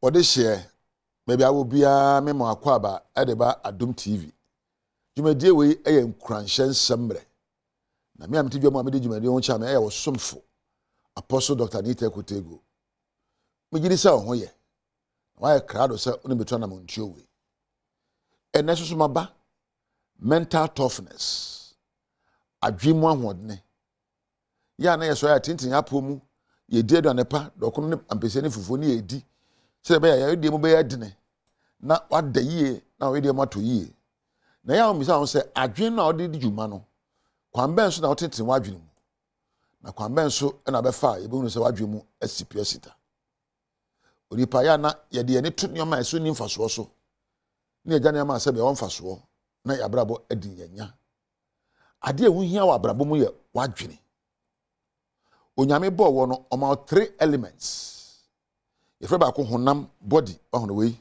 Ode share maybe I will be a memo akwaba edeba Adom TV. Dwumadie we eye nkuranshe sembre. Na me am tidwa mu amede dwumadie ho cha me eye wo somfo. Apostle Dr. Nita Kotego. Me gidi sa ho ye. Why crowd say oni beto na montio we. Ene so maba mental toughness. Adwemu ahodne. Ya na yeso ya tintin apomu ye die do anepa dokono ne ampese ne fufuo ne edi. Se be ya yedie mu be yadine. Na wada yie na we die mato yie. Na ya omisa ho se adwen na odi di dwuma no. Kwan ben so na otintin wadwene mu. Na kwan ben so na be fa ye be hunu se wadwen mu asipia sita. Onipa ya na ye de ne to nyoma eso ni mfaso so. Na ye gane ma se be won faso na ya brabo adi yanya. Ade ehu hia wa brabo mu ye wadwene. Onyame bo wo no oma 3 elements. If ba ko honam body ohun we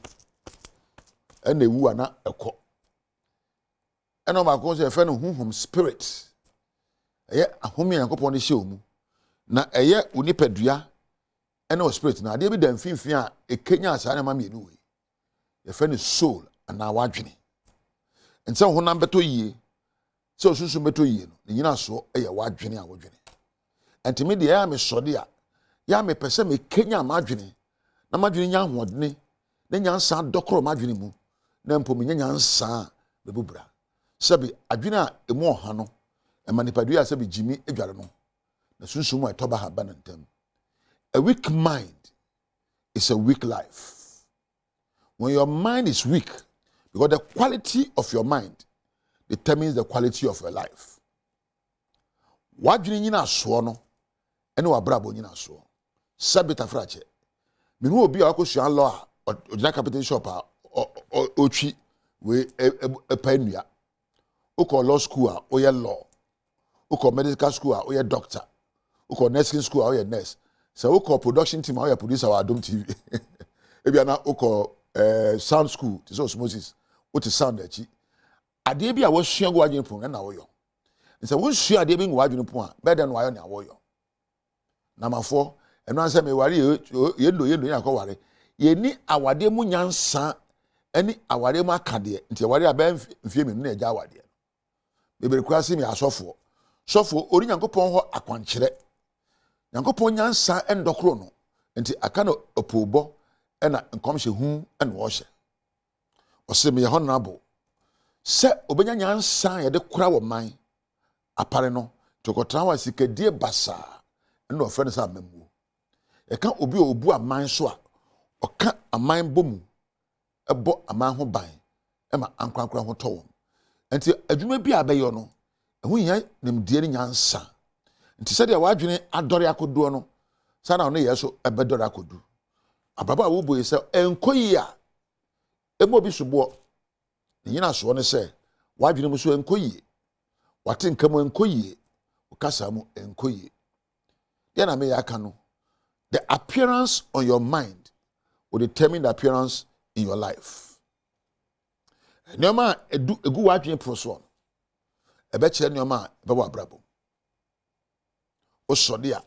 ena ewu ana ekọ ena ma ko se fe no honhom spirit eye ahomi yankopon ne hye omu na eye unipadua ena o spirit na ade bi da mfimfin a ekenya asa na ma mienu we ye fe no soul ana wadwene ense honam beto yie se osusu beto yie no ne nyina so eye wadwene a wodwene entimi de ya me sode a ya me pese me kenya ma adwene na madwene nya hodne na nyansa dokoro madwene mu na mpo me nyansa bebubra sabi adwene a emu oha no emanipadua sabi jimi edware no na sunsun mu etoba ha banantem. A weak mind is a weak life. When your mind is weak, because the quality of your mind determines the quality of your life. Wadwene nyina so no ene wabrabo nyina so sabi tafrache me hu obi akosua law a ojina capital shop a otwi we epanua uko law school a oye law uko medical school a oye doctor uko nursing school a oye nurse so uko production team a oye producer wa Adom TV ebia na uko sound school this osmosis uti sound echi ade bi a wo sua go adwene pon na wo yo nse wo sua ade bi ngo adwene pon a better than wo na wo yo namafo eno anse me ware yendo nya ko ware ye ni awade mu nyansa ani awade mu akade nti ware aba mfie menu na eja awade bebere kwase mi asofo sofo ori nyankopon ho akwankyere nyankopon nyansa endokro no nti aka no opobo ena nkomhye hu ena wo hye ose me honorable se obenya nyansa ye de kura wo man apare no tokotra wa sikadie basa ena ofre no sa mamu e kan obi obu aman so a oka aman bomu ebo aman ho ban ema ankrankra ho to won enti adwuma bi abeyo no ehu hia nimdie ni nyansa nti se de wadwene adore akodo no sana no yeso ebedore akodu ababa a wo boye se enkoyi a emo bi sobo nyina so ne se wadwene mu so enkoyi wate nkam enkoyi ukasa mu enkoyi ya na me ya aka no. The appearance on your mind will determine the appearance in your life. Nyoma egu wadwene proso. Ebe kire nyoma ebe wa brabo. O sode a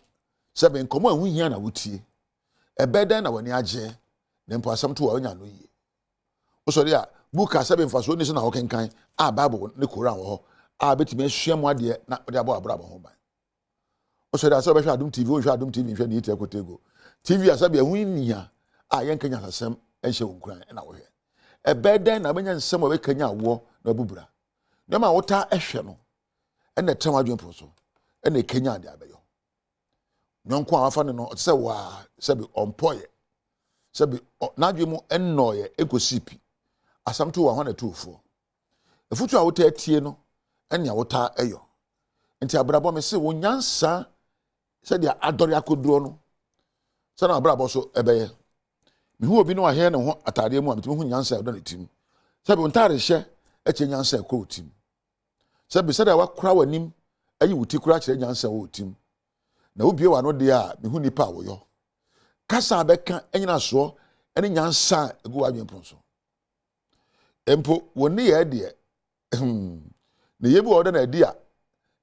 sebe nkomo ahu hia na wotie. Ebe den na wani age ne mpo asam to wa onya no yie. O sode a buka sebe mfaso ni so na wokenkan a bible ne koran wo ho a betime ahwem ade na ode abo abrabo ho ban. So that's why Adom TV, we Adom TV, we need to go. TV as a winning. I yank Kenya Sam and show crying and away. A bed then I mean some of Kenya war no bubra. No matter what I shall and the time I jump also and the Kenya de Abayo. Non qua fan no say wa sabi on poye. Sabi Najumo and noye eco sipi. As some 2 124. The future out there tieno and ya water ayo. Nti abrabo me se wo nyansa se dia adore akoduro no se na abrabo so ebeye me hu obi no ahye ne ho atade mu a me hu nyansa e do ne tim se be ntare hye eche nyansa e ko tim se be se da wakura wanim ayi wuti kura kire nyansa wo tim na obie wa no de a me hu nipa wo yo kasa abeka enyina so ene nyansa egu wadwen ponso empo woni ye de ne yebi wo de na di a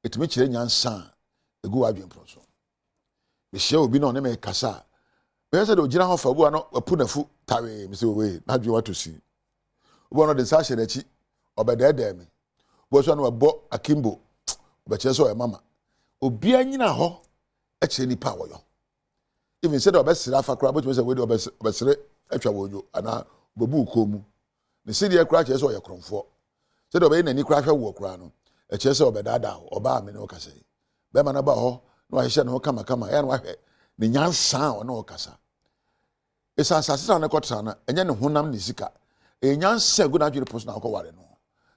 etimi kire nyansa egu wadwen proso me hye obi no ne me kasa me say do gina ho fa bu no apu nafu tawe me say we na dwe wato si obo no de sa hye dachi obedede me bo so no bo akimbo obeche so e mama obi anyina ho e kire nipa woyo even said obesira fa kra bo say we do obesire atwa wojo ana obebu komu ne se de kra kire so ye kronfo said obe nani kra hwe wo kra no e kire so obedada oba me no kasa be ma na ba ho no ahye no kama ya no ahwe ne nyansa o no kasa esa sasira na kotra na enye ne honam ne sika enyansa gu na dwere post na akọware no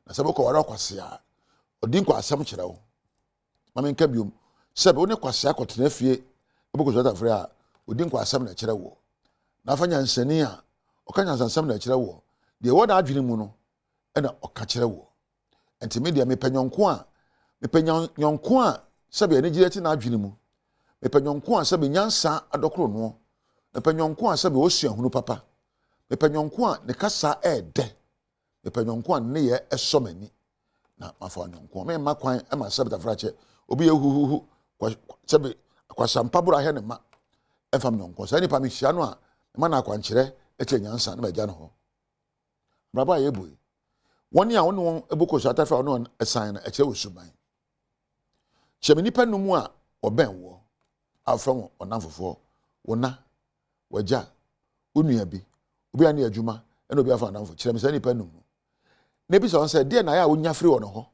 na sebe ko ware akwase a odin kwa asem kire wo mame nka biom sebe one kwase akotena fie eboko zota fre a odin kwa asem na kire wo na afanya nsani a okanya nsam na kire wo de wo na adwene mu no ena oka kire wo enti media mepanyonko a sebe ene gire ti na adwene mu mepanyonko a sebe nyansa adokro no mepanyonko a sebe osuahunu papa mepanyonko a ne kasa ede mepanyonko a ne ye esomani na mafa nyonko me makwan e ma sebe tafrache obi ehuhuhu sebe akwasampa bura he ne ma efam nyonko sa nipa mehia no a ma na akwankire eche nyansa na bagya no ho braba ye boy woni a woni eboko so atafa woni esan na eche osuban cheme nipa numu a oben wo afram onamfofo wona wagya onua bi obi ani adwuma ena obi afa onamfo kire me sa nipa numu na bi so say de na ya wonya free wono ho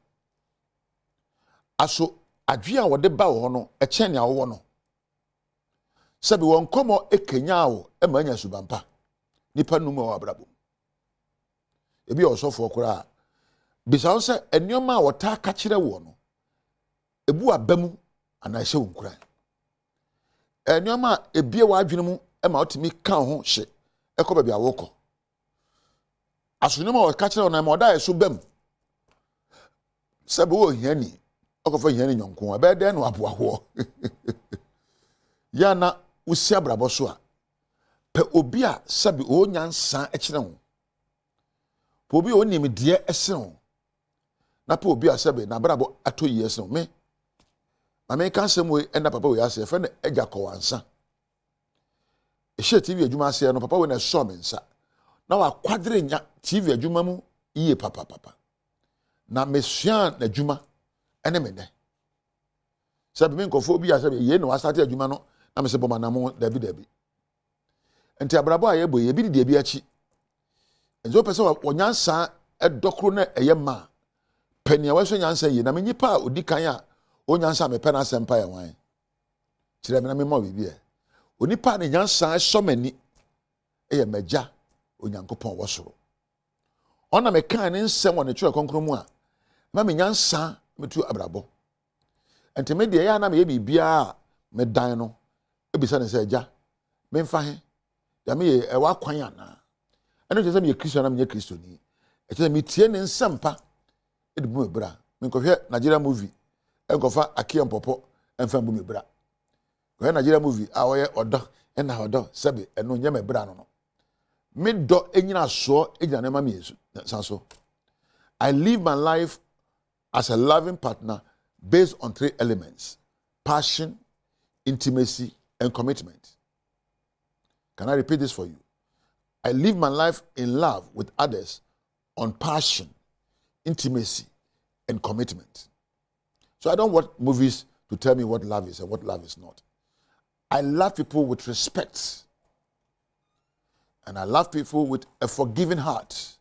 aso adwe a wode ba wo no eche ne awo no sabi won komo ekenya wo e ma nya subampa nipa numu wa abrabo ebi osofo okura bisa on say enioma a wota ka kire wo no ebu abamu ana hye wonkura enioma ebie wa adwene mu e ma otimi ka ho hye ekoba bia woko asonoma wa ka kire wo na ma oda eso bam sabi wo hiani okofa hiani nyonko aba de no aboaho ya na usi abrabo so a pe obi a sabi o nyansa e kire wo pe obi o nimde ese wo na pe obi a sabi na brabo atoyi ese wo me mame kan sem we enda papa we ase fe na egya kowansa ehye TV adwuma ase no papa we na so mensa na wa kwadre nya TV adwuma mu iye papa na mesua na adwuma ene me ne sabi me nkofo bi ase ye no asate adwuma no na me se boma na mo dabi enti abrabo aye boye bi de bi achi enzo pese onyansa edokro na eyema pania wa so nyansa yi na me nyipa odikan a onyansa me pena sempa ya wan kire me na me ma bibi e onipa ne nyansa esomani eye magya onyankopon wo soro ona me kan ne nsem won ne twa konkro mu a ma me nyansa metu abrabo enti me de ya na me ye bibia me dan no ebisa ne se agya me mfa he ya me ye ewa kwan ana eno je se me ye kristo na me ye kristo ni e je me tie ne nsempa edibu me bra me nkohwe Nigeria movie enkofa akiem popo emfa mbu me bra ko Nigeria movie a woye odo na odo sebe eno nya me bra no me do enyina so ejina na ma me yesu sanso I live my life as a loving partner based on 3 elements: passion, intimacy, and commitment. Can I repeat this for you? I live my life in love with others on passion, intimacy, and commitment. So I don't want movies to tell me what love is and what love is not. I love people with respect. And I love people with a forgiving heart.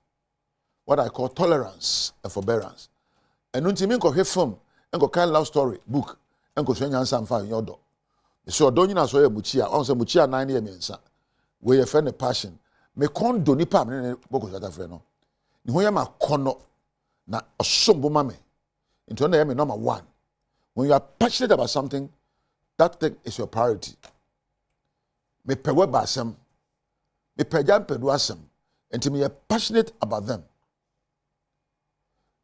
What I call tolerance and forbearance. And untimi nko hwe film, nko kind love story book, nko so nyansa mfa yodo. So do nyina so ye muchia, on se muchia 9 ye mensa. We ye friend passion. Me kondo nipa me boko zata frɛ no. Ni ho ye ma kono na osombo ma me. Into na ye me number 1. When you are passionate about something, that thing is your priority. Me pewe basem. Me pejam pedu asem. Enti me passionate about them.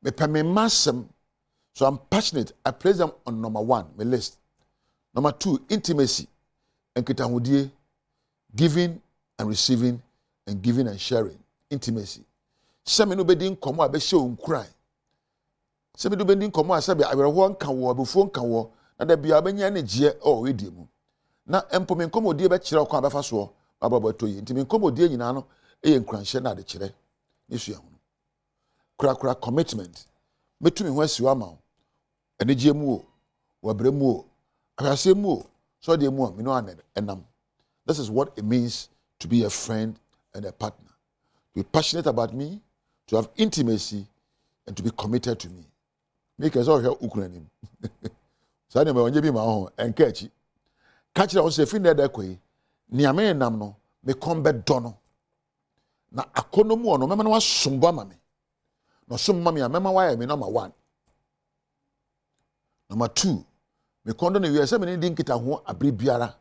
Me pe me masem. So I'm passionate. I place them on number 1, my list. Number 2, intimacy. Enkitahudie, giving and receiving, and giving and sharing. Intimacy. Semi no bedi nkomo abehye onkran. Semi no bedi nkomo asabe awerho nka wo abufo nka wo na da bia benya ne gye o wedie mu. Na empo me nkomo die be kire kwa abefa so ababa to yi nti me nkomodie nyina no eye nkranhye na de kire nisua hu kura commitment metumi ho asiwa ma enegye mu o wabre mu o ahwase mu o so de mu a me no enam. This is what it means to be a friend and a partner. To be passionate about me, to have intimacy, and to be committed to me. Make us all here Ukrainian. So I never want to be my own and catch it. Catch it on the fin that way. Niame namno me combat dono. Na akono mu ono mema no asomba mame. No som mame a mema why me number 1. Number 2, me kondo ne wiase me ndi nkita ho abre biara.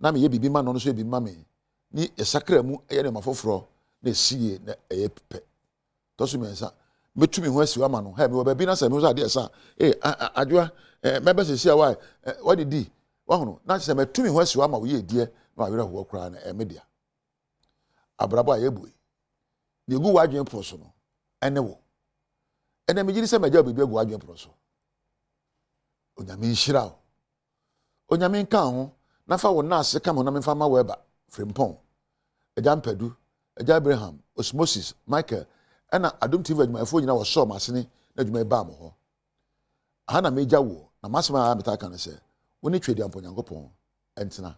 Na me ye bibi ma no so bibi ma me. Ni esakra mu eye ne mafoforo na sie na eye pepe. To so me nsa metumi ho asiwa ma no. Ha me wo ba bi na se me so ade esa. Adwa meba se sia why what did di? Wa hono na se metumi ho asiwa ma wo ye die na awere ho kra na media. Abrabo ayebu. Ni egu wadwen proso no. Ene wo. Ene me giri se meja bibi egu wadwen proso. Onyame nhira o. Onyame nka ho na fa wo na ase ka mo na me fa ma weba frimpon. Eja Mpadu, Eja Abraham, Osmosis, Michael, ena Adom TV adwumayefo nyina wo so masene na adwumay ba mo ho. Aha na meja wo na masema metaka na se woni twedi amponyankopon entena.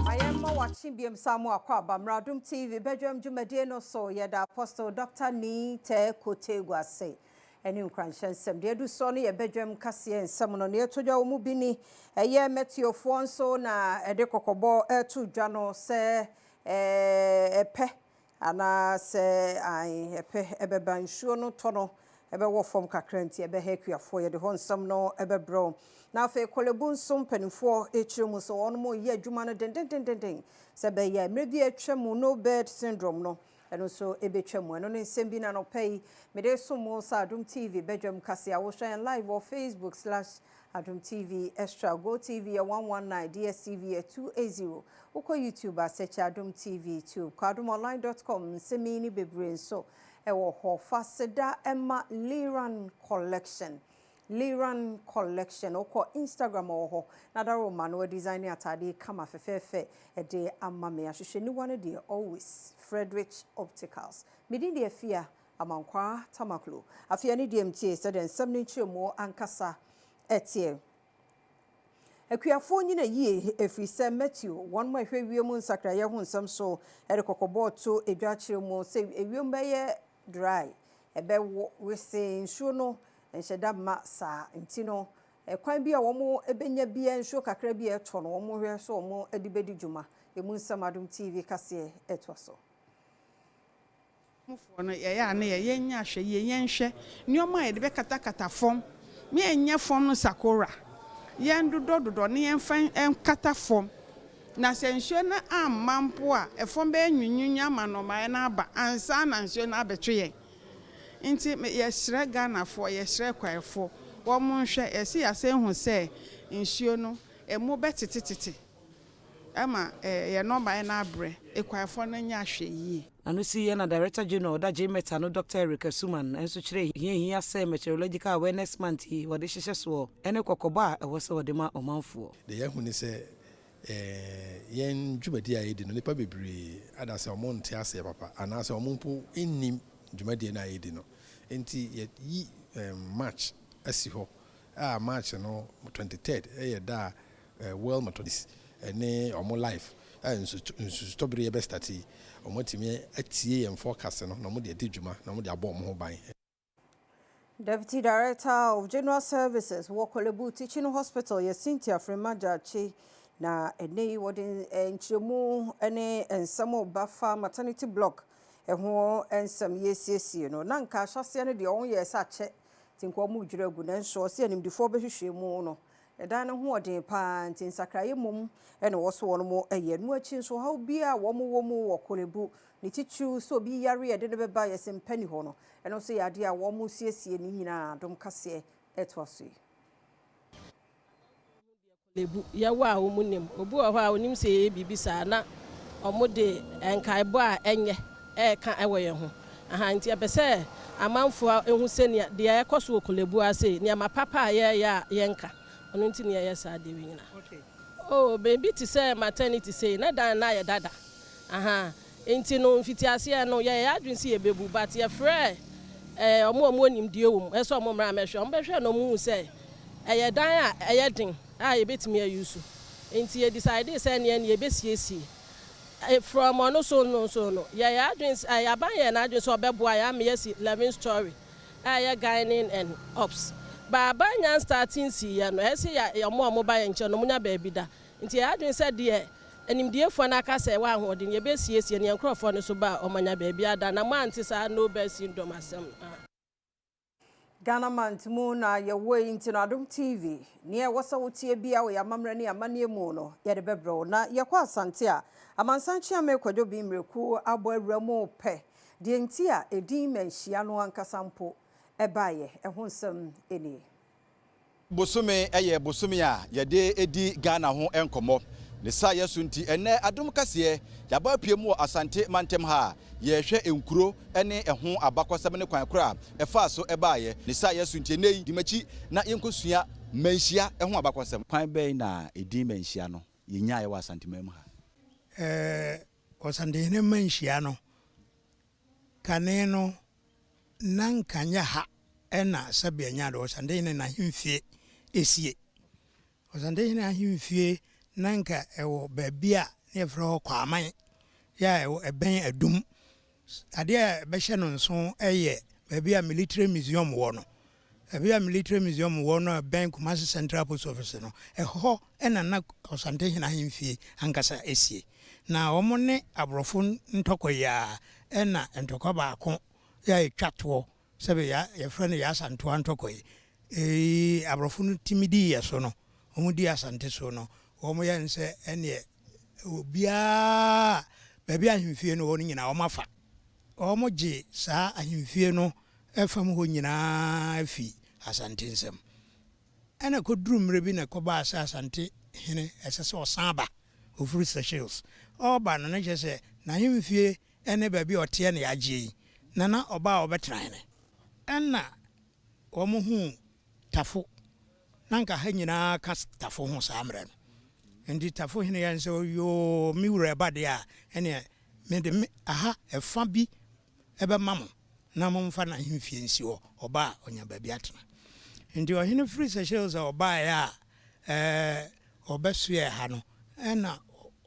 Ayemma watching biem samu akwa bamra Adom TV Badwam dwumadie no so yeda Apostle Dr. Ni te Kotegwa say eni nkranhye nsem de du so no ye Badwam kase nsem no ne etodwa wo mu bi ni eye metiofo nso na ede kokobo etu dwa no se epe ana se ai epe ebeba nsuo no to no ebe wo fom kakra nti ebe hekuafo ye de ho nsem no ebe bro na fe Korle Bu nso mpanifo echimu so won mo ye adwuma no den se be ye mrebi atwam no bed syndrome no eno so ebetwam eno ne nsem bi na no pay me de so mo sa Adom TV Badwam kase a wo hwan live on Facebook/Adom TV Extra Go TV 119 DSTV 280 uko YouTube search Adom TV 2 kadomonline.com nsemi ni bebre so ewo ho faseda Emma Liran collection uko Instagram oho na daro manu design atade kama fefefe ede amame ahwehwe ni one dey always Frederick Opticals midin de afia amankwa tamaklo afia ni DMT said en 7 mo ankasa etie akuafo nyina yie efrise Matthew one mo hwe wiem nsakra ye ho nsam so ere kokobo to edwachire mo se ewiem beye dry ebe we se nsuo no enhyeda ma sa ntino kwan bi a wo mo ebenya bia nsuo kakra bi eto no wo mo hwe so mo adibedi dwuma emu nsam Adom TV kase eto so mufo no ye ya na ye nya hwe ye yenhwe nioma ye de be kata fom me enya fom no sakora ye ndododo ne yenfa kata fom na se nsuo na amampo a efom be nwunwunya ma no ma na aba ansa na nsuo na abetwe ye nti ye sre Ghana fo ye sre kwaefo wo mo hwe ese ya se hu se nsuo no emu betetete ama ye no ma na abre ekwaefo no nya hwe yi anu si ye na Director General da Jemeta no Dr. Eric Suman enso kire hia se meteorological awareness month wo de hyehyɛ so ene kokoba e wo se wo de ma omanfo de ye hu ni se yen dwumadi a yedi no nipa bebre adase omonte ase papa anase omompo ennim dwumadi na yedi no enti yi March asi ho March no 23rd ye da World Methodist ene omo life enso stobri be start omotimi atie yem forecast no mo de dwuma na mo de abom ho ban. Deputy Director of General Services Korle Bu Teaching Hospital Cynthia Fremajachi na ene wodin enchemu ene ensamo bafa maternity block eho ensam yesiesie no na nka ahwase ne de on yesa che tinko mu dwiragu na nso se animdifo behwehwe mu no eda ne ho odin pa ntin sakraye mum ene woso wono mo eye no achi nso ha bia wo mo Korle Bu ni tichu so bi yare ede ne beba yesem pani ho no eno so yade a wo mo siesie ni nyina dom kase etwaso lebu ya wa wo munim obu ho a onim se bibi sa na omode enkaebo a enye ka ewoye ho aha nti abese amanfo ehu se ne de ekoso Korle Bu ase ne amapapa ya yenka ono nti ne ya sa de wi nyina okay oh baby ti say maternity say na dan na ya dada Inti no mfitiase no ye adwin si ebebu but ye frɛ omo nimdie wom ɛso omo mra mehwe omo behwe no mu sɛ ɛyɛ dan a ɛyɛ den a ye betimi ayusu inti ye decide say ne ye besiesie from ono so no ye adwin aban ye na adwin so obeboa ya me yes 11 story ye gaining and ops ba ban starting si ye no ɛse ya omo ba ye nche no munya ba bi da inti ye adwin sɛ de animdiefo na aka sɛ wa ahoɔden ye besiesie ne nkrɔfo no so ba ɔmanya ba bi ada na manti sa no ba syndrome asɛm Ghana mantumu na ye way into Adom TV ne wasa wotie bia wo ya mamre ne amane mu no ye de bebro na ye kwa asante a amansanchi ame kwadwo bi mreku abo awuramu pe de nti a edin manhia no ankasa mpo ebaye ho nsem eni bosome eye bosome a ye de edi Ghana ho enkomo ne sa yesu nti ene Adom kase ya ba piemu asante mantem ha ye hwe enkuro ene ho abakosem ne kwan kora efa so ebaye ne sa yesu nti nei dimachi na yenkosua manhia ho abakosem kwan be na edi manhia no ye nya ye wa asante mam ha osande ne manhia no kane no nan kanya ha ena sabe nya do osande ne na himfie esie osande ne ahimfie nanka ewo babia ne fro kwaman ya ewo eben adum ade a behye no nso eye babia military museum wo no babia military museum wo no ben Kumasi Central Post Office no eho ena na osante hina himfie ankasa esie na omo ne abrofo ntokoya ena ntokwa baako ya etwato sebe ya yefre ne ya asanto antokoye abrofo no timidi yeso no omo di asante so no omo ya nse ene obia baby ahimfie no woni nyina omo afa omo je saa ahimfie no efam ho nyina afi asante nsem ana koduru mre bi na koba asante hene esese osaba ofuru Seychelles oba no ne jese na ahimfie ene baby ote ne agye na na oba obetran ne enna omo hu tafo nanka ha nyina ka tafo ho samre no ndi tafo hene ya nse yo mi wura bade a ene me de aha efa bi ebe mamo na mo mfa na himfie nsi ho oba onya ba bi atena ndi o hene free Seychelles oba ya obesue ha no ena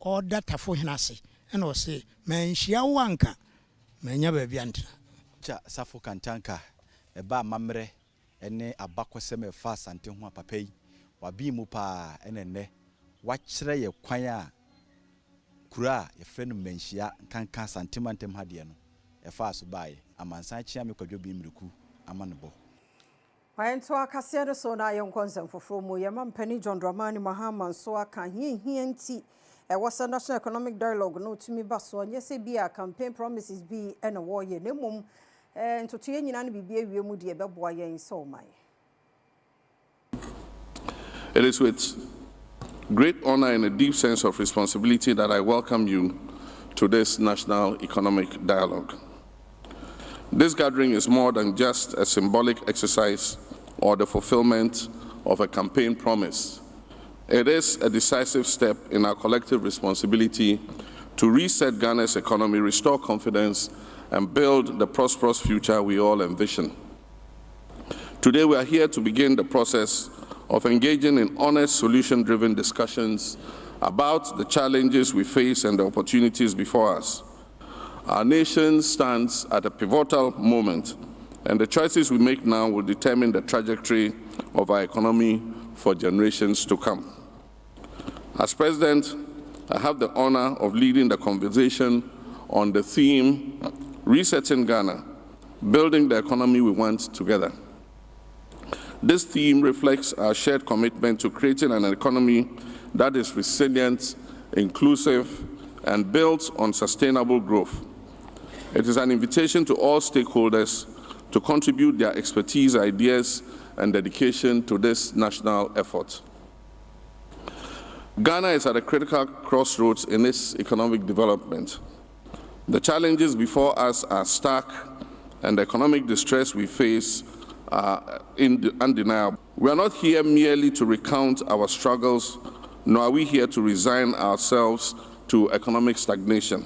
oda tafo hene ase ena o se manhia wanka manya ba bi antena cha safo kantanka eba mamre ene abakosem efa asante ho apapai wabi mu pa enenne wachire ye kwan a kura ye frɛ no manhia kanka santimantem hade no efa so bae amansan chia me kwadwo bi mreku amanebo Waento akase do so na yenkonsem foforo mu ye mampani John Dramani Mahama so aka hie nti wasa National Economic Dialogue no tumi baso nye se bia campaign promises bi ene wo ye nemum ntoto ye nyina no bibia wie mu de beboa yen so mai. It is with great honor and a deep sense of responsibility that I welcome you to this National Economic Dialogue. This gathering is more than just a symbolic exercise or the fulfillment of a campaign promise. It is a decisive step in our collective responsibility to reset Ghana's economy, restore confidence, and build the prosperous future we all envision. Today we are here to begin the process of engaging in honest, solution-driven discussions about the challenges we face and the opportunities before us. Our nation stands at a pivotal moment, and the choices we make now will determine the trajectory of our economy for generations to come. As President, I have the honor of leading the conversation on the theme, Resetting Ghana, Building the Economy We Want Together. This theme reflects our shared commitment to creating an economy that is resilient, inclusive, and built on sustainable growth. It is an invitation to all stakeholders to contribute their expertise, ideas, and dedication to this national effort. Ghana is at a critical crossroads in its economic development. The challenges before us are stark, and the economic distress we face are undeniable. We are not here merely to recount our struggles, nor are we here to resign ourselves to economic stagnation.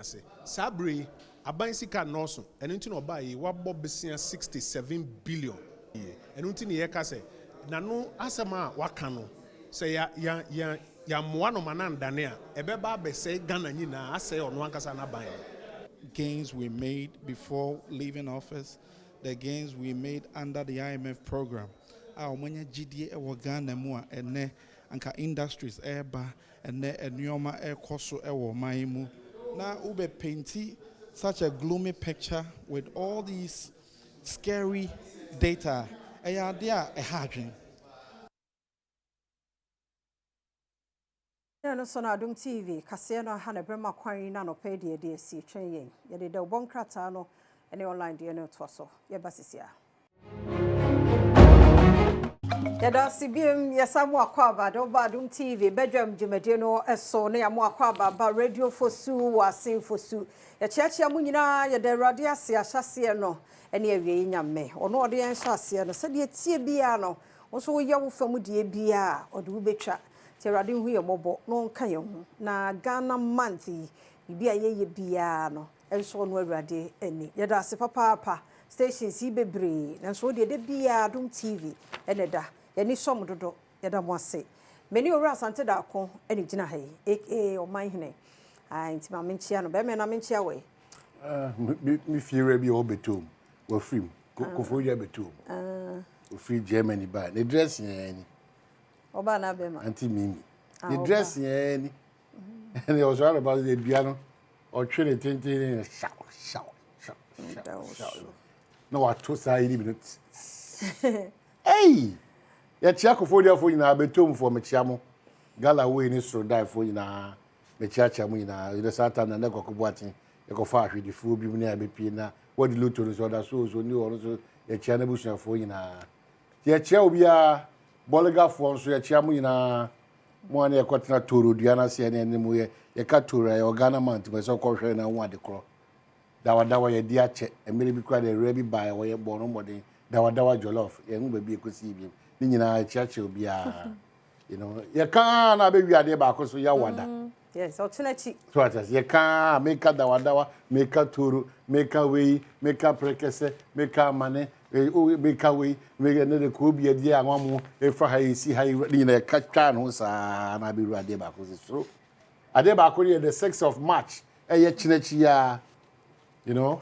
ase sabre aban sika nɔɔso ɛno nti na ɔbaa yi wabɔ besia 67 billion ɛno nti na yɛka sɛ nano asɛm a waka no sɛ ya mmoa no manandane a ɛbɛba abɛsɛ Ghana nyinaa asɛ ɔno ankasa n'aban. Gains we made before leaving office, the gains we made under the IMF program. Our money GDA ewo Ghana mu a ene anka industries eba ene enyoma ekoso ewo man mu. Na ube painti such a gloomy picture with all these scary data. Eya dia ehadwen. No so na Adom TV kase no ha na brema kwan na no pe de si twen yen ye de bon krata no ene online de no to so ye basisia ye da sibiem ye samu akwaba do ba Adom TV Badwam jumade no eso ne ya mu akwaba ba radio fosu wasin fosu ye chiachia mu nyina ye de radio ase ahyase no ene awie nyame ono ode yen hyase no se de tie bia no wo so ye wo famu de bia ode wo betwa Teradi hu ye mobo no nka ye hu na Ghana month bibia ye bia no enso no awurade ani ye da se papa stations yi bebre enso de bia Adom TV eneda ye ni som dodo ye da mo ase meni owura asante da ko eni gina ha yi o man hene nti ma menchia no be me na menchia we mi fiere bi o betom wo film ko fo ye betom o free Germany ba ne dress yen Oba na be ma. Auntie Mimi. The dress yen and it was all about the piano or train tintin shout. No, what 2 minutes. Hey! Ya chiako for you na betom for me chiamo. Gala we ni so die for you na me chiacha mu na the satan na neko kubuatin. E ko fa hwe di fu bi mu na be pie na what the loto so da so ni o so ya chia na busu for you na. Ya chia obi a Boliga for so ya chia mu na mo na ekotena toro duana se ne ne mu ye ka toro ya Ghana man to so ko hwe na ho ade kro dawa ye di ache emere bi kwa de rebi ba wo ye bo no modern dawa jollof ye hu ba bi ekosi bi ni nyina chiache obi a you know ye ka na be wi ade ba ko so ya wada yes otunachi so atas ye ka make dawa make toro make we make prekese make mane make we make ne de ko bi adi anwamu e fa ha isi ha ni nyina ka twa no sa na be wi ade ba ko so ade ba ko the 6th of March ye chinechi ya you know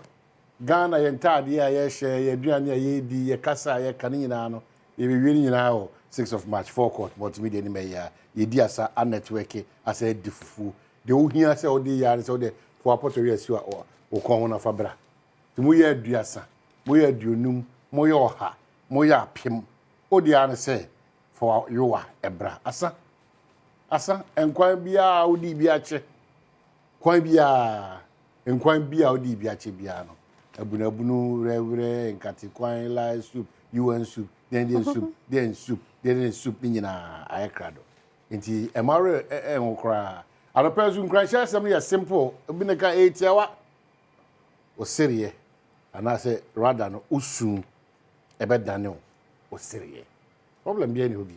Ghana ye ntade ya ye hye ye duane ya ye di ye kasa ye kan nyina no ye be wi nyina o 6th of March forecourt multimedia ni me ya ye di asa a network asa di fufu de o hia se o di ya se o de for apoto we asi o kon ho na fabra ti mu ye aduasa mu ye aduonum mu ye oha mu ye apem o di an se for you ebra asa enkwan bia o di bia che kwan bia enkwan bia o di bia che bia no abunabunu rewre nkati kwan la soup UN soup then soup ni nyina ayakrado nti emare enwokra anopezu nkranhia sem ya simple obi ne ka etiawa o seriye anase rather no usu ebedane o seriye problem bia ni obi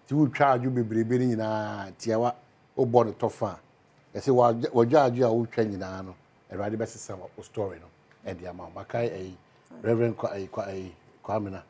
ti wo twa aju bebrebe ni nyina tiawa o bo no tofa ese wajwa aju a wo twa nyina no erade besesa o story no e dia ma makai reverend Kwamina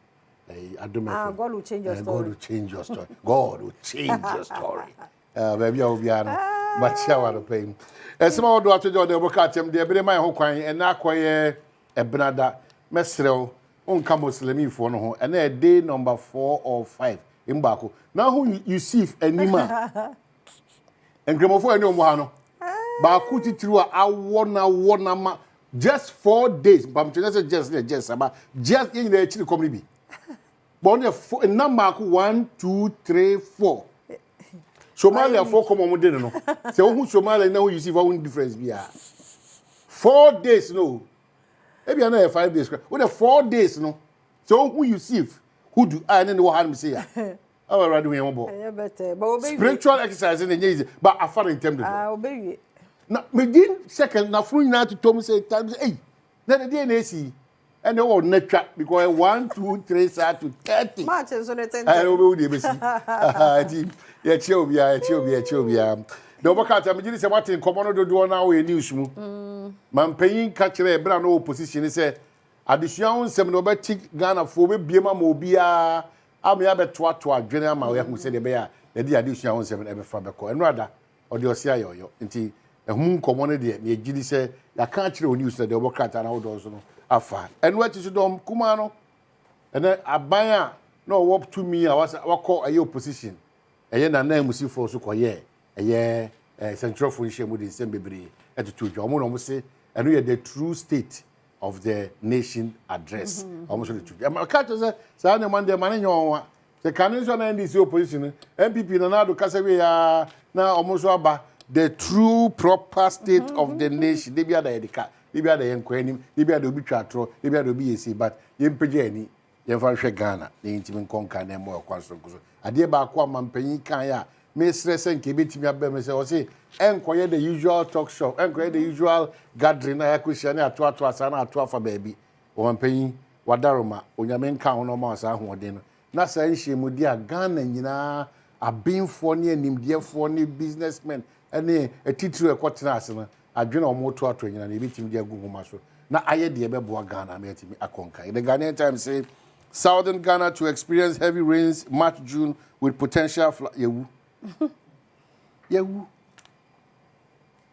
Adom TV. God will change your story. God will change your story. God will change your story. Baby, I will be honest. But share what I'm paying. As some of the watchers of the Bokatem, the Abel Mine Hokwine, and Aquaye, a Benada, Mesrel, Muslim for no, and a day number 4 or 5 in Baku. Now, who you see and Nima and Gramofo and Omohano. Baku through a one just 4 days. But just in the actual community. But number 1, 2, 3, 4. Somalia 4 come on no. So who Somalia now you see for one difference be 4 days no. Maybe another 5 days. What 4 days no. So who you see who do I know what I'm saying. How are you doing? Spiritual exercise in easy, but I find in terms of baby. Now, within second, now free now to Tom say times 8. Then the DNA and the old net trap because 1, 2, 3, 4 to 30. March is on the 10th. I know the yeah, Chobia. The workout, I'm just watching Commodore do now in news. Man paying catch a brand new position. He said, addition, some nobatic Ghana for Bima Mobia. I'm here to a general Maway who said the bear, the addition 7 ever Fabrico, and rather, or the Osia, until a moon commonity, me Giddy say, I can't show news that the workout and outdoors afa. And what is dom Kumano? And then a buyer no walk to me, I was call a your position. A year and name was for so quiet. A year, central function with the same baby attitude. Almost say, and we are the true state of the nation address. Almost the truth. I'm a cat as a Sunday Monday man. The Canadian and this opposition, MPP Nanado Casaway now almost about the true proper state of the nation. They be at the car. They be at the Yanquanim, they be at the Bichatro, they be at the BAC, but Yempageni, Yanfan Ghana, the intimate conquer them more constant. I dear Bakwa Penny Kaya, Mistress and Kibitimia Bemes, or say, enquire the usual talk show, enquire the usual gathering, I question at Twasana, Twafa baby, or Penny, Wadaroma, when your men count no more, Sahuadin. Nasa Enshi Mudia Ghana, Yina, a being funny and him dear funny businessman, and a teacher a quarter. I do not more to training and meeting their Google Master. Now I had the Abel Ghana met me a conquer. The Ghanaian Times say southern Ghana to experience heavy rains March, June with potential Yewu. Yewu.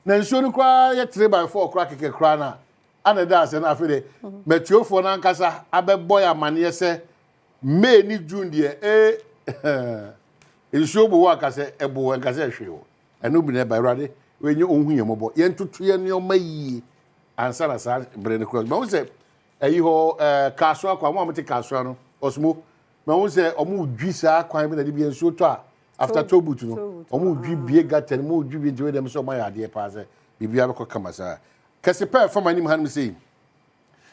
Then soon cry 3 by 4 crack a crana. And that's an affair. Metro for Nankasa, Abe boy a man, say, May ni June dear, It's show work as a boy and Gazette. And no be there by Raddy. When you own him about yen to 3 and your may answer as I bring across. But say, you hold Castle, I want to take Castle or smoke. But say, or move Gisa, climbing the Libyan Sota after Tobutu, or move be got and move you enjoy them so my idea passer. If you have a comasa. Cassiper from my name, hand me say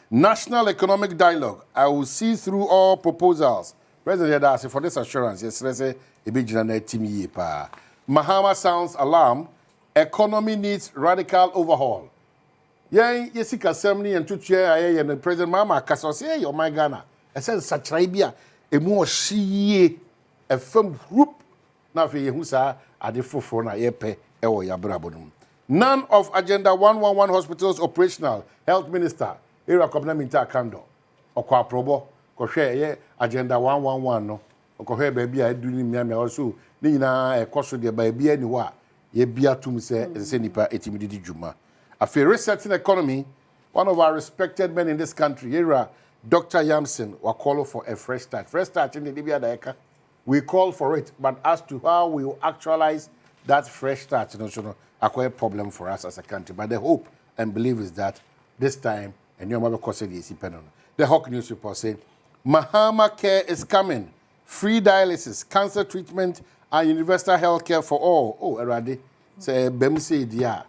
National Economic Dialogue. I will see through all proposals President Yadasi for this assurance. Yes, let's say a big general team ye pa. Mahama sounds alarm. Economy needs radical overhaul. Yeah, yesika semni and 2 chair and President Mama Kaso say, oh my Ghana. I said such idea. A more she a firm group. Now for Yehusa at the forefront of Yepe Ewo Yabrabonum. None of Agenda 111 hospitals operational. Health Minister, Era Kopnaminta Kando, Okwa Probo, Koshe, Agenda 111, no, Okohe baby, I do Miami also, Nina, a cost de baby anywhere, ye bia to me say, Senipa, etimidity Juma. A fair resetting economy, one of our respected men in this country, Era Dr. Yamson, will call for a fresh start. Fresh start in the Libya Daeka. We call for it, but as to how we will actualize that fresh start, a quite problem for us as a country. But the hope and belief is that this time, and your mother caused the Hawk News report saying, Mahama Care is coming. Free dialysis, cancer treatment, and universal health care for all. Oh, already. Say, Bemsi dia.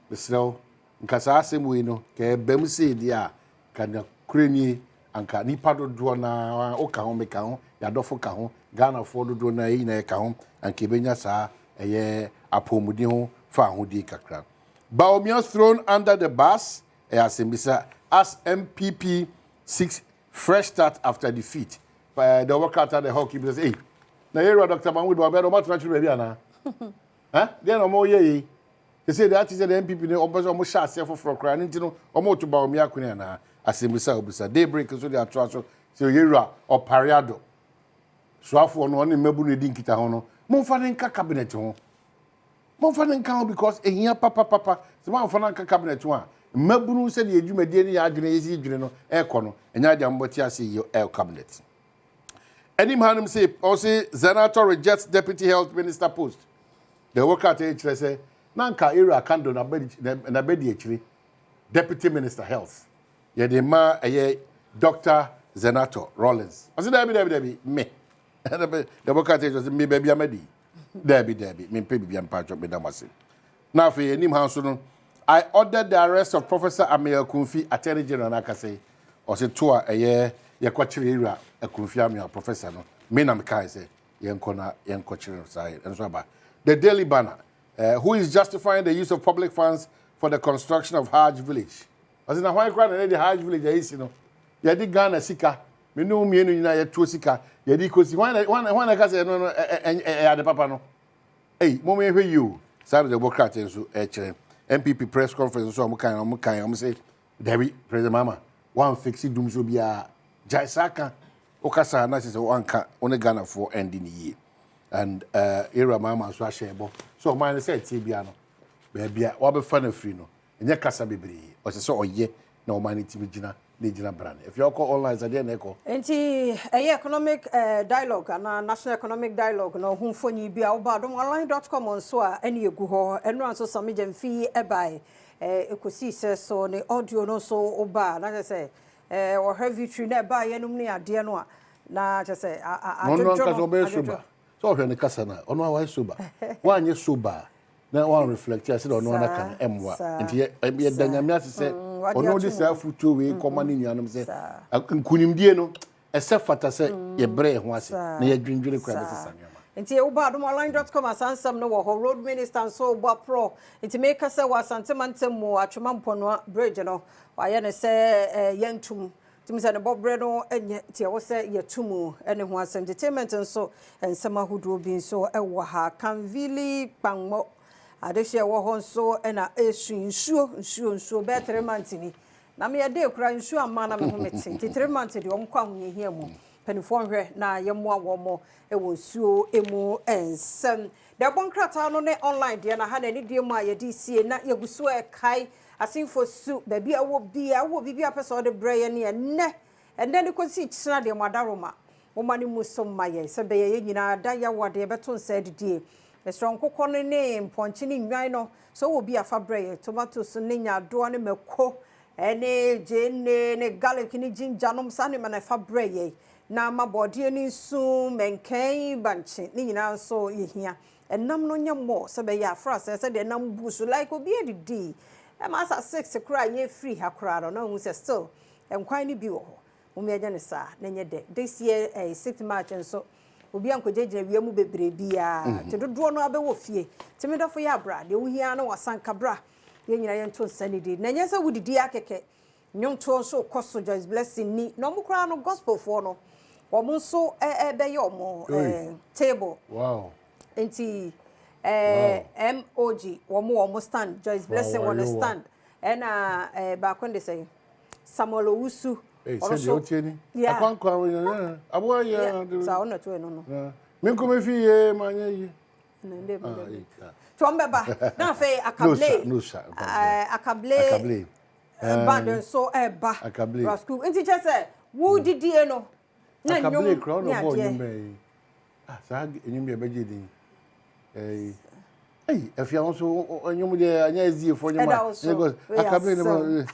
The slow. Nkasa same way no. Ke Bemsi dia. Kanya kreni. Anka nipa do do na oka ho meka ho. Yadofo ka ho. Ghana for do na yi na ka ho. Anke benya sa eye apomudi ho fa ho di kakra. Baumia thrown under the bus. As MPP 6 fresh start after defeat. The workout at the hockey says, hey, now here Dr. Mahmoud Wabero, what natural baby ana? Huh? Then no more ye. They say that is the MPP almost shot for crying into no almost to Baumia Kunana. As daybreak so they are so Yera or Pariado. So for no one in Melbourne Dinkita Hono. Monfanenka cabinet home. Monfanenka because a year papa, the one Fananka cabinet one. Melbourne said you made any agency, Econo, and Yadambotia see your air cabinet. Any man say, also, Senator rejects Deputy Health Minister post. The worker at H say, Nanka era candle na bedi actually, Deputy Minister Health. Ye de ma a Dr. Senator Rollins. I said, Debbie, me. The worker at H was me, baby, Amedi. Debbie, me, baby, I'm part of Bedamasi. Now, for any man, I ordered the arrest of Professor Amir Kunfi, Attorney General Nakase, or say tour a year, Yakwachira, a Kunfiamia professor. No, Menam Kai say, Yankona, Yankochir side, and so about. The Daily Banner, who is justifying the use of public funds for the construction of Hajj Village. As in a white crowd, the Hajj Village is, Yadi Ghana Sika, Minu Mienu, Yatu Sika, Yadi Kosi, one I can say, no, the Papa no. Hey, Mommy, you, Saturday the Democrat, so, MPP press conference so I'm say Debbie President Mama one fix it doom so be a Jaisaka Okasa na say one ka on Ghana for ending the year and era Mama so shebo so mine say tibia no baby wa be fan free no enye kasa bebre o say so oye na o mani timi gina brand if you call online say dey na eko enti economic dialogue and national economic dialogue no hu foni bia Badwam.online.com on so a ene egu ho eno anso some jamfi e bai ekosi se so ne audio no so oba na say or heavy tree na ba ye num ne ade no a na say no kaso be soba so hwe ne kasa na ono awa soba wa anye soba na one reflect I said ono na kan emwa enti ye danyame asese ono de sa futu we komani nuanom se nkunimdie no ese fata se ye bre ho ase na ye dwindwire kwa be sesa nyama enti e Badwam.online.com asansam no wo road minister so bo pro enti make say wasantemantem mu atwema mpono bridge no wa ye ne se yentum timisa ne bobre no enye tie wo se yetumu ene ho asem entertainment nso ensema hudo bi nso ewo ha kanvili kpanmo adehye wo ho nso ena esu nsuo be 3 months ni na me de kura nsuo amma na me ho meti 3 months de omkwa hunyehia mu panifo hwe na yemmoa wo mo ewo nsuo emu ensem de bonkrata no ne online de na ha na ni de mu a ye di sie na yeguso e kai asinfo su baby awo bibia pese de braye ne enne ne kosi kyina de madaroma wo mani musomma ye se be ye nyina da ya wade beto nsa didie strong kokko ne mponchi ne nwan no so wo bi afa braye tomatoes ne nya do ne mako ene jenne ne garlic ne ginger no msa ne mana fa braye na mabode ne su menkan banchi ne nyina so yehia enam no nya mo se be ya fra se de nam busu like obi edidi masa 6 kura ye free ha kura no hu se still enkwan ni bi wo umi agya ne sa na nye de this year 6th March nso obi ankogye wie mu bebre bia te dodo no abewo fie te me dofo ya bra de wo hia na wasanka bra ye nyina ye nto sanidi na nye se wudidi akeke nyom to nso koso Joyce Blessing ni no mu kra no gospel for no omo nso be ye omo table wow enti MOG omo stand Joyce Blessing on stand ena ba kon de say Samuel Owusu also yeah akwankwa abo ya sa ona to no me come fi ye manye yi Tombeba na fe akable akable band so eba rascal enti che say wo didie no na nyom akable crown no bo nyum sa nyum be beje din afia won so nyum de anya ezie fo nyum akable no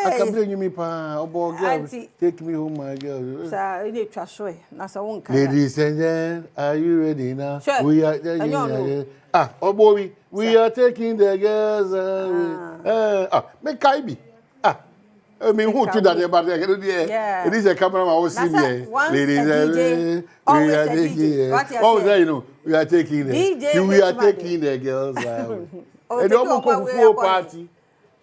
akable nyum pa obo girl take me home my girl sa ine twa so na sa won kan ladies and gentlemen are you ready now we are obo we are taking the girls away me kai bi me who to that about there it is a cameraman who see me ladies and gentlemen we are taking there you know we are taking the girls away and omo ko fufu party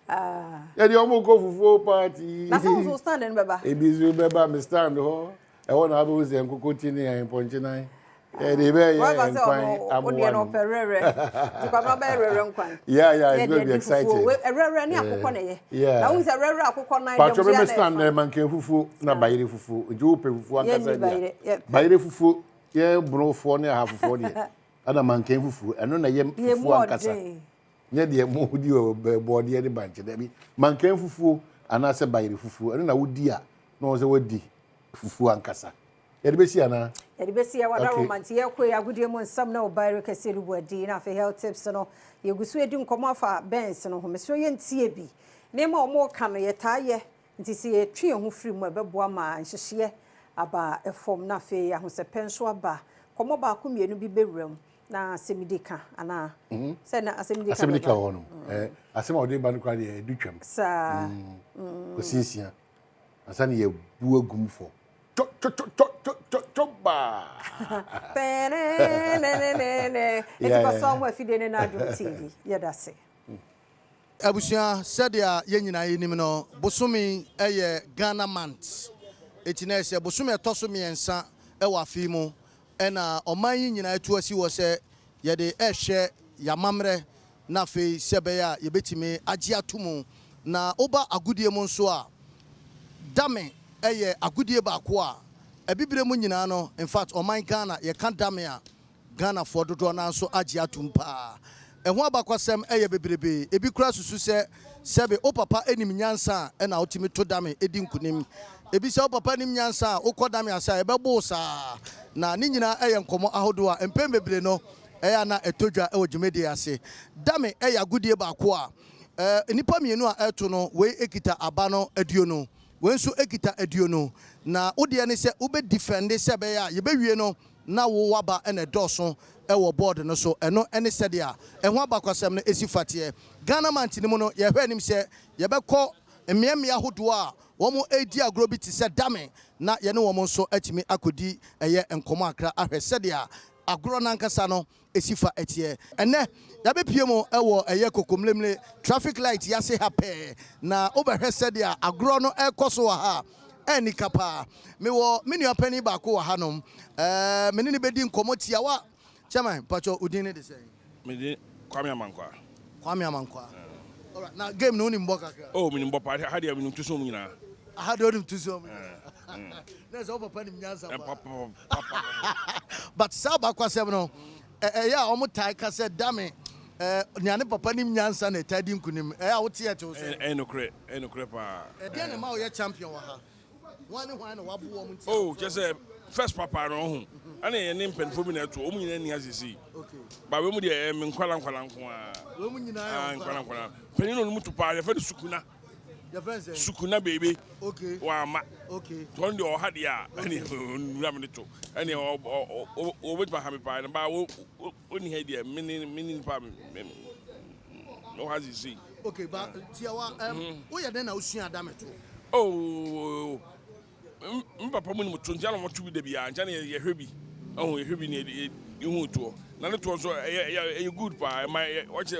yeah, the omo go fufu party. Na so stand en beba. Ebizu beba me stand ho. E wona abo ze nkokoti ni yan ponche nan. They be yan kwan abo. Odi no perere. Ti kwa no be rere nkwan. Yeah, it's going to be exciting. Rere ni akokọ na ye. Na un se rere akokọ na dem. Pacho me stand na manken fufu na bayire fufu. Ojo pe fufu akasa dia. Bayire fufu ye brofo na ha fufu dia. Ana manken fufu eno na ye fufu akasa. Nye de mo di o board ye de banche de bi mankan fufu ana se bayire fufu eno na wodi a no se wodi fufu ankasa ye de besi ana ye de besi ya wada romanti ye ko ya gudie mo nsam na o bayire kase ru bodi na fe health tips no ye gusu edi nkomo afa bens no ho me so ye ntie bi ne ma o mo ka no ye ta ye nti se ye twe ho firi mu ebeboa ma nhyehyeye aba efom na fe ya ho se penso aba komo ba ko mienu bi bewrem na semidika ana se na asemidika hono asema odi ban kwa de dutwam sa osisia asani ye bu agum fo ba ne it's for somewhere fidene na Adom TV yedase abusia sadia ye nyina yenim no bosomi eye Ghana month etina ese bosomi etoso miensa e wa fimu ena oman yi nyina atu asi wo se ye de ehwe yamamre na fe sebe ya ye betimi agi atomu na oba agudie mu nso a dame eye agudie ba ko a ebibire mu nyina no in fact oman Ghana ye kan dame a Ghana for dodo na nso agi atum pa eho abakwasem eye bebrebe ebi kura susu se sebe o papa enim nyansa ena otimi to dame edi nkunim ebi se o papa enim nyansa o kodame asa ebebo sa na ni nyina eye nkomo ahodo a empem bebre no eya na etodwa e odwumedi ase dame eya gudie ba ko a nipa mienu a eto no we ekita aba no aduo no we nso ekita aduo no na wode ne se ube defend se be ya ye bewie no na wo waba ene doso e wo board no so eno ene se de a eho abakwasem no esifate Ghana manti ni mu no ye hwanim se ye bekọ emiamia ahodo a womo edi agro bi ti se dame na ye ne womo nso atimi akodi eye enkomo akra ahwe se de a agro nankasa no esifa etie ene ya bepie mu ewo eye kokomlemle traffic light ya se happy na obehwe se de a agro no ekoso ha eni kapa mewo menu apani ba ko ha nom menene bedi nkomo tia wa chairman pacho udine de say me Kwame Amankwa alright now game no ni mboka ka oh me ni mbopa ha dia me ni tuso mu nyina ha dia ni tuso mu there's over pani nyansa but saba kwasem no ya omo tai ka se dame nyane papa nim nyansa na tadi nkunim ya wote ya to so enokre pa dia ne ma o ye champion wa ha wani na wabu wo munti oh just first papa no ho ana ye ne mpenfo bi na to o mu nyina ni asisi okay ba we mu de me nkwala nko a we mu nyina ya nkwala penino no mutu pa ye fa sukuna sukuna baby okay wa ma okay ton de o ha dia ani nura me to ani o bet pa ha me pa na ba wo ni ha dia mini pa no has you see okay ba tia wa wo ye den na usua adameto Oh, papa mu ni mo tunja na mo tubi de bia nja na ye hwebi oh ye hwebi ni ihu to na ne to so e good pa my watch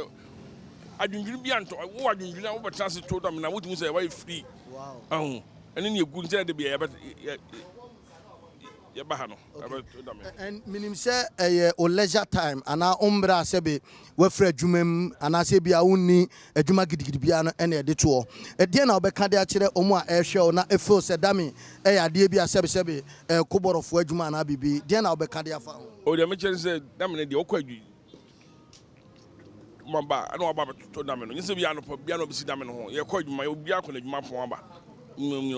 adwindwiri bia nto wo adwindwiri na wo betrase to dam na wo tumi say why free wow oh ene ne good nja de bia ya ba ha no and minim say o leisure time ana umbra sebe we fra adwumam ana se bia wonni adwuma gidigidi bia no ene de to e de na obeka de a kire omo a ehwe na efo se dami ya de bia sebe koborofo adwuma na bibi de na obeka de afa o de me kire se dami ne de okwa adwi mamba ana oba to dami no nyese bia no bisi dami no ho ye kwa adwuma obi akona adwuma pon aba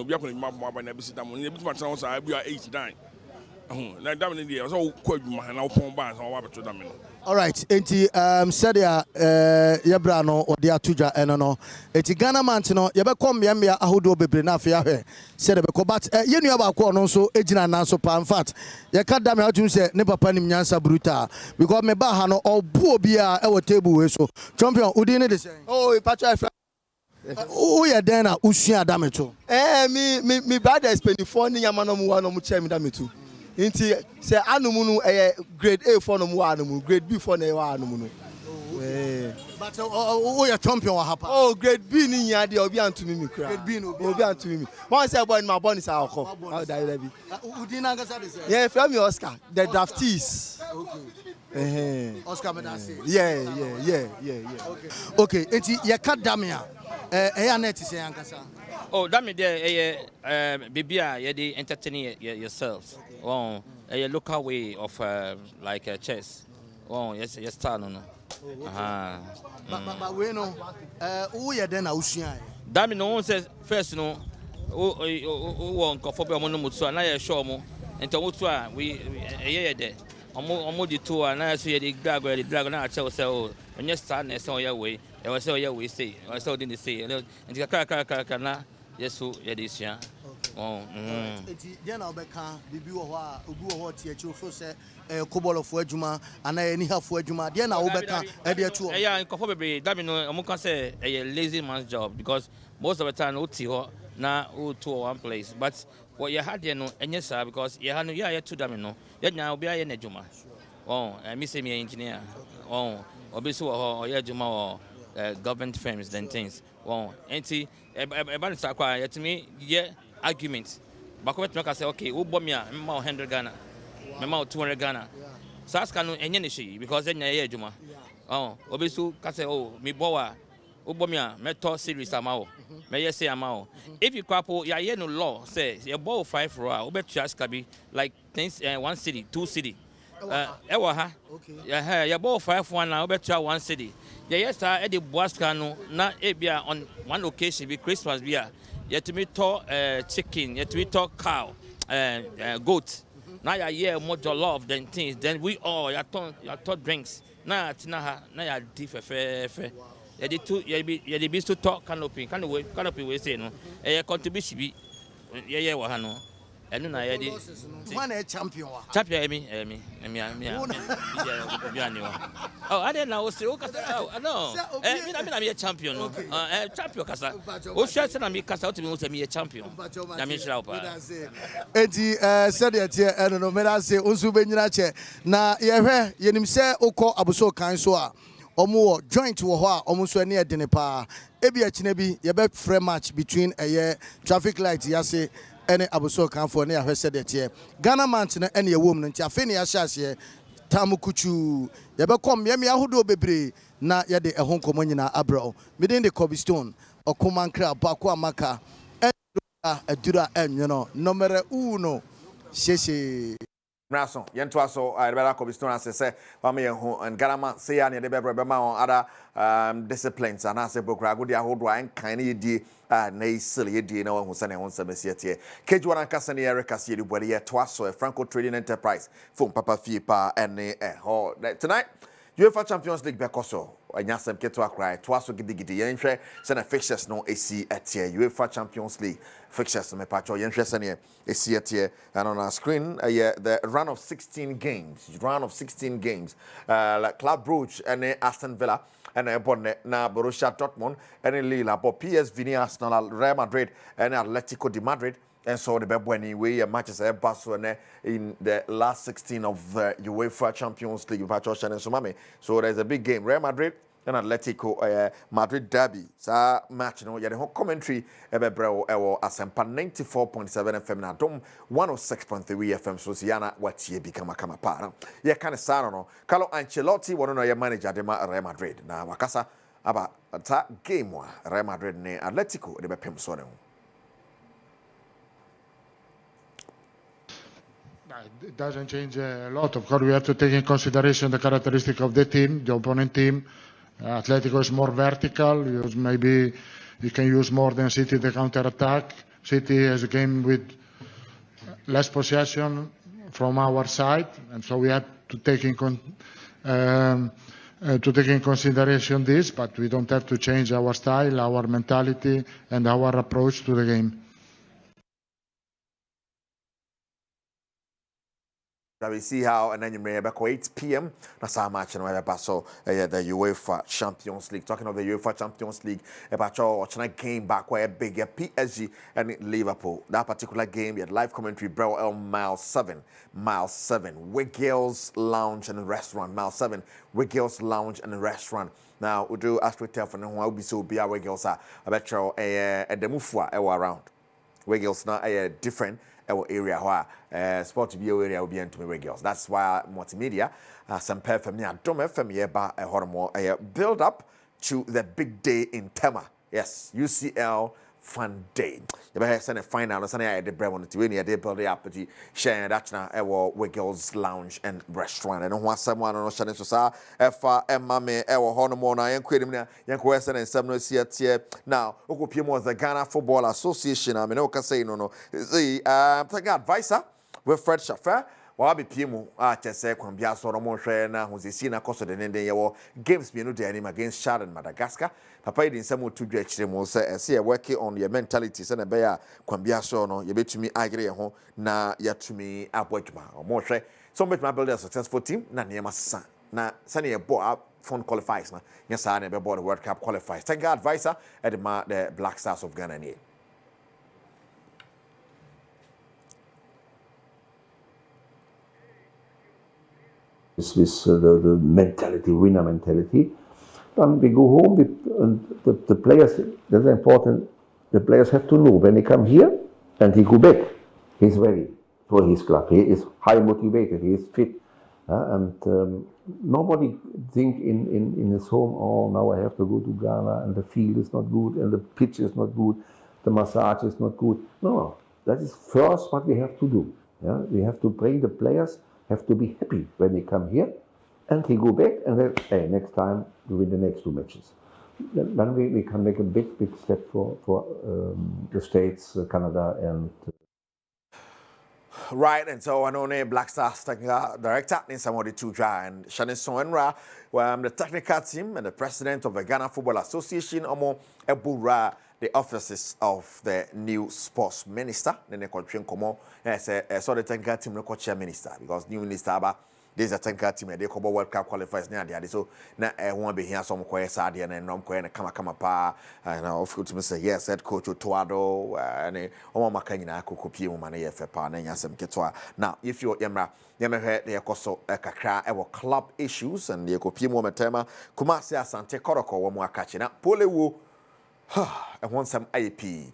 obi akona adwuma pon aba na bisi dami ne bitu matana so a bia 89 na dam ne dia so kwa adwuma na opon ba so wa beto dam no. All right, enti said ya yebra no odi atuja eno no enti Ghana man no ye be kom ya ahodo bebre na afia hwe said be ko but ye nua ba ko no so ejina nan so pa in fact ye ka dam ya tun say ne papa nim nyansa brutal because me ba ha no obu obi a e wo table we so champion udi ne de say oh patcha who ye den na usua dam to me brother is 24 ni yama no mu wa no mu che me dam to inti se anumu no grade A for no mu anumu grade B for no wa anumu no but who ye champion wa hapa oh grade B ni nya de obi antumi mi kra grade B no obi antumi mi one say boy my bonus are come how that be udi na gasa de say yeah from me Oscar the draftees okay Oscar Medase yeah okay enti ye ka damia net say ankasa oh damia there bibia ye dey entertain yourselves oh a local way of like chess oh yes start no but we know who ye den na usua damia no say first no won nkofo mo no mutu na ye show mo ento mutu a we ye there omo di to na so ye the drag na tell say oh onye start na say oya we e was say oya we say o say odin say enti ka na yeso ye dey sua oh enti dey na obeka bibi wo ho a obi wo ho tie chi ofo say kobolofo adwuma ana eni hafo adwuma dey na obeka e dey to yeah nkofo bebre that mean omo kan say a lazy man's job because most of the time uti ho na to one place but what you had there no enye sir because you had no ya to them no ya nya obi aye na adwuma oh me say me engineer oh obi so ho ya adwuma o government firms then things oh enti e ban sakwa yet me ye argument bako bet make say okay wo bo me a me ma 100 Ghana me ma 200 Ghana so aska no enye ne shi because enya ye adwuma oh obi so ka say oh me bo wa Ubomia, meto series amao. May say amao. If you couple, ya no law says your ball 5 row, ubet chaskabi like things 1 city, 2 city. Ewa ha. Yeah, your ball 5-1 now, ubet 1 city. Yeah, yes, I Eddie Boascano, not ebia on one occasion be Christmas beer. Yet to me talk chicken, yet we talk cow, goat. Now ya hear more love than things. Then we all ya thought drinks. Now tinaha, now ya differ fair. Yeah, the best to talk canopy we say no. Contribution be yeah wahano. And no I one a champion. Champion me. Oh, I didn't know. No. I'm a champion. Champion kasa. O share say na me kasa to me a champion. Na me shira pa. Enti said it no me da say onsu benyina che na ye hwe yenim se ukọ abuso kan so a omo joint wo ho a omo so ani edene pa ebi akina bi ye be free match between traffic light yase ene abuso kan for na ya hwese de tie Ghana man na ene ewom no nti afi ne ya hyase tamukuchu ye be kom me ahodo bebre na ye de ehon komo nyina abro midin de cobblestone okomankra bako amaka adura enwono number 1 sheshe Naso, Yentuaso, I better cobblestone as I say, Pammy and Garama, say, and the Bebema on other disciplines, and I say, Bokragudia, hold wine, kindly d, nay, silly d, no one who sent on some messier. Cajuan Cassani, Erica, see you, but yet twice, a Franco Trading Enterprise, from Papa Fipa, and tonight. UEFA Champions League Bekoso, Anyasem Keto Cry, twice Gidi Yentre, send a fixtures no AC at here. UEFA Champions League fixtures me patcho Yentre Senior AC at here, and on our screen, the run of 16 games, like Club Brugge and Aston Villa, and ebonne na Borussia Dortmund and Lille abo PSV ni Arsenal Real Madrid and Atletico de Madrid. And so the Badwam way matches in the last 16 of the UEFA Champions League. So there's a big game. Real Madrid and Atletico Madrid derby. So match no the whole commentary ebebro ewo asempa 94.7 FM na Adom 106.3 FM so siana watie bi kama pa. Ye kan sa no Carlo Ancelotti wono no ye manager de Real Madrid. Na wakasa aba ta game wa Real Madrid ne Atletico de bepem so ne. It doesn't change a lot. Of course, we have to take in consideration the characteristic of the team, the opponent team. Atletico is more vertical. Maybe you can use more than City the counter-attack. City has a game with less possession from our side, and so we have to take in consideration this. But we don't have to change our style, our mentality, and our approach to the game. We see how and then you may back 8 p.m. That's our match and whatever. So the UEFA Champions League. Talking of the UEFA Champions League, about watching a game back where bigger PSG and Liverpool. That particular game, we had live commentary, bro. Mile 7, Wiggles Lounge and Restaurant. Mile 7, Wiggles Lounge and Restaurant. Now we do ask retail for no one will be so be our Wiggles are a better the mufwa around. Wiggles now a different area where sport to be area will be into me girls. That's why multimedia some pair for me Adom FM ba a hormone build up to the big day in Tema. Yes, UCL Fun Day. You better send a final and I the bread on the way they build up to share that now Wiggles Lounge and Restaurant. And want someone on Shannon Sosa F Emma me hormone na yankwedimna yankwese and some no see now okopiem the Ghana Football Association. I mean okay say no see take advisor with Fred Shaffer. Wa be piemu chese kwambia so no mo hwe na hosesi na koso de nende ye games bienu de anim against Chad and Madagascar. Papa idin samo to dwa chire mo say e working on your mentality say na be ya kwambia so no ye betumi agre ye ho na yatumi abodwuma mo hwe so betuma build a successful team na niema sa na sane ye bo phone qualifies na yes na be board World Cup qualifies. Take advisor at the Black Stars of Ghana ni. With the mentality, winner mentality. We go home, the players, that's important, the players have to know when they come here and he go back, he's ready for his club. He is high motivated, he is fit. And nobody think in his home, oh, now I have to go to Ghana and the field is not good and the pitch is not good, the massage is not good. No, that is first what we have to do. Yeah? We have to bring the players, have to be happy when they come here, and he go back, and then, hey, next time we win the next 2 matches. Then we can make a big step for the States, Canada, and... Right, and so I know Black Stars director in some of the two and Shannon Soenra, where I'm the technical team and the president of the Ghana Football Association, Omo Ebura, the offices of the new sports minister. Then they control Komo as so the technical team no chair minister because new minister there's a technical team they come World Cup qualifiers near there. So now I want to be here some quiet side and no quiet kama pa and of course to say yes head coach Tuado and Omo Makanyina Kukupi Mane FPA na yasem ketwa. Now if you Yemra heard the koso kakra ewo club issues and the Kupi mo metema Kumasi Asante Koroko wo mo akachi na Polewu and want some IP.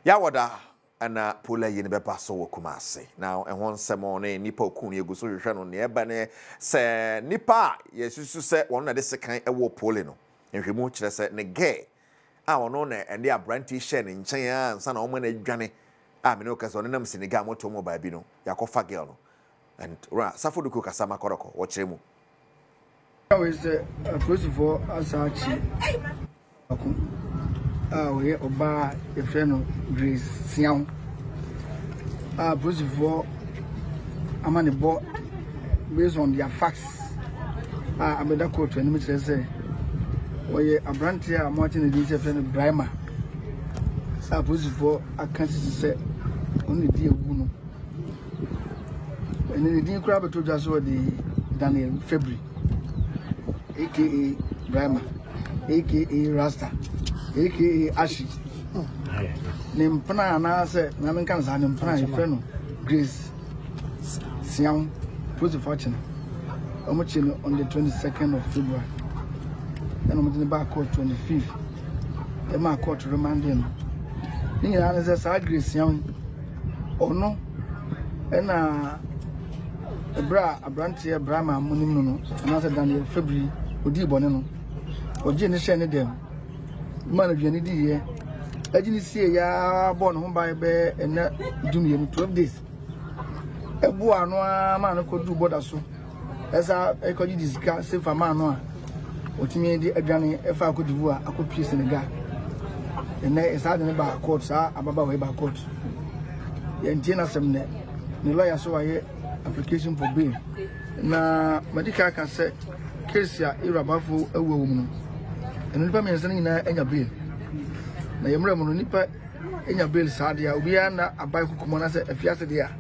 Yawada and Pula Yinibeba so Kumasi. Now, and one some morning Nipo Kuni Gusu on the Ebane say Nipa, yes, you said one of the second a war polino. And remote said Negay. Our nonna and they are brandy shen in China and son of many Johnny. I mean, okay, so them Sinigamo to mobile bino, Yakofa girl. And Safuduku Kasama Koroko, watch him. How is the first of all, Asachi? We oba a friend of Grace Siam. First of all, I'm on the board based on their facts. I'm a quote when we say, we a brand here, I'm watching the friend of Brahma. First of all, I can't say only dear Uno. And then the dear crab told us what the Daniel February, aka Brahma. aka Rasta, aka Ashi. Nimpana na se na menka na nimpana e frɛ no Grace Siam Pose Fortune. Omochino on the 22nd of February. Then I'm going back court 25th. Then my court remand him. Then you answer sa Grace Siam or no. And a branch Brahma Munino, and I said Daniel February Odi Boneno or Jenny Shannon them. Man of Jenny D. I didn't see ya born home by bear and not doing 12 days. A boy, no man could do what I saw. As I could discuss if a man no. What you mean the Granny if I could do I could piece in the guy. And there is hardly about courts, about way back court. And Tina some net. The lawyer saw a application for bail. Na medical can say case ya irabafo a woman. And the person saying na enya bail. Na yemre mo nipa enya bail sadia obi na abai kukumona say afiase dia.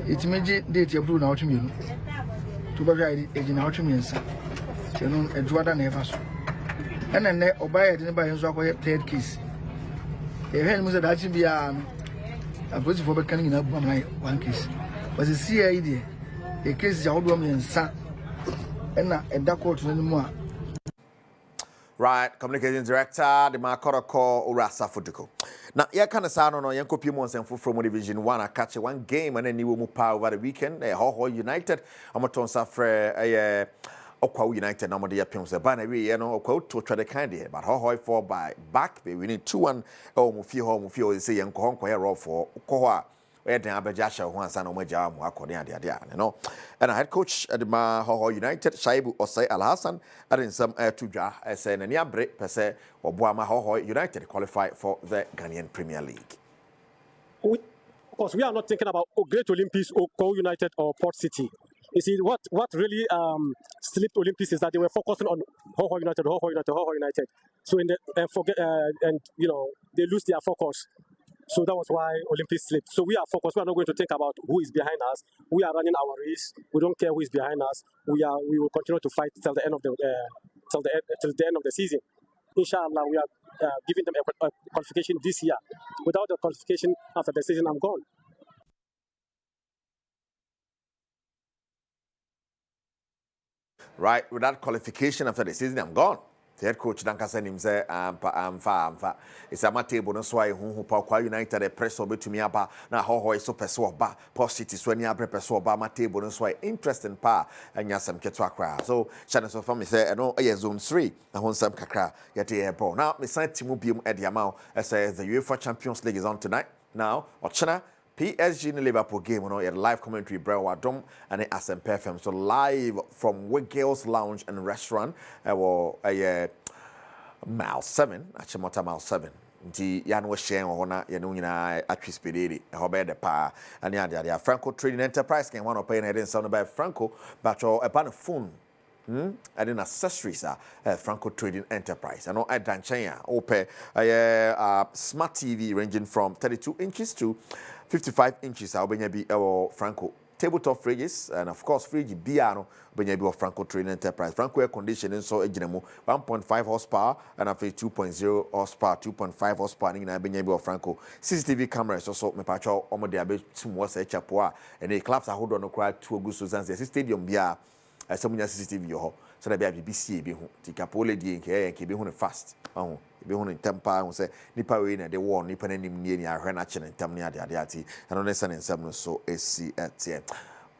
Itimeji date approve na otumi. To be right ejina otumi nsa. Teno eduada na efa so. And then obai de ba yenso akoye third case. E hen mo say that bia a police for be canning na bu am one case. But the CID a case ya odo am nsa. And na eda court no mu a. Right, communications director, the Makoroko Urasa Fuduko. Now, yeah, kind of sound on Yanko Pimons and from Division 1. I catch one game and then you will power over the weekend. Ho United, I'm a ton suffer a Okwa United, no more dear Pims, a banner, you know, quote to try the candy, but Ho 4 by back, we need 2-1. Oh, Mufio is saying Konko for Koa. Where the Abajasha once and Omaja, Wakodia, you know. And I head coach at the Maho United, Shaibu Osei Al Hassan, and in some Tuja, as an Yabre, per se, or Boama Ho United qualify for the Ghanaian Premier League. Of course, we are not thinking about Great Olympics or Co United or Port City. You see, what really slipped Olympics is that they were focusing on Ho United. So in the and you know they lose their focus. So that was why Olympics slipped. So we are focused. We are not going to think about who is behind us. We are running our race. We don't care who is behind us. We will continue to fight till the end of the end of the season. Inshallah, we are giving them a qualification this year. Without the qualification after the season, I'm gone. Right, with that qualification after the season, I'm gone. The head coach Danka send him say amfa. It's a my table no so I who Kwa United a press over to me aba na ho so peso ba Port City so ni abre peso ba my table no so interesting pa anya sam keto akra. So channel so for me say no zone 3 na hon sam kakra yete airborne. Now me sign team biom e dia ma say the UEFA Champions League is on tonight. Now Ochina PSG in the Liverpool game, you know, a live commentary, Badwam and the Adom FM. So live from Wiggles Lounge and Restaurant, a mile 7, actually mile 7. Nti ya no share ona ya no nyina atwispedere e ho be de pa ani ade Franco Trading Enterprise can one pay na den sound by Franco but a pan phone and then accessories Franco Trading Enterprise and I dan chen ya ope smart TV ranging from 32 inches to 55 inches obenya bi Franco tabletop fridges and of course fridge biano obenya bi Franco Trading Enterprise. Franco air conditioning so eginemu 1.5 horsepower and after 2.0 horsepower 2.5 horsepower ni na obenya bi Franco. CCTV cameras also me pacho omo de abetum wo se chapo and the clubs ahodo no kra to oguso zanze stadium bia samunya CCTV yo so da bia BBC bi hu tikapole die nke bi hu fast be hu tempa hu say nipa we na de war nipa na nim nie ni ahwe na che ntem ne ade ati eno ne se ne nsem no so esi etie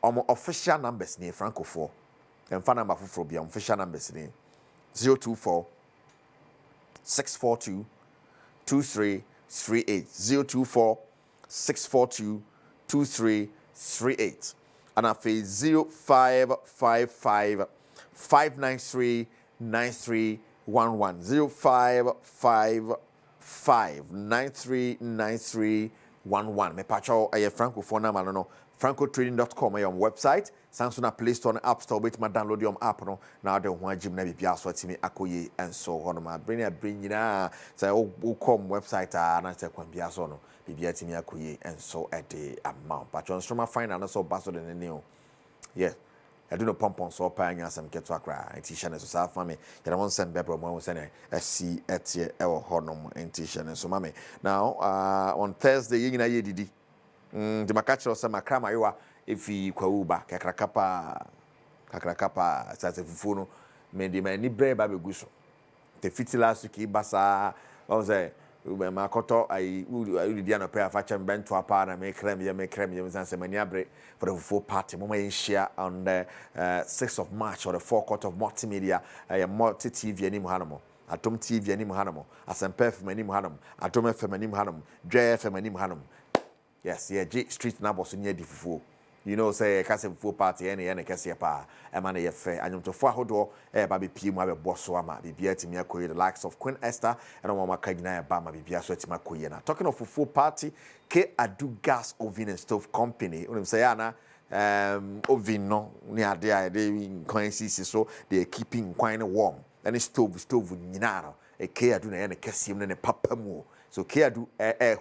omo official numbers ni Franco 4 emfa number foforo bia official numbers ni 024 642 2338 024 642 2338 and afi 0555 593 9311 0555 939311 me pacho aye Franco phone number no francotrading.com your website Samsung Play Store and App Store wait ma download your app no na de ho agim na bibia so atimi akoye enso ho no ma bring na say o come website na say kwan bia so no bibia atimi akoye enso e de amount pacho instrument final no so baso de ne o yeah do no pompon so pa anya asem keto akra enti hye ne so sa fa me yere won send bebro mo se ne asi etie e wo honom enti hye ne so ma me now on Thursday yina ye didi de makachiro se makra mayewa efi kwauba kakrakapa sa se fufu no me de mani bre ba beguso te fitila su ki basa o say ma koto ai di ana prayer fa chem bento apa na me krem ye say mani abre for the full party mama share on the 6th of March or the forecourt of multimedia multi TV anim hanamo Adom TV anim hanamo Asempa FM anim hanamo Adom FM anim hanamo Dwe FM anim hanamo yes yeah G street na boso near di fufu. You know, say a case full party, any cassia pa, a man a fair, and you to Fahodo, a baby P. My boss, be beer to me, the likes of Queen Esther, and a woman Kagna Bama, be beer sweat my Kuyana. Talking of a full party, K. Adu Gas Oven and Stove Company, say Anna, oven no, near there, they coincide so they keeping quite warm, and a stove with Ninaro, a K. Aduna and a Cassium and a papa moo. So care do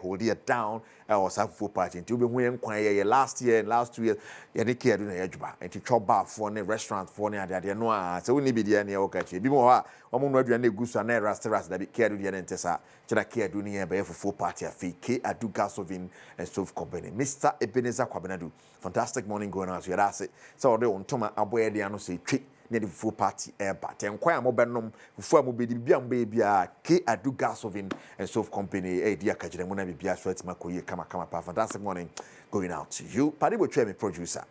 hold it down or some full party until we inquire last year and last 2 years. You care do na edba and to chop bar for a restaurant for near there no so we need be there near okay be more omo no aduane gu so na restaurant that be care do there ntesa chira care do near be for full party afi K Adu Gas Oven and Stove Company. Mr. Ebenezer Kwabenadu, fantastic morning going on so you that's it so they on toma aboye dey no say twi near the full party airbat and quite a mobenum before mo be baby K Adu Gas Oven and Stove Company dear Kajimona be bia sweat makoye kama pa fantastic morning going out to you padi bo twa me producer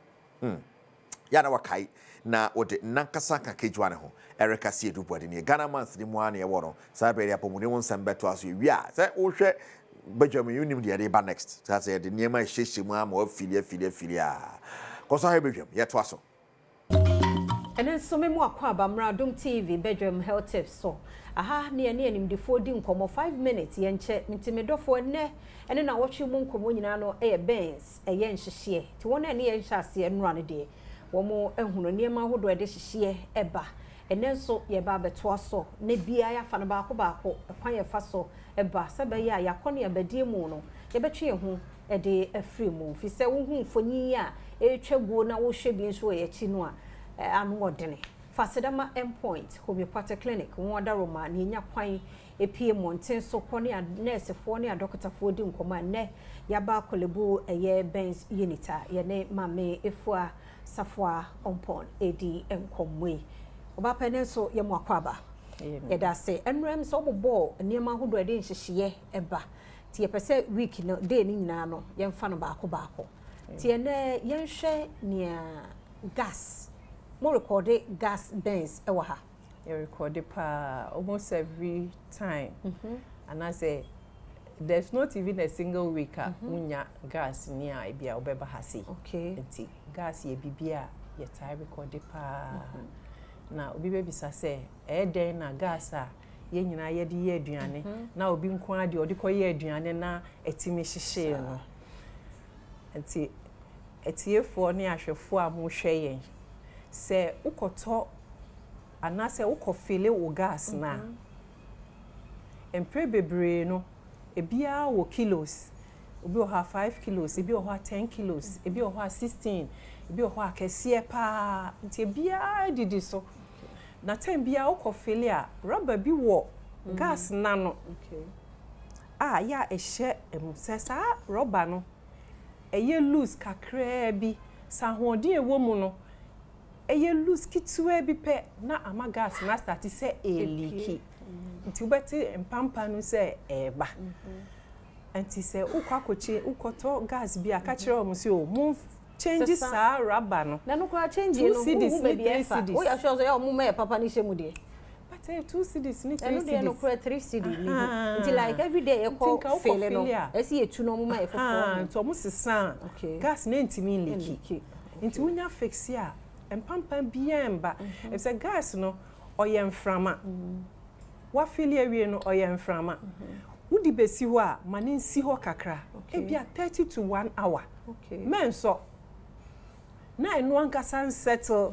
ya na wakai na ode nankasa ka kejwane ho Erica sie du body ne Ghana month ni mo ane wo no sa be ya pomune won sambeto aso wi a say wo hwe Badwam unim de ba next sa say de niema hyehye mu ama afilie a koso ha Badwam ye to aso. And then so memo akwa bamra Adom TV Badwam health tips so aha ne anim de 5 minutes ye nche ntimedofo ne ene na watwe mu nkomo nyina no Benz ye nhyehyie ti won ne ye nhyase enura ne de wo mo ehunu niema hodo de hyehye eba ene so ye ba beto aso ne bia ya fa no ba ko kwan ye fa so eba sebe ya yakone abadie mu no ye betwe ye hu de afri mu fi se wo hu fonyi a etwaguo na wo hwe bi nso ye chi no a anu odene fasedama endpoint homeopathic clinic won da roma ne nya kwan epie monten so kone a nurse fo ne a doctor fo di nkoma ne yaba Korle Bu Benz unita ye ne mame efua safwa ompon edi enkomwe oba pene so ye mo akwaba ye da se enrem so bobo niema hodo ede nhyehyeye eba ti ye pese week no day ni nyina no ye mfa no baako ti ne ye nhwe ne gas more recorded gas Benz ewa ha. You record almost every time. And I say there's not even a single week unya gas near ibia obeba hasi. Okay. Enti gas ye bibia ye time record na obi bebi sa say den na gas a ye nyina ye de ye aduane na obi nko ade odi koye aduane na etimi hyehye no. Enti etiefo ne ahwefo a mo hwe yen se ukoto anase ukofile wo gas na empre bebre no ebia wo kilos obi o ha 5 kilos ebi o ha 10 kilos ebi o ha 16 ebi o ha kese pa nti ebia didi so na time bia ukofile a rubber bi wo gas na no ya ehye emsesa rubber no eye loose kakra bi sa hoodin ewo mu no eye loose kitwe bi pe na ama gas na start se eliki nti ubeti empampa no se eba nti se ukwakoche ukoto gas bi aka kire o mu se o mu change sa rubber no na no kwa change no CDs ni 3 CDs o ya sure so ya mu me papa ni shemu de but 2 CDs ni 3 CDs no no kwa 3 CD ni nti like every day you call fail no esi etu no mu ma e fofo to mu sesa gas na ntimi liki nti unya fix ya empampa biemba if say gas no oyemframa wa filia wie no oyemframa wudi besi ho a mane nsi ho kakra ebia 30 to 1 hour men so na enu ankasa settle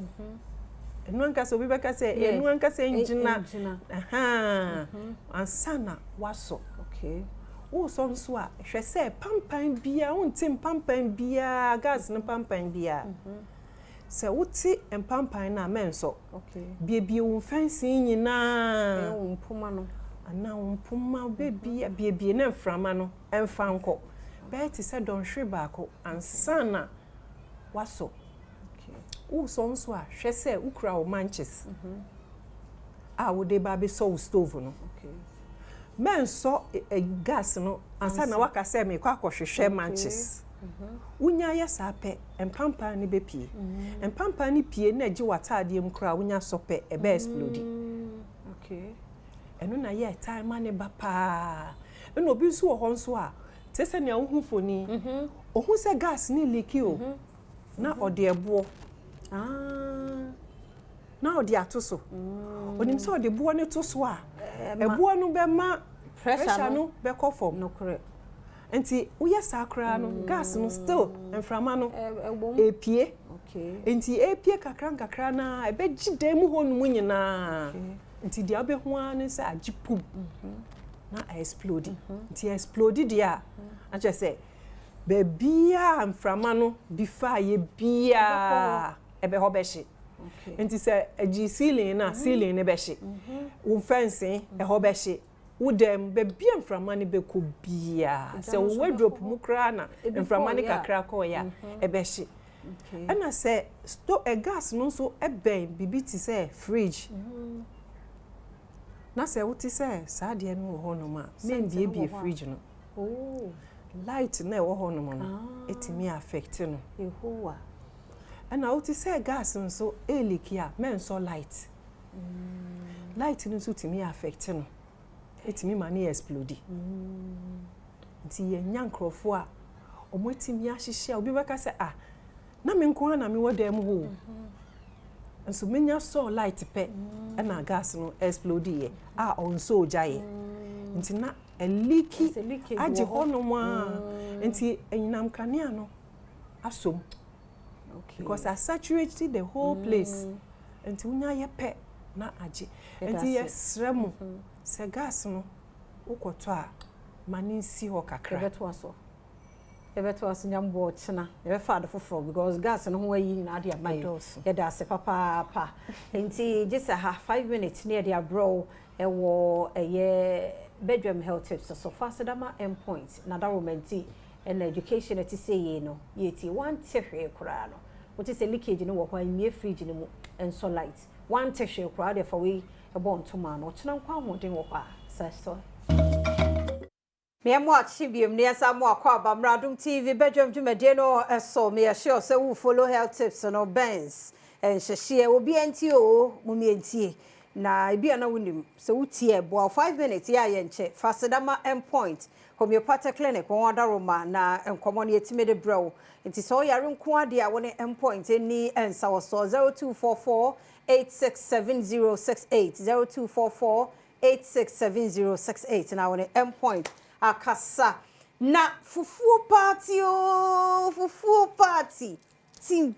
enu ankasa obi beka say enu ankasa engina ansana waso wo so nso a hwe say pampan bia wontim pampan bia gas no pampan bia se wuti empampan na menso bie wo fancy nyina wompoma no ana wompoma bie na mframa no emfa nko be ti se don hwe baako ansana waso wo so nso a hwe se ukura wo manches a wo de ba be so stove no menso gas no ansana waka se me kwa akwohwehwe manches Unya ya sape empampa ni bepie empampa ni pie na agi watade mu kra unya sope ebe explode eno na ye time ne ba pa eno obi nso ho nso a tese ne ahu foni ohu se gas ni leaki o na ode ebo na ode atoso onim se ode bo ne toso a ebo no be ma pressure no be ko form no correct enti uya sakra no gas no still enframa no epie enti epie kakra na ebe gide mu honu nyina enti dia be ho an se agipum na explode enti explode dia a che se be bia enframa no bifa ye bia ebe ho be hye enti se agi ceiling na ceiling ne be hye wo fencing e ho be hye udem be bia mframa ne be ko bia se wo wardrobe mu kra na mframa ne kakra ko ya e be hye ana se sto gas no so e ben bibi ti se fridge na se wuti se sa de no ho no ma me bie fridge no light na wo ho no no etimi affect no yehowa ana wuti se gas no so elikia men so light light no so timi affect no etimi mani explode nti ye nyankrofo a omotimi ahihye obi beka se na me nko na me wodam ho nso menya so light pe na gas no explode ye onso ojaye nti na eliki age hono ma nti enyinam kanea no asom because I saturated the whole place nti unya ye pe na age nti yesremu se gas no ukoto a mani si ho kakra ebeto aso nyambo china ebe fa de foforo because gas no ho ayi na ade amai ye da se papa nti just 5 minutes near the bro ewo eye Badwam health tips so fast dama endpoint na da romenti and education ati say ye no yeti one tehwe kura no what is a leakage no wo kwa nie fridge no mu and so light one tehwe kura de for we ebo ntoma no china kwa hoden wo kwa so me am watching biem ne asamo akwa Badwam TV Badwam dwumade no eso me sure say we follow health tips no Benz and shehie obi anti o mumi antie na bia na wonim se wutie bo 5 minutes ya ye nche fasedama endpoint homeopathic clinic won adaroma na enkomo ne yetimede brew nti so yare nko ade a woni endpoint eni ensa wo so 0244 867068 0244 867068 na woni endpoint akasa na fufuo party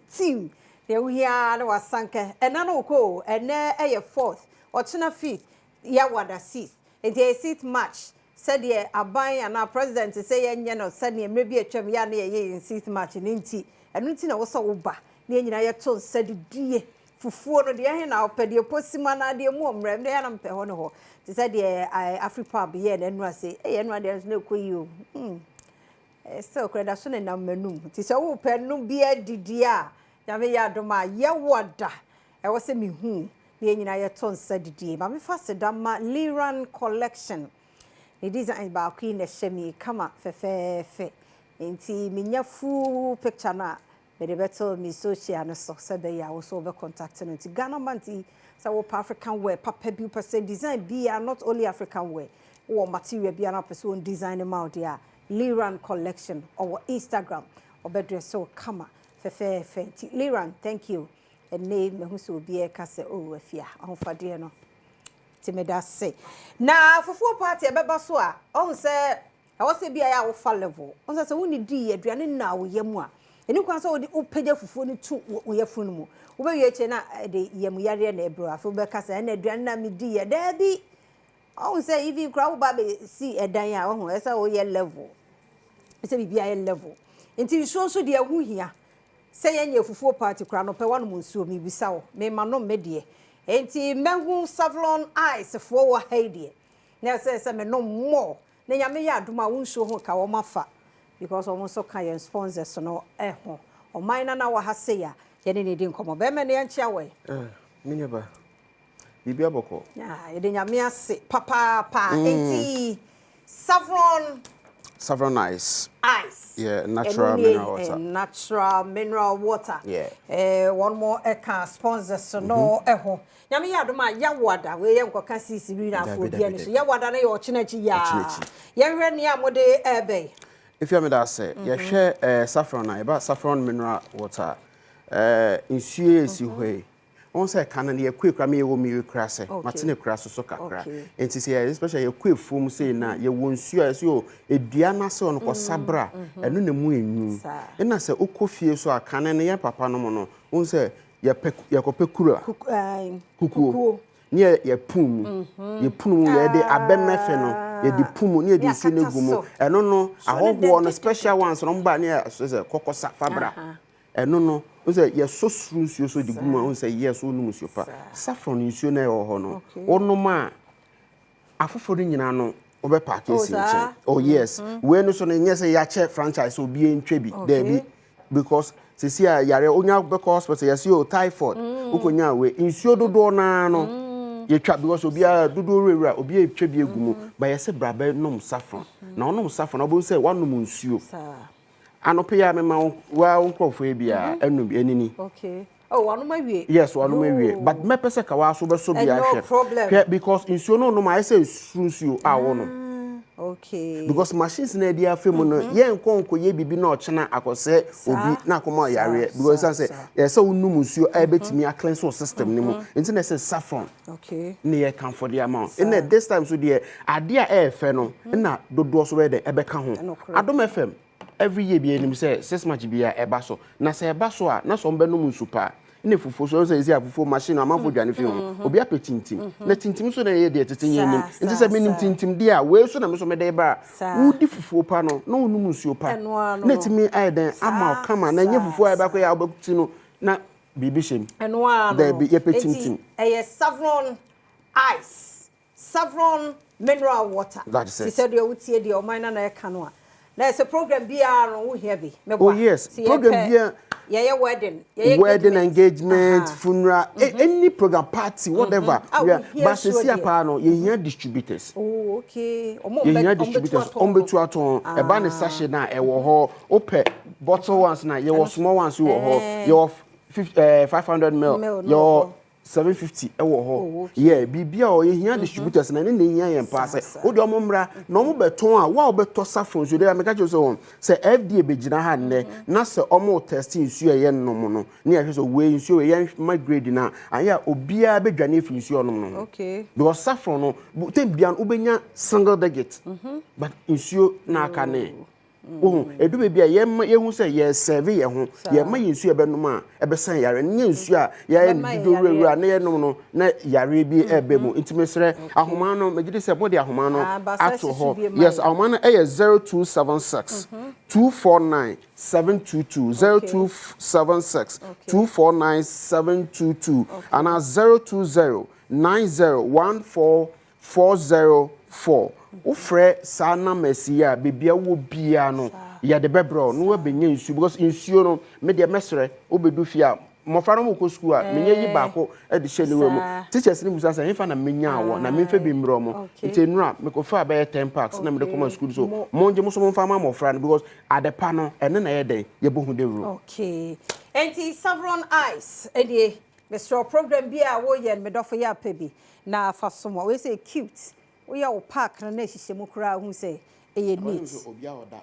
team we here na wasanke ena no ko ena eye 4th ochina 5th ya wada 6th e sit match said ye aban ana president say ye nye no said ye mrebi atwam ya na ye 6th match ni nti enu nti na wo so wo ba na nyina ye to said die fufuo no de he na opede posima na de mu omrem de ya na mpe ho no ho ti said ye Africa be ye na enu ase ye enu ade no koyi o so kreda so na manum ti se wo pe no bia didi a yame ya doma ye woda e wo se mi hu ne nyina ye ton sadidie ma me fa sedama Liran collection e design ba ku na shemi kama fe enti minya full picture na me de beto mi social no so se be ya wo so be contact no enti Ghana manti sa wo African wear papa bi person design bi are not only African wear wo material bi na person design ma dia Liran collection or Instagram or bedre so kama fe Liran, thank you. And name me who so be a kase o afia. Ahofade no. Ti me da se. Na fufuo party e beba so a. On se e wo se bia ya wo fa level. On se wo ni di aduane na wo yam a. Eni kwan so wo di opagya fufuo ni tu wo yafunu mu. Wo be wie che na de yam yare na ebro afo be kase na aduane na me di ya da bi. On se even kra wo ba be si edan a wo ho e se wo ye level. E se bibia ye level. Nti so de ahu hia. say yenye fufuo party kra no pe wanu munsuo mi bisa wo me ma no medie enti mehu Savlon ice fo wo haidie na say me no more na nyame ya adoma wonsuo ho ka wo mafa because omo so ka yen sponsors no ho o mine na wa ha say ya ye ne di nkomo be me ne yanchia we minyaba bibi aboko ya ye de nyame ase papa enti Savlon ice. Yeah, natural mineral water. Natural mineral water. Yeah. One more eka sponsors no eho. Nyame ya doma ya wada we ye nkoka sisi bi na afo bia ni so ya wada na ye ochenachi ya. Ye hwe ne amode ebe. If you me that say, ye hwe saffron na about saffron mineral water. Insuye si hwe. On say can na ye kwekra me ye wo mi kra se. Matine kra so kakra. Enti say especially ye kwefum say na ye wo nsuo so edua na se on ko sabra eno na mu enyu. E na se okofie so aka na ye papa no mo no. On say ye kopekura. Kukuo. Ni ye pum. Ye pum ye de abemefe no. Ye di pum ni ye di nsuo na gumo. Eno no ahoho no special ones no mba ne so say kokosa fabra. Eno no o say ye so suru nsuo so di gumo o say yes o num nsuo pa saffron nsuo na ye ho no ono ma afoforo nyina no obe package nche oh yes we no so no nye say ya che franchise obi entwe bi there bi because sisi ya yare onya be hospital yes yo typhoid ukonya we nsuo dodo na no ye twa because obi a dodo rewura obi etwe bi egumo ba ye se brabe nom saffron na onom saffron obo say wanom nsuo anope ya me ma wa nkofo e bia enum enini okay oh wanu ma wie yes wanu ma wie but me pese ka wa so be so bia hwe because insuo no no ma say sunsuo a wo no okay because machines na dia femu no ye nkonko ye bibi na ochena akose obi na akoma yare because say yes so num nsuo a betimi a cleanse system ni mu nti na say saffron okay ne ye kan for the amount in this time so there ade a e fe no na dodo so we de ebe ka ho Adom FM every year be enim say 6 match bia eba so na say eba so a na so mbe no musupa ine fufu so say isi afufu machine amanfo dwane fi ho obi apetintim na tintim so na ye de tetenye nim nti say menim tintim dia we so na me so me de ba wudi fufu pa no na onu musuo pa na timi aiden ama kama na nye fufu eba ko ya obakuti no na bibi shem eno ano de be ye petintim Savlon ice Savlon mineral water she said you would see the o mine na e kanu there's a program BR no heavy. Oh yes, program BR. Yeah, wedding engagement, funeral, any program party, whatever. But since here no, you hear distributors. Oh okay. You hear distributors. Ombetu aton. Eba ne sachet na e wo ho. Ope bottle ones na you small ones you wo ho. You 500 ml. You 750 ewo ho yeah bibia o ye hia distributors na ne hia yen pass wo de omomra na omo beton a wa obeto saffron so de make sure say FDA begina ha ne na say omo testing nsuo ye nom no na ya so we nsuo ye migrade na anya obia bedwane fi nsuo nom no okay because saffron no tem bia obenya single digit but nsuo na aka ne edu bebia ye hu say ye serve ye ho ye ma ye nsuo ebenum a ebesan yare nye nsuo a ye ndido rewura na ye nom no na yare bi ebemu intimesere ahoma no megide say body ahoma no ato ho yes ahoma no e 0276 249 722 0276 249 722 and 020 9014 404 ufre sana mesia bibia wo bia no ya de bebro no wabenye nsu because nsuo no me de mesre obedu fia mofra no ko school a menye yi baako e de hye lewe mu teachers ni musa say infa na menya awo na me fa bi mro mo ntenura me ko fa be 10 packs na me de come school so monje muso mo fa ma mofra no because adepa no ene na ye den ye bohu de ru okay enti Savlon ice edie Mr. program bia wo ye me dofo ya pebi na fa somo we say cute we are park na hihye mu kura hu say e neat obia oda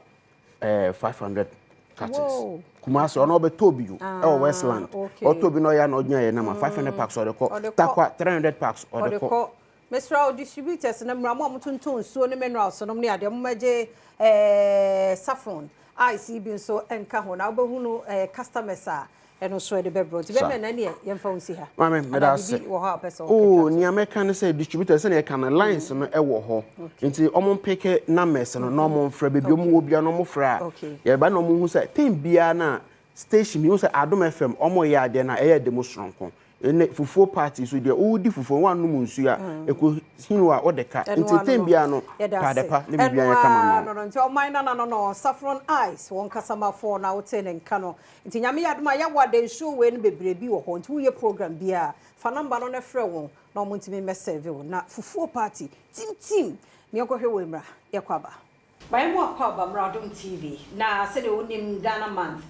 500 catches kuma so no be tobi you Westland o tobi no ya no nya ye na ma 500 packs or the call takwa 300 packs or the call Mr. distributors na mra mo tuntum so ne minerals no ne ade mo maje saffron ice bi so enka ho na obehu no customers a eno so de bebro ti be me na ne yemfa unsi ha mama me da se oh ni america ne say distributors na e kan lines no e wo ho nti omo pick numbers no no omo fra bebi omo wo bia no omo fra ye ba no omo hu say tem bia na station mi say Adom FM omo ye ade na eye demo sonko ene fufuo party so de o di fufuo wan no munsu a eko hinu a odeka ntetem bia no padepa ne bibia ye kama no nti o man no saffron ice won kasama for na wote ne nka no nti nyame yadoma ya wade show we ne bebre bi wo ho nti wo ye program bia fa number no na frɛ won na mo ntimi message wo na fufuo party tim me okohwe we mra ye kwaba bai mo akwaba mra Adom TV na se de wonim Ghana month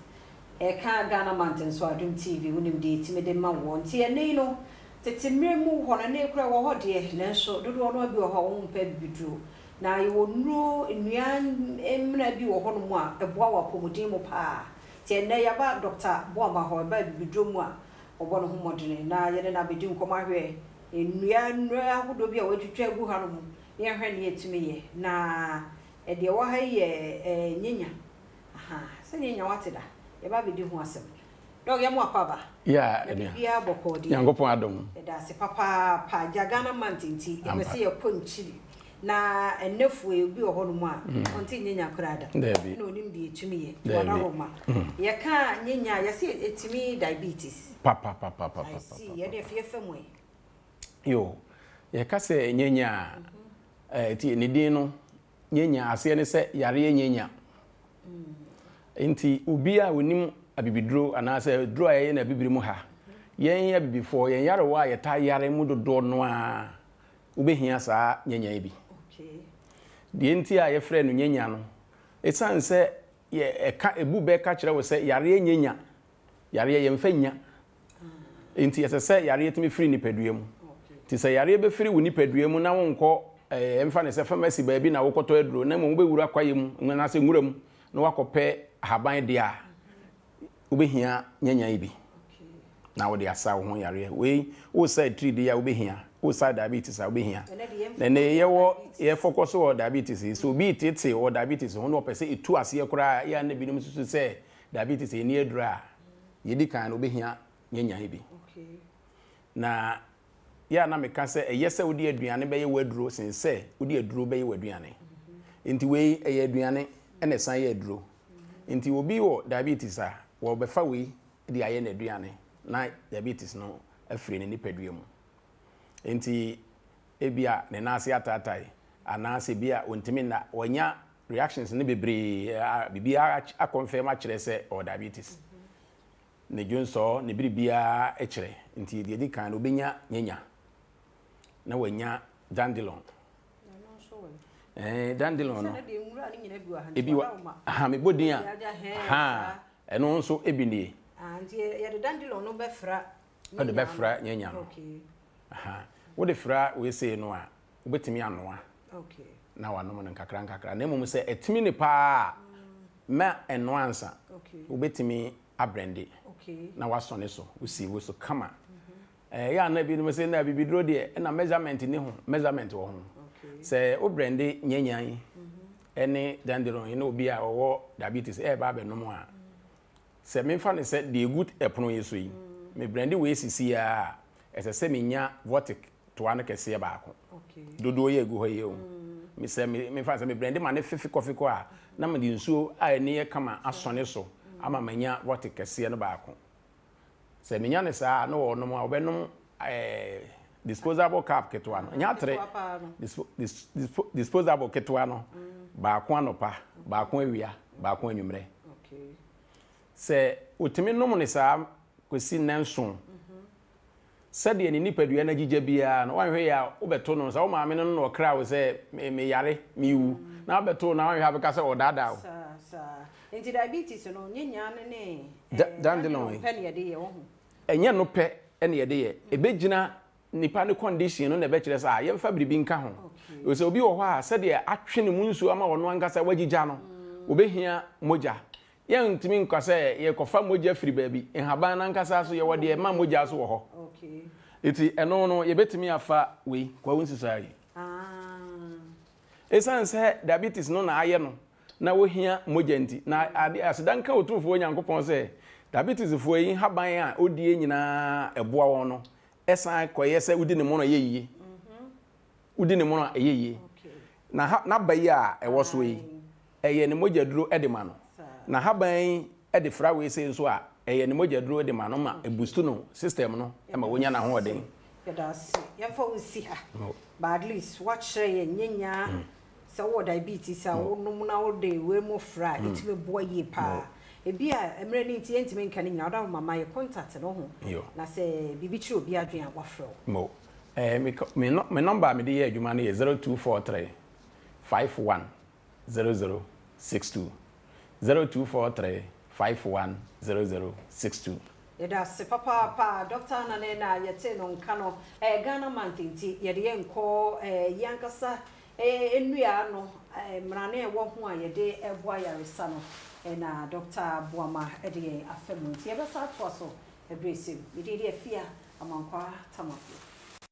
Eka Ghana Mountain so Adom TV unim de timede ma won ti ene no tetemre mu ho na ne kura wo ho de nenso dodo no bi wo ho wo mpa bidru na ye wonuro enuan emra bi wo ho no mu a eboa wa pomodin mu pa ti ene ya ba Dr. Boama ho ba bidru mu a obo no ho modene na ye na bedi nkoma hwe enuan ahodo bi a watwitwa egu ha no mu ye hwe ne etime ye na e de wo ha ye nyenya aha se nyenya wateda Yaba bidi hu asem. Dog ya mu akwaba. Ya, bia bokodi. Yankopon adom. Da se papa pa Ghana mantinti e mese ye ponchiri. Na enefu e bi oho no mu a onti nyenya krada. Na onim de etumi ye. Wala homa. Ye ka nyenya ye se etumi diabetes. Papa. Si ye de fie famwe. Yo. Ye ka se nyenya ti ni din no nyenya ase ne se yare nyenya. Inti ubia wonim abibidro anase dro aye na bibiri mu ha yen ya bibifo yen yare wa ye ta yare mu dodo no a ubehia saa nyenya bi de inti a ye frɛ no nyenya no esan se ye eka ebu be ka kyerɛ wo se yare nyenya yare ye mfa nya inti ye se yare yetimi free ni padua mu ti se yare be free wo ni padua mu na wonko emfa ne se pharmacy ba bi na wokɔtɔ aduro na mo be wura kwaye mu na se nwura mu na wakɔpɛ haban dia ubehia nyanya ibi na wo de asa wo ho yare we wo say tree dia ubehia wo say diabetes ubehia na ne ye focus on diabetes so bi tete o diabetes ho no pese etu ase kura ya na binom susu say diabetes ni edura ye di kan ubehia nyanya ibi na ya na me ka say eye say wo di aduane be ye waduro sen say wo di aduro be ye waduane enti we eye aduane ene san ye aduro Inti obi wo diabetes a wo befa we di aye na aduane na diabetes no afiri ne nipadua mu inti ebia ne nase atatai anase bia ontimi na wonya reactions ne bebre bibia a confirm a kire se o diabetes ne junso ne bibia e kire inti de di kan obenya nyenya na wonya dandelion dandelion no ebi wa me bodin eno nso ebinie anti ye de dandelion no befra o de befra nyenya no wo de fra we say no a obetimi anoa na wa no mo nkakra na emom se etimi ne pa ma eno ansa obetimi abrande na wa sone so wo so kama ya na bi no se na bibidro de na measurement ni ho measurement wo ho se o brande nyanyan ene dandelion ene obi a owo diabetes ba be no mo a se me fa ne se de good epono yeso yi me brande we sisi a ese se me nya vortic to an kese ba ako dodo ye gu ho ye o me se me fa se me brande ma ne fifi coffee ko a na me di nsuo a ene ye kama asone so ama manya vortic kese no ba ako se me nya ne sa na wo no mo obenom disposable cup ketwa no nya tre disposable ketwa no ba ako anopa ba ako awia ba ako anwumre se utimi nom ne sa kwesi nanso sade ni nipadua na gigya bia no wanhwe ya obeto no sa o maame no no kra wo se me yare me wu na obeto na wanhwe abeka se odada o enti diabetes no nyenya ne dandelion pe ne yede ye wo enye no pe ene yede ye ebegina nipa ne condition no na be kire sa ye fa biribi nka ho o se obi wo ho a sade atwe ne munsu ama wono ankasa wagigya no obehia moja ye ntimi nkase ye kofa moja firi baabi enhaban na nkasa so ye wode ma moja so wo ho eti eno no ye betimi afa we kwa wonsi sai esanse diabetes no na aye no na wo hia moja nti na asedanka otumfo onyankopon se diabetes fo yi haban a odie nyina eboa won no esan koye se udi ne mo no ye yiye udi ne mo no ye yiye na bayi a ewo so yi eye ne moja duro edema no na haban de fra we say so a eye ne moja duro de manoma e boost no system no e ma wonya na ho oden That's ya for see her. But at least watch say nyenya so what diabetes a no na wo de we mo fra it me boy ye pa. E bia emre ni ti entime nka ni nya oda mama ye contact no ho. Na say bibi chi obi adwen agwafro. Mo. Me number me dey adwuma no 0243 51 0062 0243 51 0062. That's papa Dr. Nanena yete no nka no Ghana mantinti ye de enko yankasa enua no mrane wo ho a ye de eboa yaresa no na Dr. Buama de afemu ti ye be sa to so ebrese ye de afia amankwa tamafu.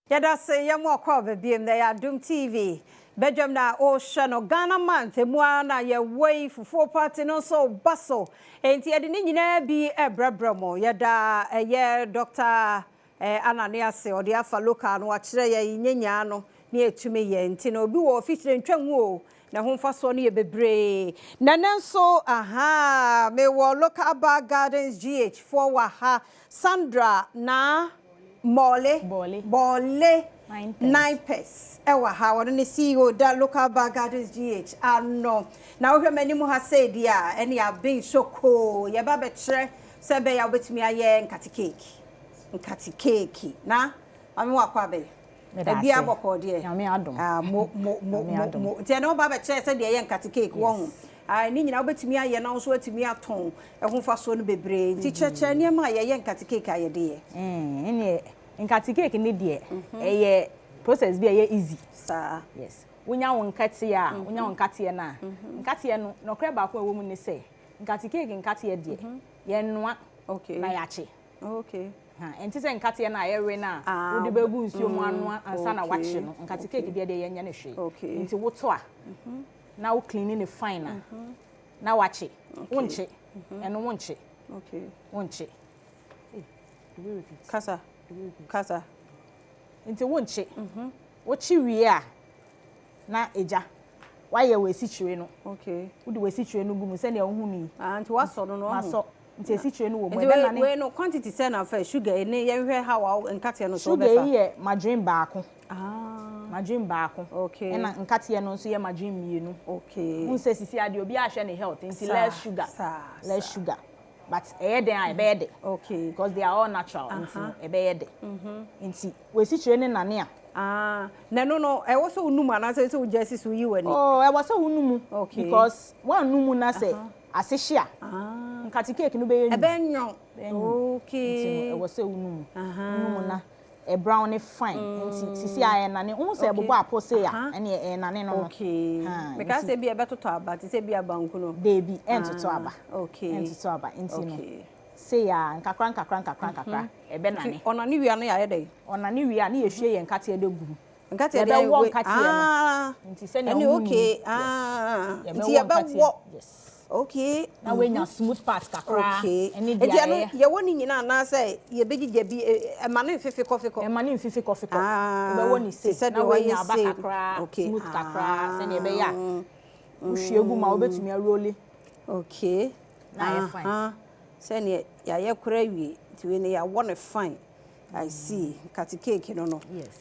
Yada se yamo akwa bebiem na ya Adom TV Badwam na o hwe no Ghana man temu na ye wei fufu party no so baso enti ye de ni nyina bi ebrabram yada ye Dr. Ananias o de afa local no akire ye nyanya no na etumi ye enti na obi wo official ntwanwu o na ho faso no ye bebre na nanso aha me wo local bar gardens GH4 wa ha Sandra na Bole 9 pence. Ewa ha won ni CEO da local bar gardens GH ano. Na wo hwemani mu ha say dia ene ya bin soko ye ba be kire se be ya obetumi aye nkati cake na ami wa kwa be e bia boko de ya me adom mo te na wo ba be kire se de ye nkati cake wo hu ni nyina obetumi aye na so atumi aton e ho fa so no bebre ti cheche ne ma ye nkati cake aye de ye ene nkati cake ni de eye process bi eye easy sa yes wonya won nkati ya wonya won nkati na nkati no no kra ba ko ewo mu ni say nkati cake nkati ye de ye noa na yache ha enti se nkati na ye we na wo de ba gu nsuo mu anoa ansa na wache no nkati cake bi de ye nya na hwe enti woto a na wo clean ni fine na wache wonche eno wonche wonche kasa nti wonche wo chi wie a na eja waye we sichire no wo de we sichire no gumu se ne wo hu ni nti waso no waso nti esichire no wo mo ebe na ne we no quantity say na fa sugar ne ye hwe ha wa nkate no so be fa sugar ye margarine baako margarine baako na nkate no so ye margarine mienu mun se sisi ade obi a hwe ne health nti less sugar but then I bed because they are all natural nti bed nti we sichire ne nane a no e wo so unum ana say so jesi so yi wani e wo so unum because one numu na say asehia nkati cake no be yen ebenyo nti e wo so unum na e brown e fine nti sisi aye nane hu say bobo apose ya ene e nane no because e bi e betoto aba ti say bi abanku no dey bi entoto aba entoto aba nti no say ya nkakra ebe nane onani wi ane ya dey onani wi ane ye hwe ye nkate de guru nkate de wo nkate no nti se ne hu nti ye ba wo na we nya smooth part kakra eni dia no ye woni nyina na say ye begige bi e ma ne fifi coffee ko be woni say na we nya ba kakra smooth kakra se ne be ya wo hwegu ma obetumi arole na ye fine se ne ya ye kura wi ti we ne ya won fine I see kati cake no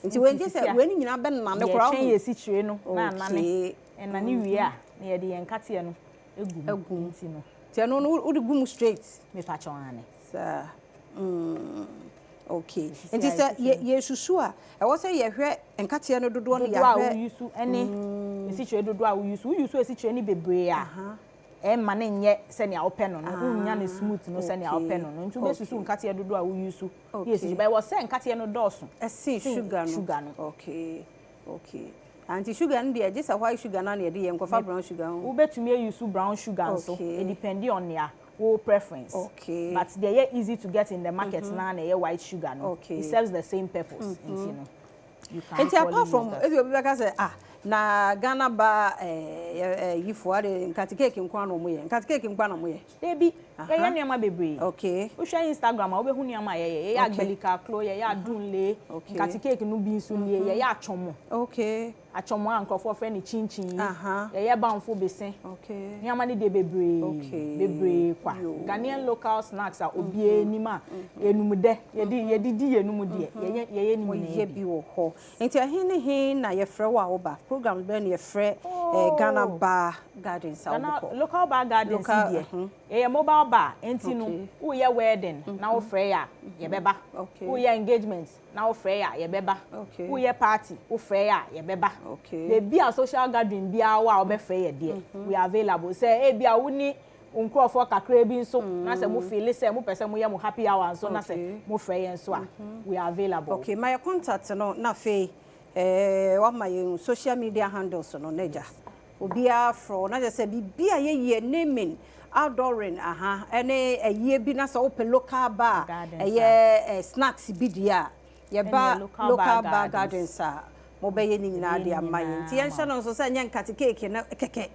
nti we nje say we ni nyina be na ne kura ye si chire no na nane enane wi a na ye de ye nkate no egu nti no ti no wo de gum straight me pa chonane sa nti say ye susu a e wo say ye hwe nkate no dodo no ya hwe yusu ene esi chire dodo a yusu esi chire ni bebre a e ma ne nye se ne a open no nya ne smooth no se ne a open no nti be susu nkate dodo a yusu yes be wo say nkate no doso esi sugar no anti sugar and just a white sugar na dey enkofa brown sugar wo betumi use brown sugar so it depend on your preference but they are easy to get in the market now na white sugar no it serves the same purpose you know you can apart from if you be say na Ghana ba yifo ade nkati cake nkwa no moye nkati cake nkwa no moye debi ye niam bebre wo hwe Instagram a wo be hu niam ye ya agbelika klo ye ya dunle nkati cake no bi nso nie ye ya atwomo achomo ankrofo fe ni chinchin ye banfo besen okay nyama ni de bebre kwa Ghanaian local snacks a obie nima enumude ye di enumude ye ni ye bi wo ho enti ahene he na ye frɛ wa wo ba program be na ye frɛ Ghana Bar Gardens local bar gardens die ye mobile bar enti no wo ye wedding na wo frɛ ya ye beba wo ye engagement na wo frɛ ya ye beba wo ye party wo frɛ ya ye beba the bia social gathering bia wa wo be frɛ ye die we are available say e bia wo ni unkrofo kakra bi nso na say mo feel say mo pese mo ye mo happy hour nso na say mo frɛ ye nso a we are available okay my contact no na fe what my social media handles no neja obia fro na say bibia ye naming outdooring ene ye bi na say open local bar snacks bi dia ye ba local bar gardens mo be ye ni nyina de amaye nti ye nso no so say nya nkate cake na keke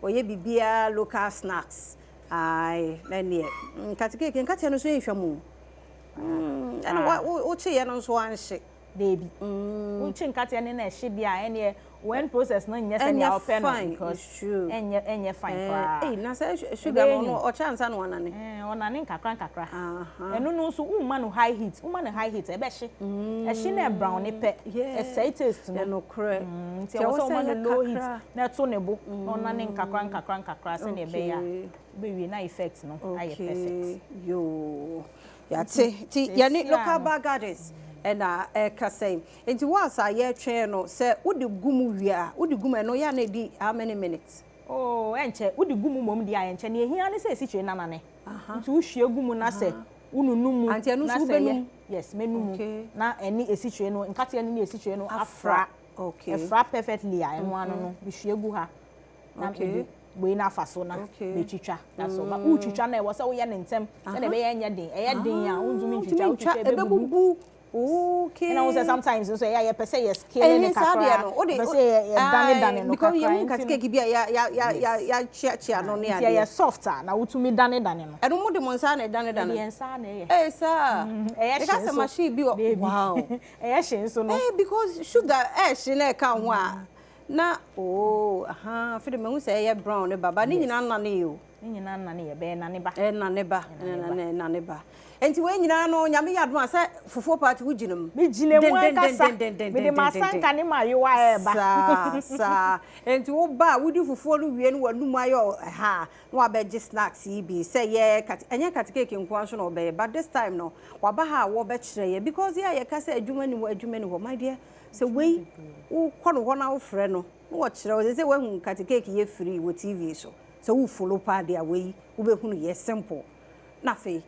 oye bibia local snacks ai na ne nkate cake nkate no so ye hwamu ana wo che ye no so anhye baby unchi nkate ne na ehye dia ene when process no nyese na open because enye fine kwa na say sugar no o chance na onane onane nkakra enu no so umma no high heat e be hye ehye na brown ne pe e say taste no kre nti o so umma no low heat na to ne bo onane nkakra se na e be ya be we na effect no aye perfect yo ya ti ya ni local bar gardens ena kasay enti once aye twen no say wodi gumu wia wodi gumu no ya na di how many minutes enche wodi gumu mom di ayenche na ehia ne say si twe nanane nti wo hwie gumu na say ununumu na say yes menumu na eni esi twe no nkate eni esi twe no afra afra perfectly a eno anu no bi hwie gu ha na we na faso na be twitwa that's all but wo twitwa na e wo say wo ye ne ntem na be ye nya den a unzumi twitwa wo twitwa e bebubu okay and I was sometimes so yeah pese yes scale ne kakra pese dane no because you can take bia ya chia no ne ya softer na wutumi dane no eno mo de mo nsa na dane nsa na ye sir e ka se machine bi wow e shin so no because sugar shin na ka ho a na fide me hu se ye brown ne baba ni nyina nna ne yo ni nyina nna ne ye be na ne ba enti we nyina no nyame yadom asa fufuo party wuginem me kasa me de masanka ne mayewa eba sa enti wo ba wudi fufuo no wie no wanum ayo na wa be snacks bi say ye enya kat cake nko so no be but this time no wa ba ha wo be kire ye because ye kasa adwuma ni ho my dear say we wo kono ho na wo frɛ no wo kire wo say we hu kat cake ye free wo TV so wo follow pa dia we wo be hu ye simple na fe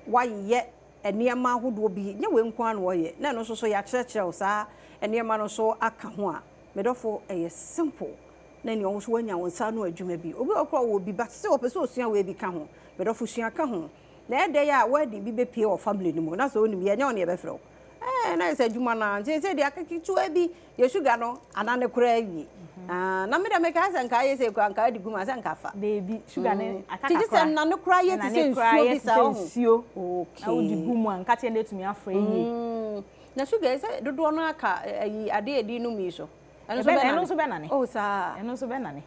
why ye eniema hodo bi nye we nko an wo ye na no so ya kyerɛkyerɛ saa eniema no so aka ho a medofo simple na ni onso wanya wonsa no adwuma bi obi okro wo bi but se opese osua we bi ka ho medofo sua ka ho na ede ya wadi bi be pie o family ni mo na so onim ye nya on ye be frɛ na se adwuma na nti se de akakitu abi ye sugar no anane kura awie na me da me ka san ka ye se kwa nka di guma san ka fa baby sugar ne ataka ti se na ne kura ye ti se nsuo bi sa ho okay na odi guma nka te na etumi afra yi na sugar se dodo no aka ade edi no mi so eno so be na ne oh sa eno so be na ne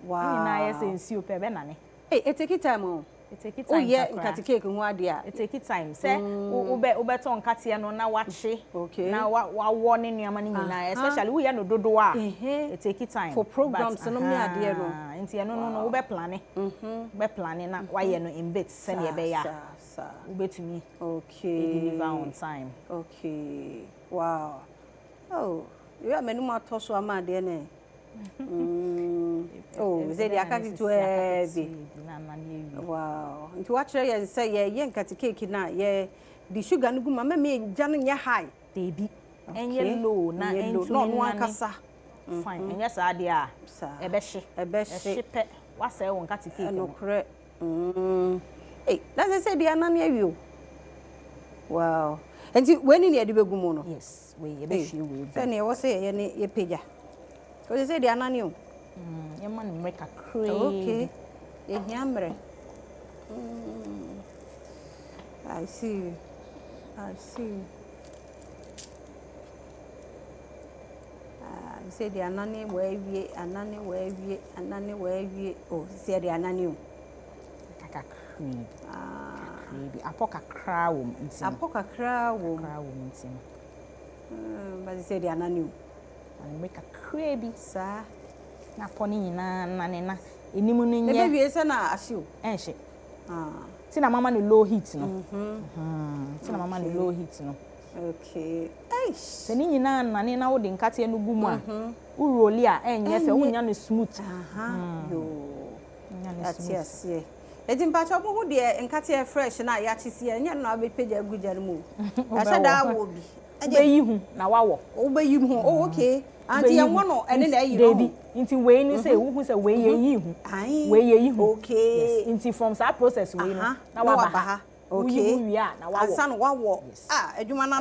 wow ni na ye se nsuo pe be na ne it take time take time oh yeah nkate cake ho ade a it take time say ube to nkate no na wache na wa wo ne nuama ni nyina especially we no dodo a it take time for programs no me ade no enti no ube plan na wa ye no in bits se ne be ya ube to me deliver on time wow oh you are menu ma to so ama de ne ze dia kakitu bi wow nti wa kire ye say ye nkate cake na ye di sugar no guma me gya no nya high baby enye low na entu no ankasa fine enye sa de a ebe hye pe wa say won nkate cake no kre na say dia na na awi wow nti weni ne de begumu no yes we ye be hwie we say ne wo say ye ne ye peja ko say dia na ne o ye man make a cream okay ye hiamre I see say the anani where we oh say the anani kaka creed creed apoka kra wo nti apoka kra wo nti but say the anani and make a creepy sa na poni nyina nane na enimu no nye na be say na ahye enhye ti na mama no low heat no ti na mama no low heat no okay se ni nyina nane na wo de nkate no gumu a wo roli a enye se wo nya no smooth yo atias edi mpacho mo hu de nkate fresh na ya chisi enye no abepeja aguja no mu ya da wo bi ubeyi hu na wawo ubeyi hu oh okay anti ya wono ene na yi baby nti we ni say wo hu say we ye hu we ye hu okay nti from that process we no na wa ba okay wi a na wawo asan wawo adwuma na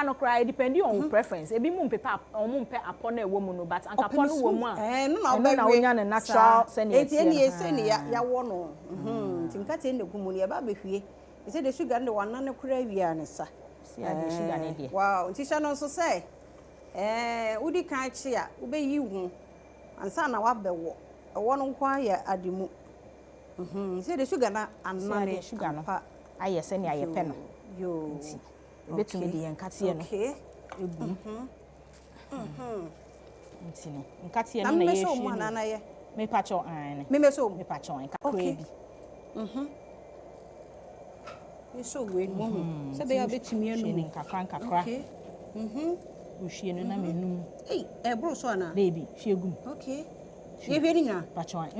no cry depending on preference ebi mu mpe apon na ewo mu no but ankapon no wo mu a no na onya na natural send eti eni ya wono nti nkate ne gumu ne ba behwie ise de sugar ne wana ne kura wi a ne sa sugar ne de wow nti sha no so say udi kan chi a ubeyi hu ansa na wabewo ewo no kwa ya adimu ise de sugar na anane sugar no aye se ne aye pe no yo nti betumi de nkate no okay nti no nkate no na ye hwe na ye me pacho an me meso me pacho an ka okay so we mo se be ya betumi anu ni kakra okay uhwie no na menum bro so na baby hwie gum okay ye hwie ni nya pacho an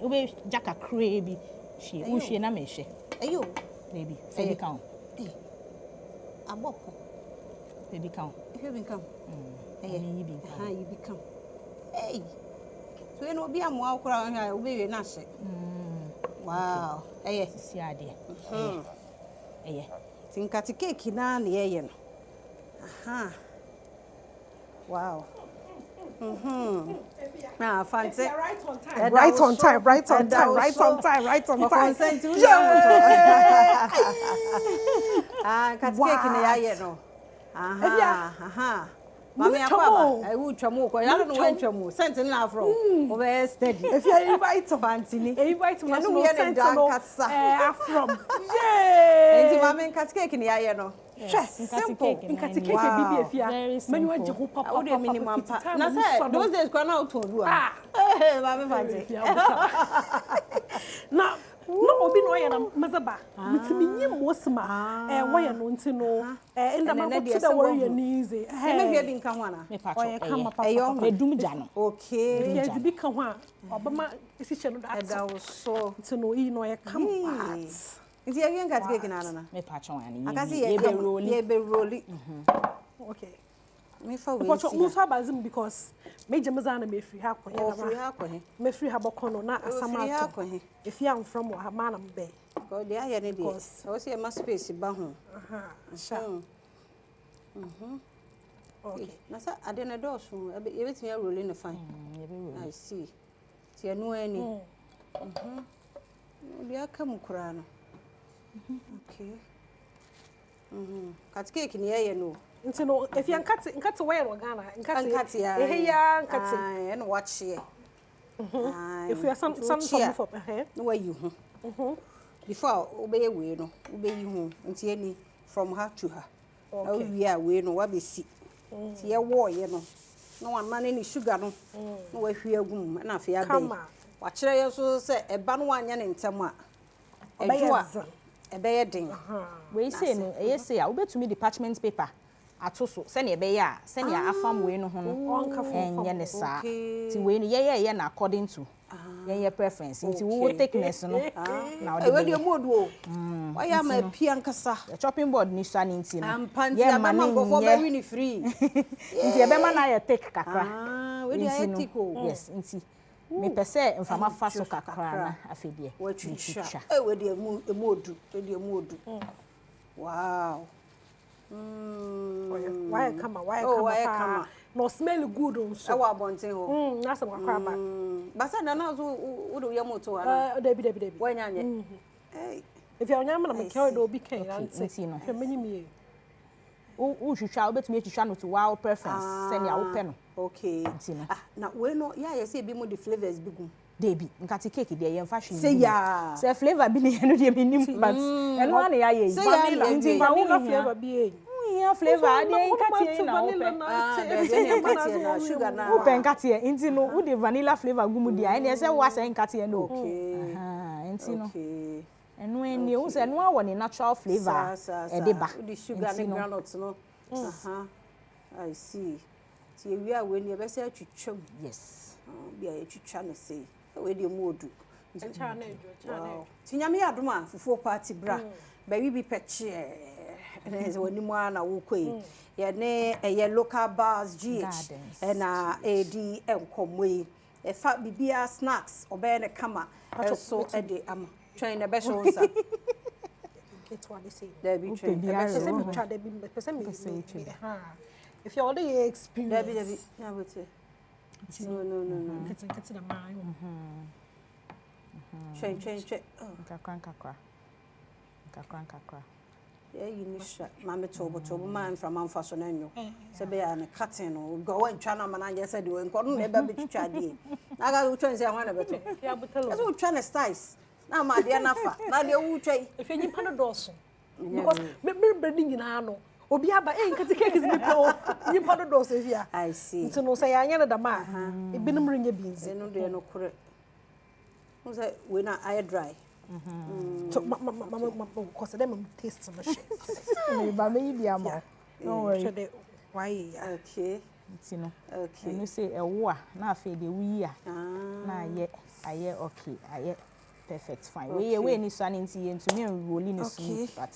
ube jaka kra bi hwie uhwie na me hwe ayo baby baby count aboko baby count hwie bin count yi bin count yi bin count so eno bi amu akura ha ube we na hye wow si ade tinkati cake na na ye no wow fancy right on time consent to kat cake na ye no mami akwa I would tramu ko ya no wan tramu sent na afro o be steady if you invite fancy ni invite me no sent no afro enti mami kat cake ni ya no simple nkati cake bibi efia menu anje ho papa o de minimum pa na say those days kwa na to do mami fancy na no obi no ya na mazaba mitimi nyim wosma waya no ntino enda ma ko da warrior nize me hwe bi nka ho ana me pa cho medum ja no okay ya bi ka ho a obama isi che no da eda wo so ntino yi no ya kam nti ya yen kat cake na na me pa cho ani akasi ye be roli okay me fa we ko mo so bazim because me jemaza na me free ha ko ya free ha ko he me free ha bokono na asama ko he if you am from ha ma na mbe ko dia ya ne de o se ma space ba ho sha okay na sa ade na do so e betimi ya roli ne fine I see ti anu ani dia kam kura no okay kat cake ni ye no nti no if you nkate wire no Ghana nkate ya ya nkate and watch here if you are some for no way you before obey we no obey you nti any from her to her okay we are we no wa be si ti ye wo ye no no one man any sugar no no wa hwie agum na afia be wa kire ye so se eba no anya ne ntem a edwa ebe ye den we say no e say a obetumi department paper atoso se ne ebe ya se ne afam we no ho no enye ne sa ti we no ye na according to ye preference nti wo thickness no na o de modu o wa ya ma pia nkasa chopping board ni sa ni nti no ye ma na go for be ni free nti ebe ma na ye thick kakra we de ye thick o yes nti me pese mfama fa so kakra na afedie wa twitwa we de modu wow why come no smell good also e wa bonten ho na se wakra ba basa na na zo wo do ye moto ana debi wanya nye if you anya na me carry do obi kan nti no hwe mani mi o hwehwa obetumi hwehwa no to wow preference send ya wo pe no Okay. Na we no ya say be mo the flavors bi gu. Debi nkati cake de ye fashion. Say ya. Say flavor bi ne no de minim but eno ana ya ye. Vanilla flavor bi e. Yeah, flavor de nkati na ope. De nkati na sugar na. Ope nkati nti no wo de vanilla flavor gu mu dia ene say wa say nkati no. Okay. Nti no. Eno eni o say no awo ni natural flavor e de ba. The sugar and granules no. I see. Ti we are when you be say twitwam. Yes. Bia e twitwa na say. We de mu odu. Chana edu. Ti nyame adoma fufuo party bra. Ba wi bi peche. Ene woni mu ana wo koi. Ye ne eye local bars GH. Na AD enkomwe. E fa bibia snacks obe ne kama. So e de am. Train na be show nsa. Get what they say. There be train. If you already experience. Debbie. Yeah, but no. Get the mind. Train. Kakra. Yeah, you need shot. Mamma told man from Mount Fasonenyo. Sabia and a cutting or go and China man. I said, you and Gordon never be chaddy. I got to translate one of it. Yeah, but tell us what China styles. Now, my dear Nafa, now the old tray. If you need Panadol, because maybe breading in Hano. Obiaba nkati cake is mepo ni pado do se via. I see. Nti no say anya na dama. E binum ringe beans. No de no kore. Mo say we na air dry. So mama cause them taste some shit. Me ba me bi am. No worry. Why? Okay. Nti no. Okay. You say ewo a na afa de wi a. Na aye okay. Aye perfect fine. We ni so an nti ye ntumi enrolling no smooth but.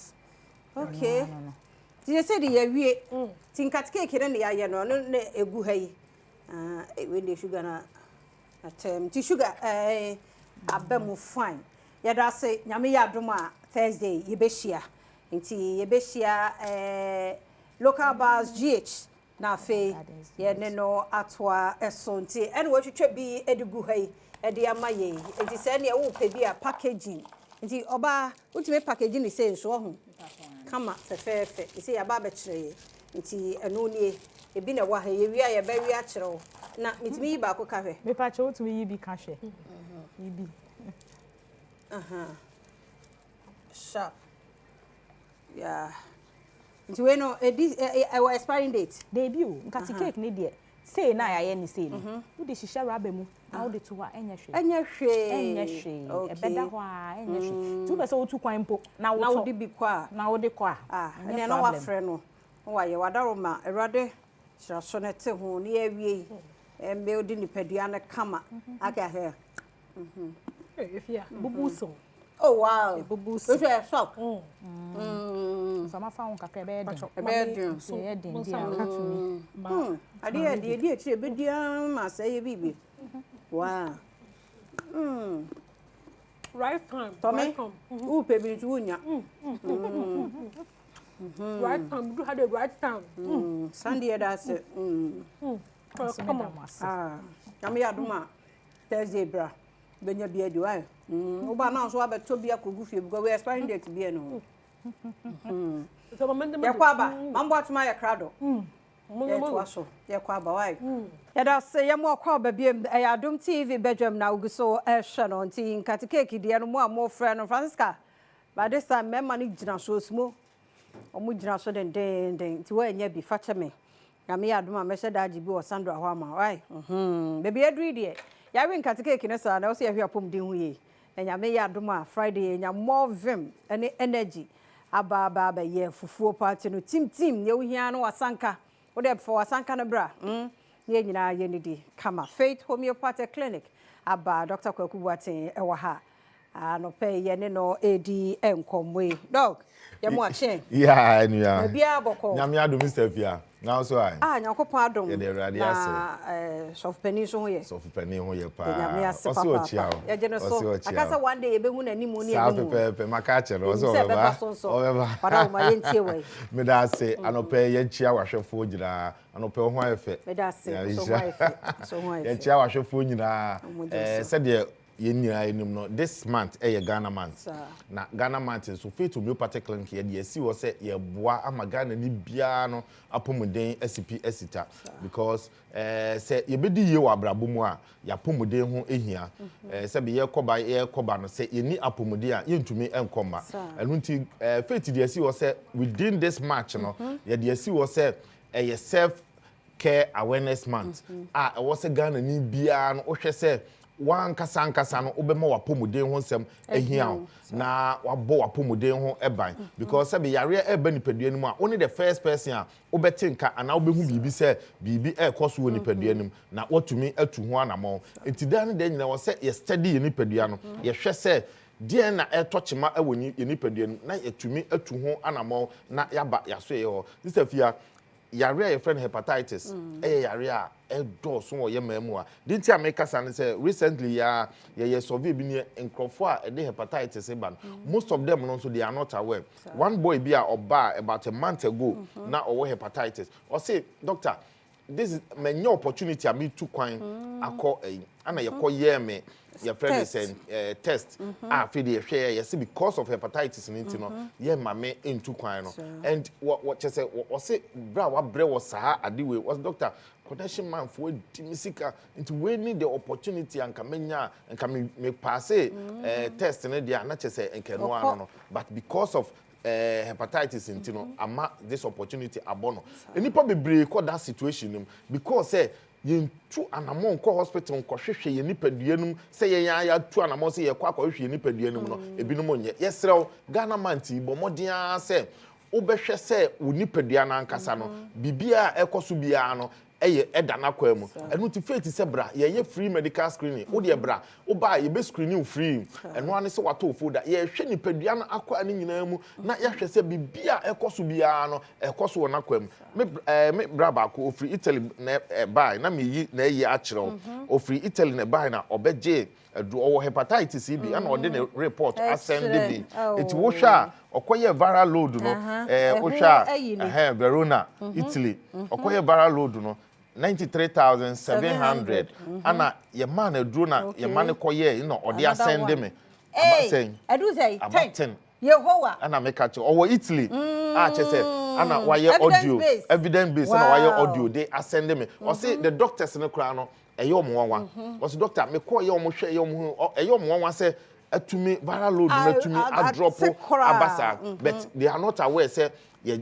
Okay. No. You say the year tinkat cake in the air no a gu hay. When the sugar na attempt sugar a bemu fine. Yada say Yami Yaduma Thursday, Yebeshia. Inti Yebeshia local bars GH na fe ye no atwa esonti. And what you should be edugu hay ediamaye. It is any a packaging. Inti oba ultimate packaging is saying so. Kama fefefe isi ya baba chire nti eno nie ebi na wa ha ye wi ya ba wi a chire na mitimi yi ba ko kafe me pa che otumi yi bi kafe yi bi sharp yeah nti we no our expiring date debut nkati cake ni de say na ya ye ni say no wo de shisha raba mu na wo de to wa enya hwe e beda ho a enya hwe tu be so otu kwan mpo na wo de bi kwa na wo de kwa ene na wa frɛ no wa ye wadaroma erade hyraso ne te ho ne awie embe odi nipadua ne kama aga he if ya bubuso oh wow bubuso so e shop sama fa won kakra be den so ye den dia katumi ade e be dia ma say ye bibi wow right time right time who pay me to unya right time do had the right time Sunday that's it come on Yami Adoma Thursday bra benya bia di why oba na so abeto bia kogu fie because we expiring date bia no so momentum yakwaba mambo atuma ya krado yakwaba why yada say yamo akwaba bia Adom TV Badwam na uguso ehwe no nti nkati cake dia no mo amo friend no Francisca by this time me man gina so smo omo gina so den nti wa nya bi fache me Yami Adoma me se daji bi o Sandra ho ama why baby adri die yawe nkati cake ne sa na o se ahwe apom din hu ye na Yami Adoma Friday nya more vim ene energy aba ye fufuo party no team ye wo hia no wasanka wo de for wasanka no bra ye nyina ye ni di kama Faith Homeopathic Clinic aba Dr. Korle Bu Teaching e wa ha no pe ye ne no edi enkomwe dog ye mo ache yeah anua bia boko Yami Adom Stefia now so I nyankopon adom ye de rade ase soft penny so ho ye pa oso chia ye je no so akasa one day ye be hu na nimu ni emu pepe maka che no so obeba para ma ye ntie we me da se anope ye chia wahwefo gina anope ho ayefe me da se so ho ayefe ye chia wahwefo nyina se de this month Ghana month. Na Ghana month so Faith Homeopathic Clinic ye see was say ye boa ama Ghana ni bia no apomuden SCP esita because say ye bedi ye wa abrabo mu a ya pomuden ho ehia say be ye koba no say ye ni apomuden a ye ntumi enkoma enu nti Faith dey see was say within this March no ye dey see was say ye self care awareness month a was say Ghana ni bia no ohwe say wan kasa no obema wapomuden ho nsem ehia na wabo wapomuden ho eban because say be yare eba nipadua nim a only the first person a obetinka ana obehu bibi say bibi ekoso wo nipadua nim na watumi atu ho anamo entidan de nyina wo say ye study ye nipadua no ye hwe say die na etochema ewoni ye nipadua nim na yetumi atu ho anamo na yaba yaso ye ho this afia yare your friend hepatitis yare a edo so wo ye mamu a dinti ameka san say recently ya survey bi ne enkrofo a de hepatitis ban most of them no so they are not aware one boy bi a oba about a month ago na owo hepatitis or say doctor this is my opportunity me to kwan akọ ana ye koye me your friend is test after the share yes because of hepatitis in no ye mame into kwan no and what you say what say bra wa bre was sa adiwe was doctor connection man for dimisika into we need the opportunity and kamenya and can me pass test in there na chese enkeno no but because of hepatitis intino ama this opportunity abono enipa bebre call that situation because say yen tu anamon ko hospital ko hwehwe ye nipaduanum say yen ya tu anamon say ye kwa hwehwe ye nipaduanum no ebinom onye yesrew Ghana manti bomodia say obehwe say wo nipadua na ankasa no bibia ekoso bia no eye edana kwa mu enu ti Faith se bra ye free medical screening wo de bra wo ba ye be screening free enu ane se wato folder ye hwe nipadua na akwa ani nyina mu na ye hwe se bibia ekoso bia no ekoso wona kwa mu me bra ba ko free Italy na buy na me yi na yi a kire o free Italy na buy na obeje owo hepatitis bi ana ode na report ascend bi eti wo hwa okoye viral load no wo hwa Verona Italy okoye viral load no 93,700 ana ye man aduro na ye man koye no ode ascend me edu say 10 Yehowa ana me catch owo Italy a chese ana waye audio evidence based ana waye audio they ascend me o say the doctors no kra no eyom wanwa was doctor me call yom hwe yom eyom wanwa say atumi viral load na atumi a drop abasa but they are not aware say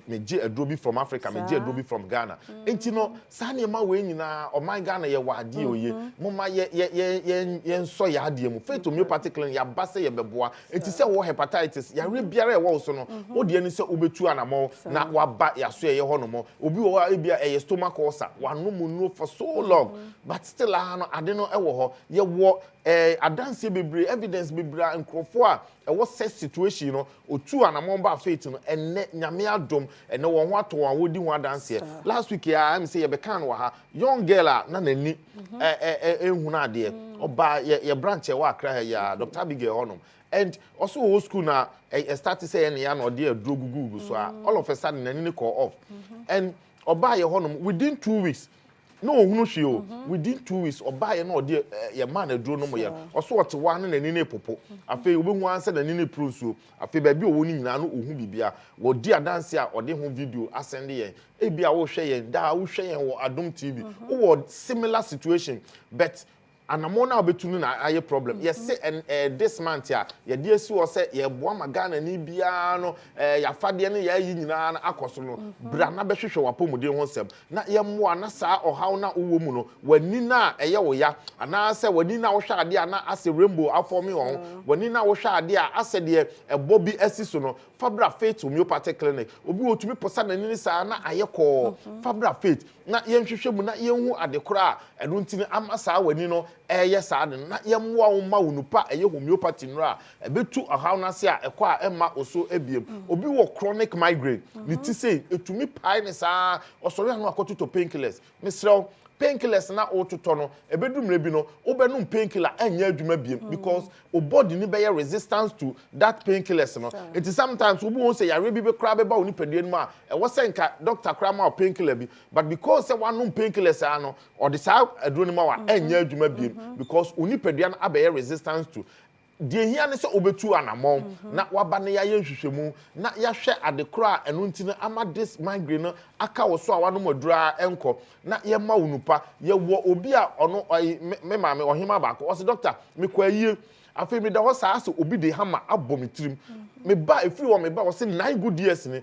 me je adrobi from Africa me je adrobi from Ghana enti no sane ma we nyina o man Ghana ye wade oye moma ye so ya ade mu Faith Homeopathic Clinic ya base ye beboa enti se wo hepatitis ya re biara e wo so no wo de ani se obetu anamo na waba ya so ye ho no mo obi wo ebia e stomach ulcer wanomu no for so long but still no ade no e wo ho ye wo adanse bebre evidence bebre enkrofo a e wo set situation no otu anamo ba Faith no enne nyame adom enne wo ho ato an wodi ho adanse last week ya am say ye be kan wo ha young girl na nani ehunu ade oba ye branch e wa akra ya Dr. Abigail honum and also whole school na start to say ya no de adrogugu so all of a sudden nani call off and oba ye honum within 2 weeks no hunu hwe o within 2 weeks oba ye no de ye man aduro no mo ye oso wote wa na nani ne popo afi obehu anse nani ne pruso afi ba bi owo ni nyina no ohu bibia wo di adanse a ode ho video asend ye ebia wo hwe ye da wo hwe ye wo Adom TV wo similar situation but anamona obetunu na aye problem yes and this month ya ye de esi wo se ye boa magana ni bia no ya fade ne ya yi nyina na akoso no bra na behwehwe wapomuden ho nsem na ye moa na saa ohaw na uwo mu no wani na eye wo ya ana se wani na wo hwa ade ana ase rainbow aformi ho wani na wo hwa ade a ase de ebo bi asiso no fabra Faith Homeopathic Clinic obi otumi posa na ni saa na aye ko fabra Faith na ye nhwehwe mu na ye hu adekora enu ntini ama saa wani no yes na ye mwa wo ma wonupa eye homeopathy nra ebetu ahaw na se a ekọ a ema oso ebiem obi wo chronic migraine ni ti say etumi pai ne saa osori anu akoto to painkillers misrew painkillers na ototo no ebedumre bi no obenum painkiller anya adwuma biem because o body ni be resistance to that painkillers no it is sometimes obu won say yare bi be kra be ba oni padua ni ma e wo say nka doctor kra ma painkiller bi but because say wanum painkillers ano or the sa aduro ni ma wa anya adwuma biem because oni padua na abe resistance to die hia ne se obetu anamon na waba ne ya hwehwemu na ya hwe adekora enu ntine ama this migraine aka wo so awano madura enko na ye ma unupa ye wo obi a ono me maame ohima baako o se doctor me kwa yie afi me da ho saa so obi de hama abomitrim me ba efiri wo me ba wo se 9 good years ni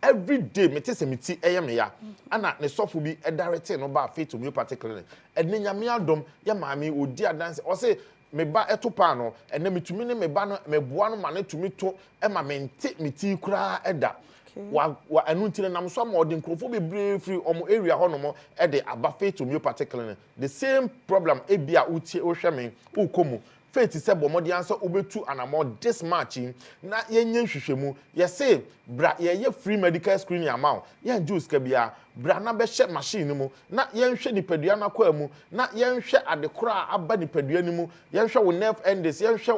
every day me te se me ti eye me ya ana ne sofo bi edarete no ba fit homeopathic clinic enne nyame adom ya maame odi adanse o se me ba etopa no enne metumi ne me ba no me boa no ma ne tumi to e ma mente meti kura eda wa anu ntire nam so ma odi nkrofo be free omo area ho no mo e de aba faith homeopathic clinic the same problem e bia utie o hwe me ukomu faith se bomodi anso obetu anamo this match na yenye hwehwemu ye say bra ye free medical screening amount ye juice ka bia bra na be hye machine mu na yenhwe nipadua na kwa mu na yenhwe adekora aba nipadua ni mu yenhwe wo nerve endings yenhwe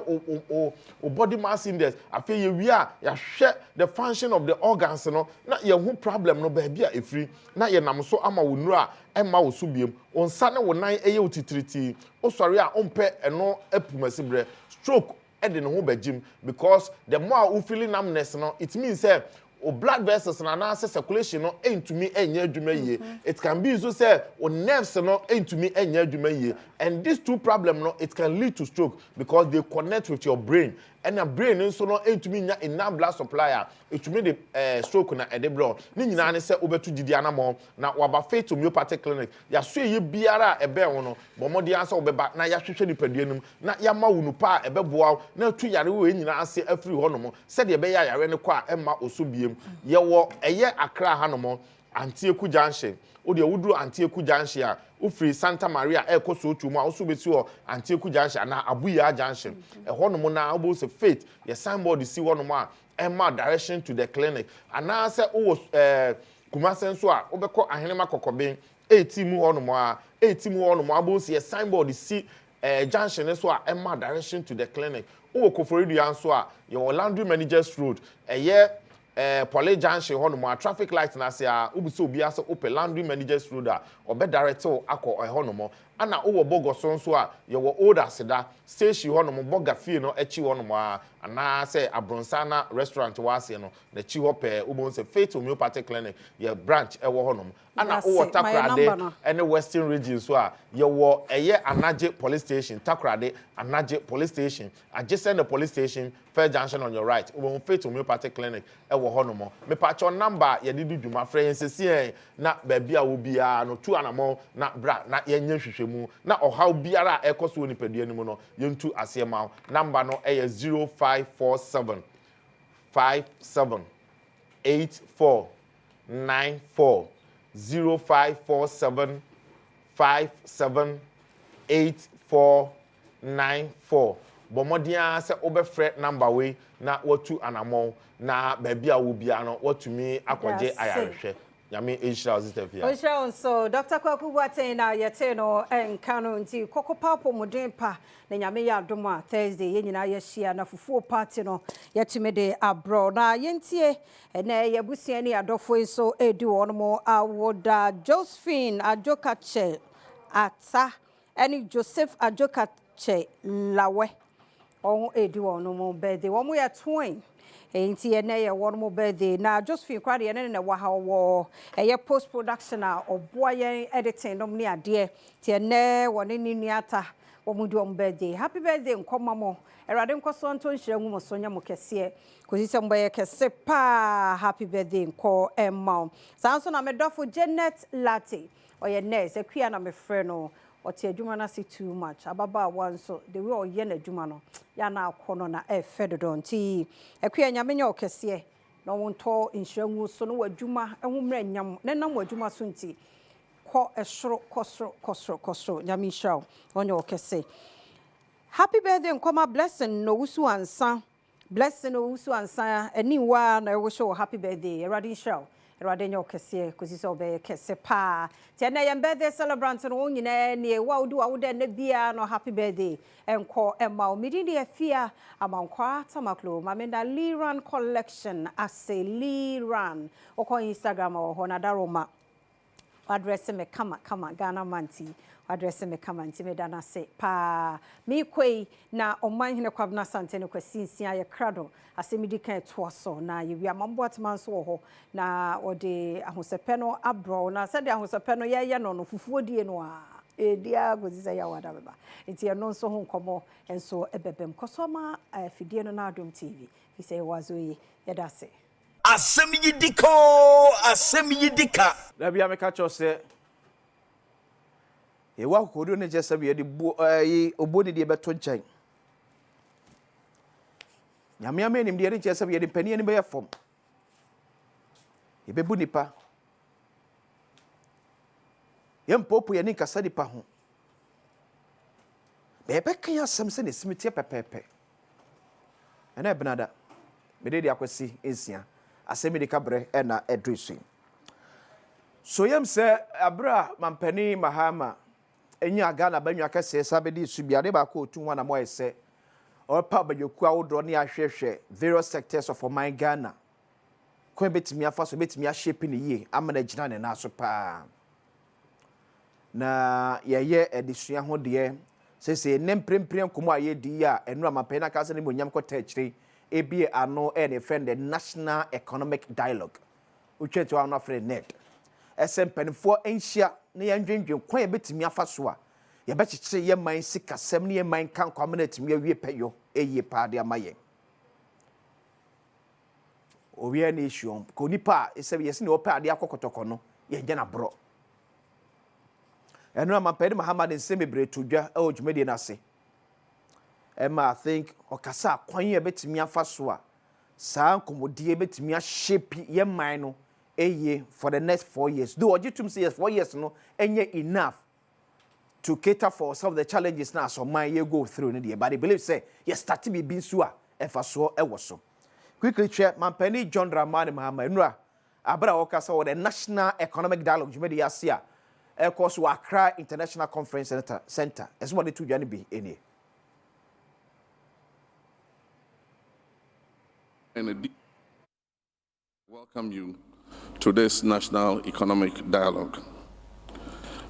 o body mass index afi ye wi a ya hwe the function of the organs no na ye hu problem no ba bia efri na ye nam so ama wo nura emma wo so biem onsa ne wo nan eye otitiriti osori a ompe eno apumasibre stroke ede ne ho bagim because the more you feeling numbness no it means say o blood vessels na circulation no entumi enya adwuma yie it can be so say o nerves no entumi enya adwuma yie and these two problem no it can lead to stroke because they connect with your brain and your brain nso no entumi nya enough blood supply etumi de stroke na edebro ni nyina ne se obetu didi anamo na waba faith homeopathic clinic ya so ye biara ebe wo no bomodi ansa obeba na ya hwehwe ni paduanum na ya ma wunu pa ebeboa na tu yare wo nyina ase afiri ho no mo se de ebe ya yare ne kwa emma osubiem ye wo eye akra ha no mo Antieku Junction o de wuduru Antieku Junction a ufiri Santa Maria ekoso otu mu a oso beti o Antieku Junction na Abuya Junction ho no mo na obo se faith ye signboard si ho no mo a emma direction to the clinic ana se o Kumase so a obekọ ahenema kokoben 18 mu ho no mo a 18 mu ho no mo abo se ye signboard si junction so a emma direction to the clinic o Koforidu anso a ye Landry Managers Road Pole Junction ho no mo traffic light na se a obi so obi ase Opel Landry Managers Road a obe direct akọ ho no mo ana wo bogo so a ye wo old aseda station ho no mo boga fie no echi ho no mo ana se Abronsana restaurant wa ase no na chi ho pe obo se Faith Homeopathic Clinic ye branch e wo ho no mo ana wo Takrade ene Western region so a ye wo eye Anaje police station Takrade Anaje police station adjacent the police station Fair Junction on your right obo Faith Homeopathic Clinic e wo ho no mo me pa cho number ye di dwuma frɛ nsesi na ba bia wo bia no tu anamo na bra na ye nya hwehwemu na ohaw biara ekoso ni padua ni mu no yentu asema number no e 0547 57 84 94 0547 57 84 94 bomodia se obefre number we na watu anamo na ba bia wo bia no watumi akwaje ayarehwe Yami Asia Zitefia. Osha so Dr. Korle Bu Teaching na yete no enkano nti kokopa pomodin pa na nyame ya adom Thursday ye nyina ye hia na fufuo party no yetime de abroad na yentie na yebusua ni adofo so edi wono awoda Josephine Ajokache ata eni Joseph Ajokache lawe on edi wono mo birthday wo mo ya twin enti ye na ye won mo birthday na Josephine kwade ye na wa ha wo ye post production a oboa ye editing nom ni ade tie na woni ni nuata wo mu di on birthday happy birthday nkoma mo erade nkoso nto nhira ngu mo so nya mo kese kosi se mba ye kese pa happy birthday nko emma sanso na medofo Janet Latte oye nurse akua na me frɛ no oti adwuma na see too much ababa one so the way oye na adwuma no ya na akono na fedodo nti akua nyame nya okese na wonto nhyirangu so no wadwuma ehumra nyam na nam wadwuma so nti ko esoro kosoro nyame hiraw onya okese happy birthday nkoma blessing no wusu ansa blessing no wusu ansa eni wa na wo show happy birthday erade hiraw Erade nyo kese kosi so be kese pa. Ti na yem birthday celebrant no nyina ne wa wodi wa wode na bia no happy birthday. Enko emma o midi de afia amankwa tamaklo mamenda Liran collection ase Liran. Oko Instagram o ho na daroma. Address me kama Ghana manti. Address me kama nti me dana se pa mi kwei na oman hene kwabna sante ne kwasinsia ye krado asemidi kan toaso na ye wi amambo atman so ho na ode ahosepe no abro na sade ahosepe no ye no fufuo die no a edia goziza ya wada beba nti ye no nso ho nkomo enso ebebem kosoma fidie no na Adom TV fi say wazoyi ye da se asem yidika da bia me ka cho se e wa kodo ne jesa bi de obodi de beto nchen nyame amenim de jesa bi de pani ni be yefom e bebu nipa yempopo ye ni kasa nipa ho be kan asem se ne simiti pepepe ena ebnada me de akwasi ensia asem de kabre na edresu so yem se abra mampani mahama enya Ghana banwa kase sabedi subiade ba ko otu na mo ese or pa bayoku awodro ne ahwehwe various sectors of my Ghana ko betimi afa so betimi a shape ne ye amana gina ne na so pa na yeye edisua ho de sese ne mprempren komo aye di ya enu amapen na kase ne monyam ko ta akire ebie ano ne friend the National Economic Dialogue uchwetu ano friend net SMPN4 enhia ne yandwendwen kwan ye betimi afa so a ye bechiche ye man sikasem ne ye man kan kwam na timi awie peyo eye paade amaye owie na issue ko nipa ese yesi ne opaade akokotoko no ye gye na bro enu amampede Muhammad nseme bretudwa e odwumede na se ema I think okasa kwan ye betimi afa so a saa nkomodie betimi a shape ye man no for the next 4 years. Do what you say yes 4 years no enye enough to cater for some of the challenges now so my year go through in the but I believe say yes start to be bin so e fa so e wo so quickly check mampani John Dramani Mahama nura abra okasa wo the National Economic Dialogue jumedi asia e course wa Accra International Conference Center as what the two jani be any and welcome you to this National Economic Dialogue.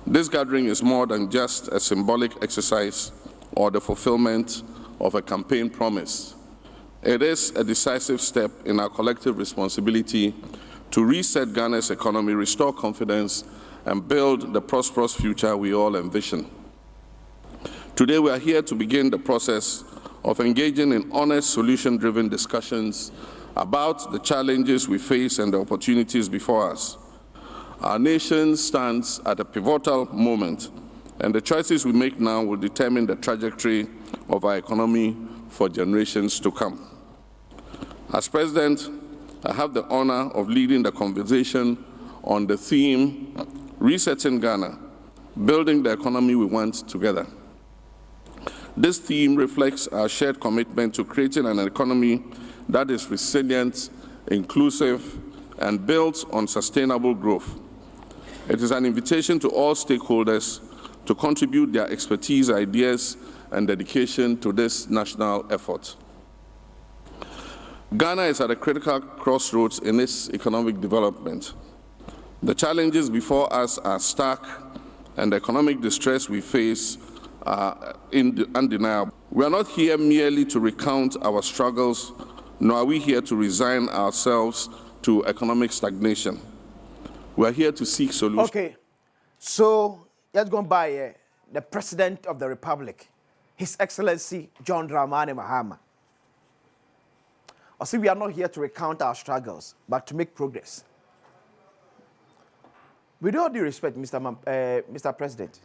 This gathering is more than just a symbolic exercise or the fulfillment of a campaign promise. It is a decisive step in our collective responsibility to reset Ghana's economy, restore confidence, and build the prosperous future we all envision. Today we are here to begin the process of engaging in honest, solution-driven discussions about the challenges we face and the opportunities before us. Our nation stands at a pivotal moment, and the choices we make now will determine the trajectory of our economy for generations to come. As President, I have the honor of leading the conversation on the theme, Resetting Ghana, Building the Economy We Want Together. This theme reflects our shared commitment to creating an economy that is resilient, inclusive, and built on sustainable growth. It is an invitation to all stakeholders to contribute their expertise, ideas, and dedication to this national effort. Ghana is at a critical crossroads in its economic development. The challenges before us are stark, and the economic distress we face are undeniable. We are not here merely to recount our struggles, nor are we here to resign ourselves to economic stagnation. We are here to seek solutions. Okay, so let's go by the President of the Republic, His Excellency John Dramani Mahama. I see we are not here to recount our struggles, but to make progress. With all due respect, Mr. President,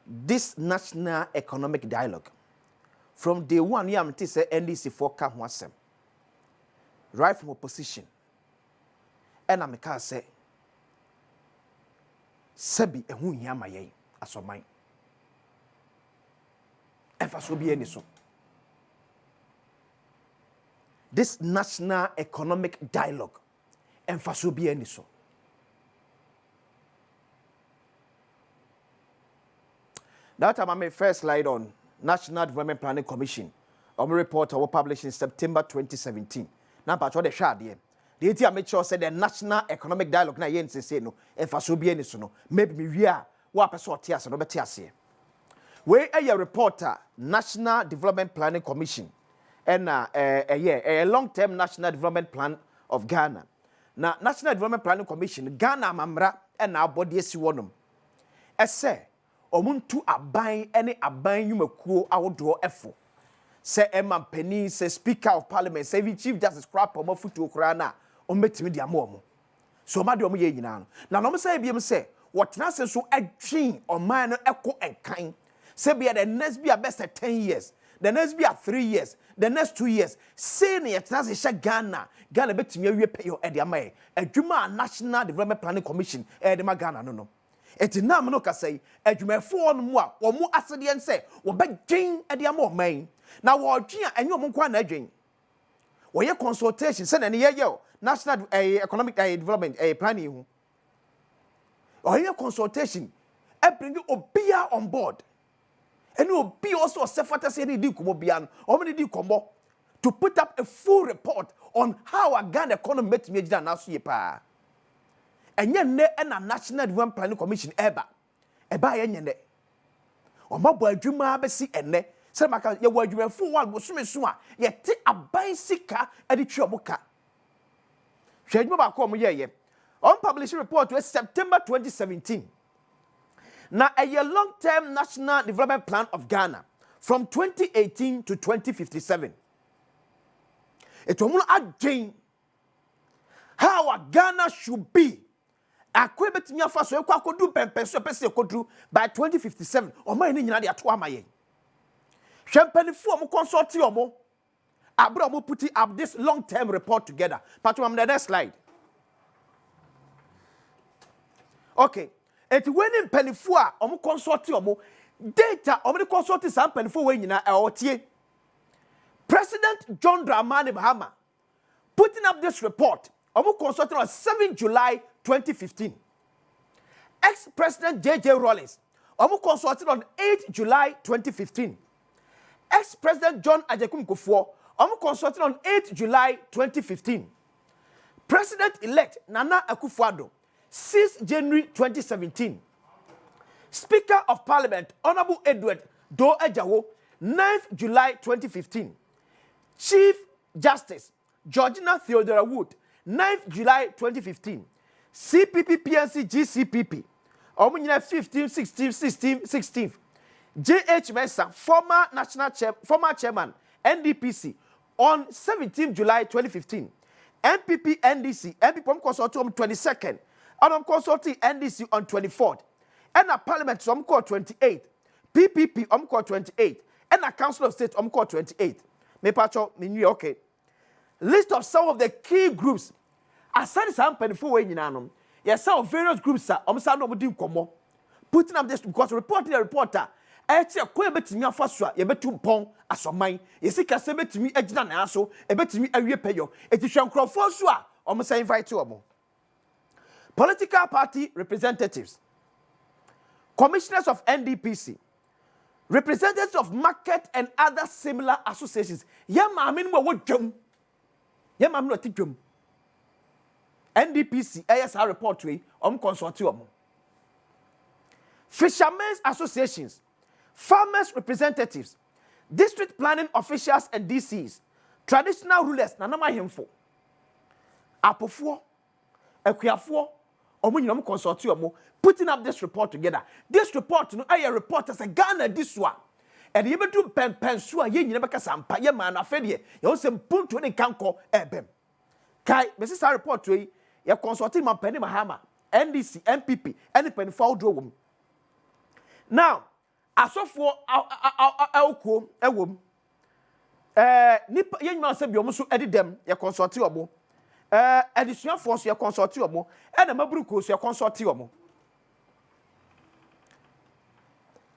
this National Economic Dialogue, from day one, you have to say NDC for Kamwasem, right from opposition, and I'm going to say, Sebi ehu nyama yei asomai. Emphasis will be any so. This National Economic Dialogue emfaso bi ani so. That time I made first slide on National Development Planning Commission. On report was published in September 2017. Now, but what the shard here. The ATM made sure said the National Economic Dialogue na yen say no emfaso bi ani so no maybe we are what person tias no betiase. We a reporter National Development Planning Commission and a long-term National Development Plan of Ghana. Now National Development Planning Commission Ghana mamra and now body esi wonum. Ese omuntu aban ene aban yumakuo awodo efo. Se Emma Penny, se Speaker of Parliament, se Chief Justice crap omo futu okra na ombetimi dia mo. So ma de omo ye nyina no. Na no say biem say what na se so adwin oman no eko enkan. Se be the next be best 10 years. The next be 3 years. The next 2 years. Say na yetna se sha Ghana betimi awie pay yo e de amae. Adwuma National Development Planning Commission e de ma Ghana no. Eti na mo no ka say adwumafo no mu a wo mu asede nse wo bedwen e de ama oman. Na wo dwen a enye omo kwa na adwen. Wo ye consultation se na ne ye National Economic Development Planning hu. Wo ye consultation e bring obia on board. And will be also a sefatasi any di kumobian or many di combo to put up a full report on how a Ghana economy met me than last year. And yet, a National Development Planning Commission eba yen or my boy Juma Bessie and ne, Samaka, your word you were full one was summa, yet take a bicycle at the Choboka. Shade Mobile come ye. Unpublished report was September 2017. Now, a long-term National Development Plan of Ghana from 2018 to 2057. It will again how a Ghana should be. A quibet me for so could do by 2057 or my name at Wamaye. Champagne form consortium. Abraham put up this long-term report together. But on the next slide. Okay. Et when in penifua, consortium data, consorti some penifua when you are President John Dramani Mahama putting up this report, consortium on 7 July 2015. Ex-President J.J. Rawlings, consortium on 8 July 2015. Ex-President John Ajekum Kufuor, consortium on 8 July 2015. President-elect Nana Akufo-Addo, 6 January 2017. Speaker of Parliament Honorable Edward Do Ejawo, 9th July 2015. Chief Justice Georgina Theodora Wood, 9th July 2015. CPP PNC GCPP, Omunyina 15th, 16th, 16th. JH Mensah, former chairman NDPC, on 17th July 2015. MPP NDC, MPP Consortium 22nd. Adam consulting NDC on 24th. And a parliament some call 28th. PPP call 28th. And a council of state call 28th. Me pacho me okay. List of some of the key groups. Aside some penful way in anum. Yes, some various groups are no putting up this because reporting a reporter. Actually, a bet me first you bet to pong as a mine. You see, can say bet me a jan aso, a bet me a repayo. It is young crowd for sure. Almost invite you. Political party representatives, commissioners of NDPC, representatives of market and other similar associations. NDPC ASR report to consortium. Fishermen's associations, farmers representatives, district planning officials and DCs, traditional rulers, nanama hemfo. Apofo, Ekuyafo, consortium putting up this report together. This report, a report as a Ghana this one. And you do pensua, ye never casampa, ye man, a failure. You also put to any canco, ebem. Kai, Mrs. report to ye, consorting my penny Mahama, NDC, MPP, any pen foul drone. Now, as of for our a woman, Nipper, young man said, you almost edit them, your consortium. Additional force your consortium and a mabrucos your consortium.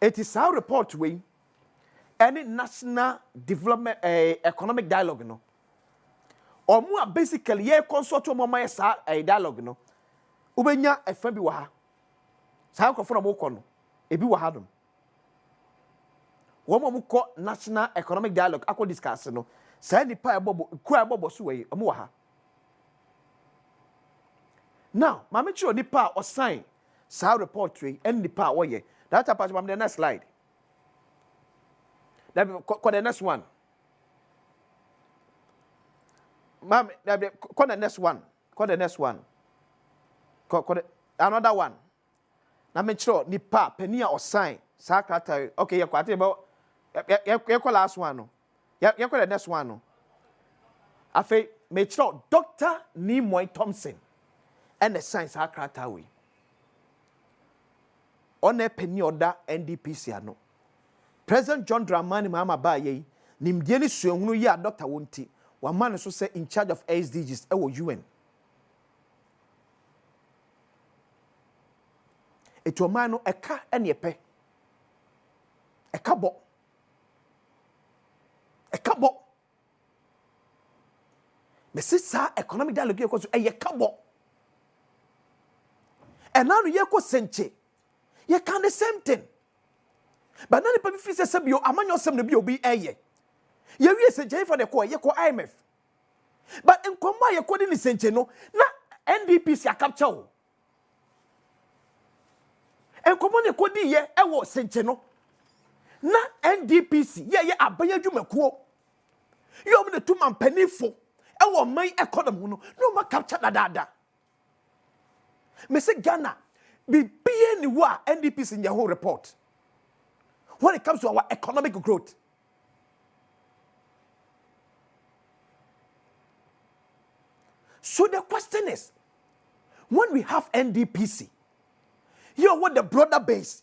It is our report way any national development economic dialogue no. or more basically ye consult to mama sa a dialogue no ubenya efa bi wa ha sa nkofo na mo kɔ no ebi wa ha dum wo mo kɔ national economic dialogue akɔ discuss no sa nipa ebobo ku ebobo so we mo wa ha now mama chiro nipa o sign sa report we and nipa wo ye that part the next slide that the next one ma'am call the next one another one na me chiro nipa penia or sign sa krata okay you kwate about you call last one no you call the next one no afi me chiro Dr. Nimoy Thompson and the sign sa krata we on a penny order NDPC ano President John Dramani Mahama ba ye nimdie ni suehunu ya Dr. Wonti wa man so say in charge of SDGs e wo UN eto man no eka ene epe eka bo me sisa economic dialogue ko so e kabo and now ye ko senche ye can the same thing but nani pa fi se bio amanyo sem no bi obi eye ye wi se jey for the call ye ko IMF but in komma ye ko di ni senche no na NDPC a capture o en komma ne ko di ye e wo senche no na NDPC ye abaya dwumakuo ye om ne tuma mpanifo e wo man economy no ma capture dada me se Ghana be ni wa NDPC in your whole report when it comes to our economic growth. So the question is, when we have NDPC, you want the broader base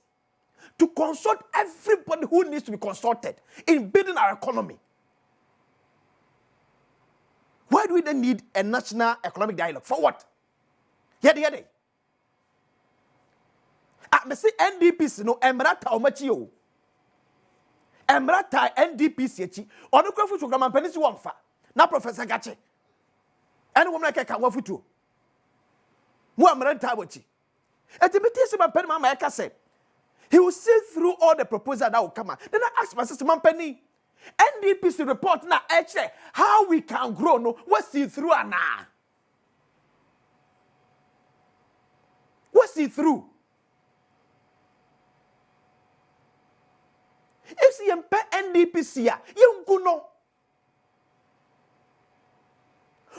to consult everybody who needs to be consulted in building our economy. Why do we then need a national economic dialogue? For what? Yede. Me say NDPC no emrata omachi o. Emrata NDPC echi. Onu kwafu chukama penisi wamfa. Na Professor Gache. Ene wo mraka ka wafutu. Mu emrata wachi. Etibiti se man penny mama eka say. He will see through all the proposals that will come out. Then I ask my sister man penny. NDPC report na eche how we can grow no what see through ana. What see through? If you pay NDPC, you know.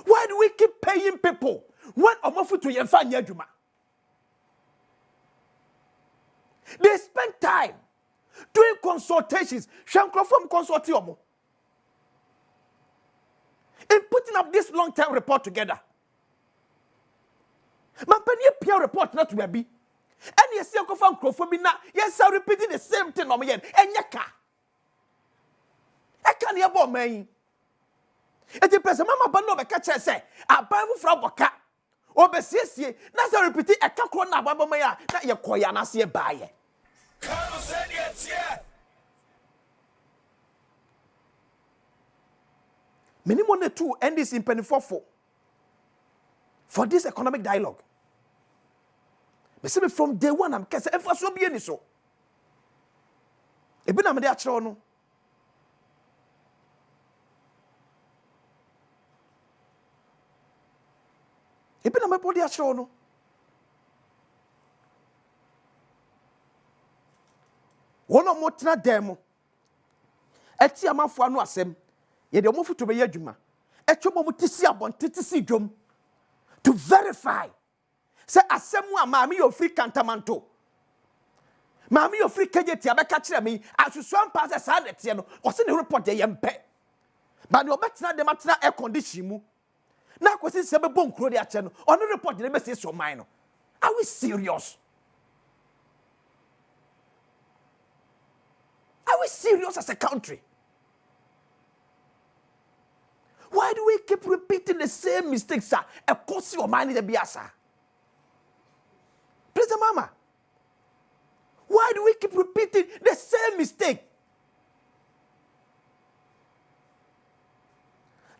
Why do we keep paying people when omofu to yemfa nyaduma? They spend time doing consultations, from consortium, and putting up this long-term report together. Man, peer report not to be. And you see, yes, I'm repeating the same thing on me. And yaka, I can't hear about me. It depends. Mama, but no, the catcher say, I buy from Boca. Or be see, that's a repeating a cacona, Baba Maya, that your koyana see a buyer. Minimum the two end this in penny for this economic dialogue. Me say from day one I'm kese e so bi eni so e bi na me de a kire no e bi na me body a kire no wono mo tena dem eti amafo anu asem ye de mo futo be yadwuma etwo mo tisi abonte tisi dwom to verify. Say asemu a maami yo free kantamanto. Maami yo free kejeti abeka kire me asusuan pa se sa nete no o se ne report de yempe. Ba ne obetina de matena air condition mu. Na kwesi se be bon kro de ache no on report de be se so man no. Are we serious? Are we serious as a country? Why do we keep repeating the same mistakes, sir? A course your mind is a biasa. President Mama, why do we keep repeating the same mistake?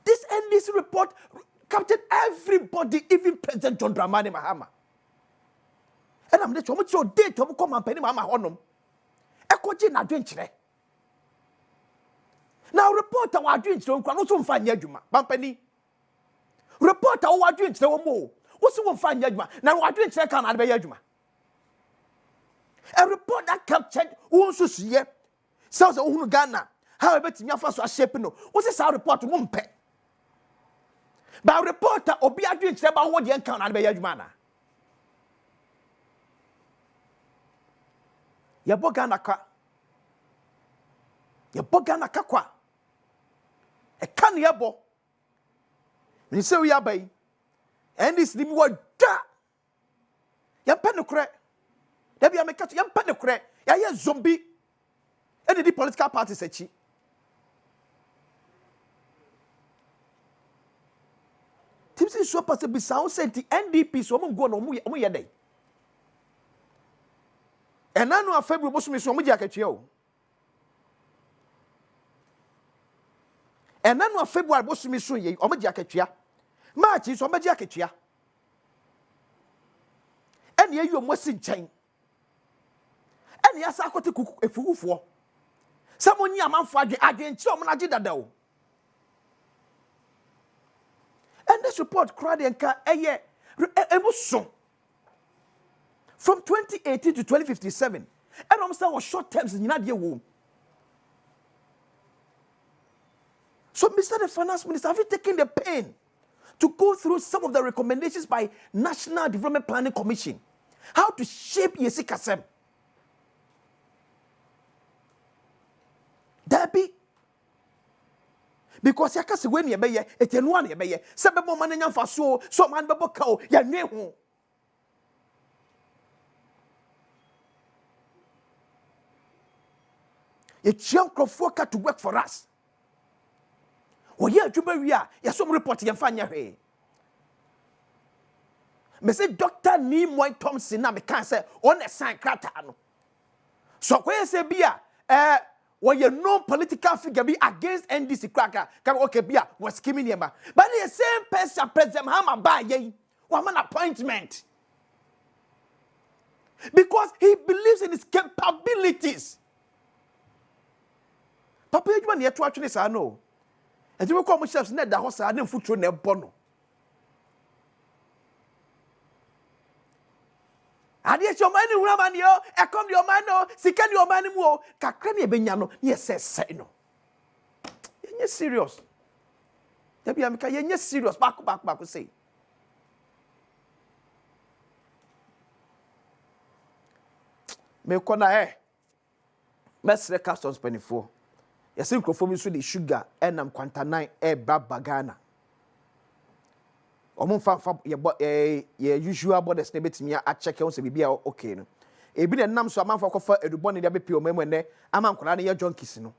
This NDC report captured everybody, even President John Dramani Mahama. And I'm not sure date to come and penny Mama Honum. Ekoji na dwenchire. Now reporter wa dwenchire nkwa no so mfa nya adwuma. Bampani. Reporter wa dwenchire wo mo. Wo so mfa nya adwuma. Na wa dwenchire kan na be ya adwuma. A report that captured won so sie. Sounds ohunu Ghana. How about me afa so shape no. Wo say sa report mo mpe. Ba reporter obi adwenchire ba wo de kan na be ya adwuma na. Yabo Ghana kwa. E kan yabo. Ni se we abai. And this nim wa da. Ya pa no kre. Da bia me ka ya pa no kre. Ya ye zombie. E di political parties achi. Timsi so pass be sound senti NDP so mo go no mo ye dai. And I know a February was me so much yaketio. And I know a February was me so ye, or Majaketia. March is on Majaketia. And ye you must in chain. And yes, I got to cook a fool for. Someone near man for the agent, so I did that though. And this report cried and car a year. It was so. From 2018 to 2057, and I'm saying was short terms in that year. So, Mr. the Finance Minister, have you taken the pain to go through some of the recommendations by National Development Planning Commission? How to shape Yesi Kasem? Debbie, because Yakasi when you be it and one you be, seven more money for so man babo ya nehu. A chunk of worker to work for us. Oh, yeah, Juberia, ya some report ya fanya he. Me say Dr. Nimoy Thompson na me can say on a sign krata no. So where say bia when you no political figure be against NDC cracker can okay bia was skimming him. But the same person President Mahama buy ye one appointment. Because he believes in his capabilities. Papa you want to actually say no. And you come chefs net the house and foot ne bono. Adi your money woman yo, e come your man no, sikan your money mo, kakra ne benyano, yes say no. You serious. Debi amika you serious back say. Me kona mesre customs 24. Yes, you confirm so the sugar and kwanta 9 bagana. Omo fa ye usual borders na betimi a check on se bibia okay no. E bi na nam so amanfa kofa edubon ne be pe o memu ne amankora ne ye junkies no.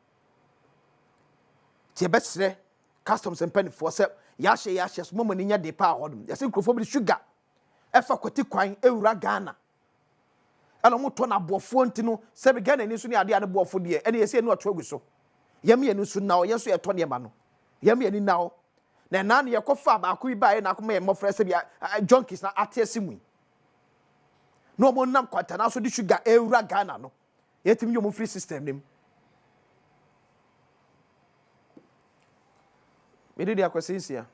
Tie besre customs and penny for se ya hye so mama ne nya de pa hodum. Yes, you confirm the sugar e fa kwati kwan ewura Ghana. Ana mo to na bofo ntino se be Ghana ni so ne ade ade bofo de e ne yesi enu atwa gu so. Yami enu so now yeso eto ne ma no yami eni now na ye kofa ba ko ba e na akoma ye mofra se bia junkies na atesi mu no mo nam kwanta na so di sugar ewura Ghana no yetimi yo mo free system nim me dey akwasisia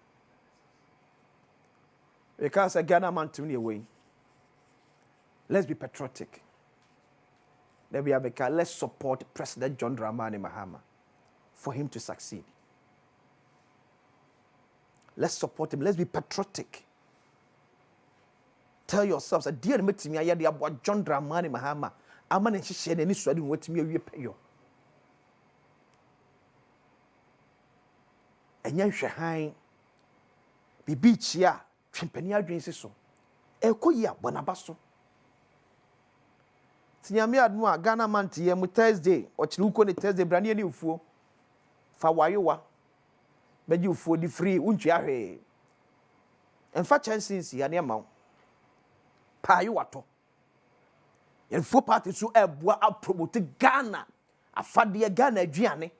because Ghana man to ne way. Let's be patriotic. Let's support President John Dramani Mahama for him to succeed. Let's support him. Let's be patriotic. Tell yourselves, dear me, I hear about John Dramani Mahama. I'm an share any sweating with me. You pay you. And yan shahine be beach ya, chimpenia drinks so. Eko ya, bonabaso. Tinyame adno Ghana man tie mu Thursday o chiri uko ne Thursday brane ni ufuo fa wayewa beji ufuo di free unchi ahwe emfa chances ya ne ma pa yi wato yen fo party so eboa a promote Ghana afade Ghana aduane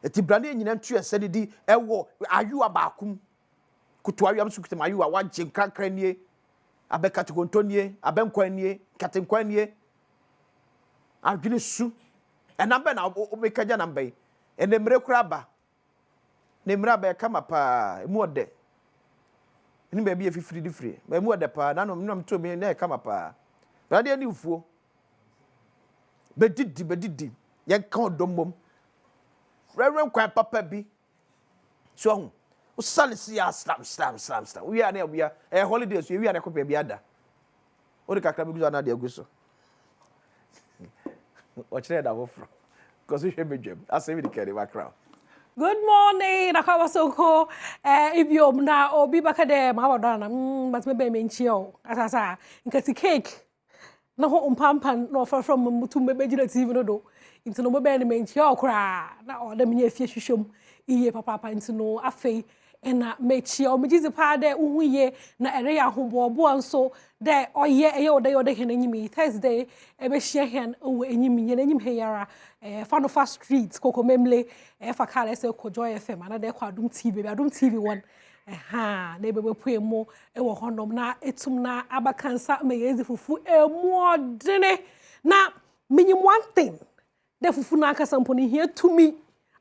eti brande nyina ntu ese di ewo ayu abakum kutu ayu am sukutem ayu a wagye nkrakra nie abekatekontonie abenkwanie katenkwanie adwene su enambe na omekaja nambe enemre kura ba nemra ba kama pa emu ode ni ba bi efifiri di firi ba emu ode pa na nom to me na kama pa brade ani ufuo bedidi ye kan odomom reverend kwa papa bi so hu usalisi ya slam we are na holidays we are na ko pe bi ada o de kakra bi guzo na de aguso o chere da wofro because we should be jam as we the carry background. Good morning, Nakawasoko. If you na obi bakade mawadana, but maybe menchio asasa nkati cake. Na ho umpampan no far from mutu maybe jina TV no do. Into no maybe menchio kra. Na order me afie hwehwem iye papa into no afei na mechio mejize pa de uhuye na ere ya hobobo anso de oye ode henanyimi Thursday ebe hye hen owo enyimi yenyim heyara Fanofa Street Koko Memle fa kala se ko Joy FM ana de kwa Adom TV Adom TV 1 na ebe bepue mo ewo honom na etum na abakansa meyezi fufu emodene na minyim one thing de fufu na akasa mponi here to me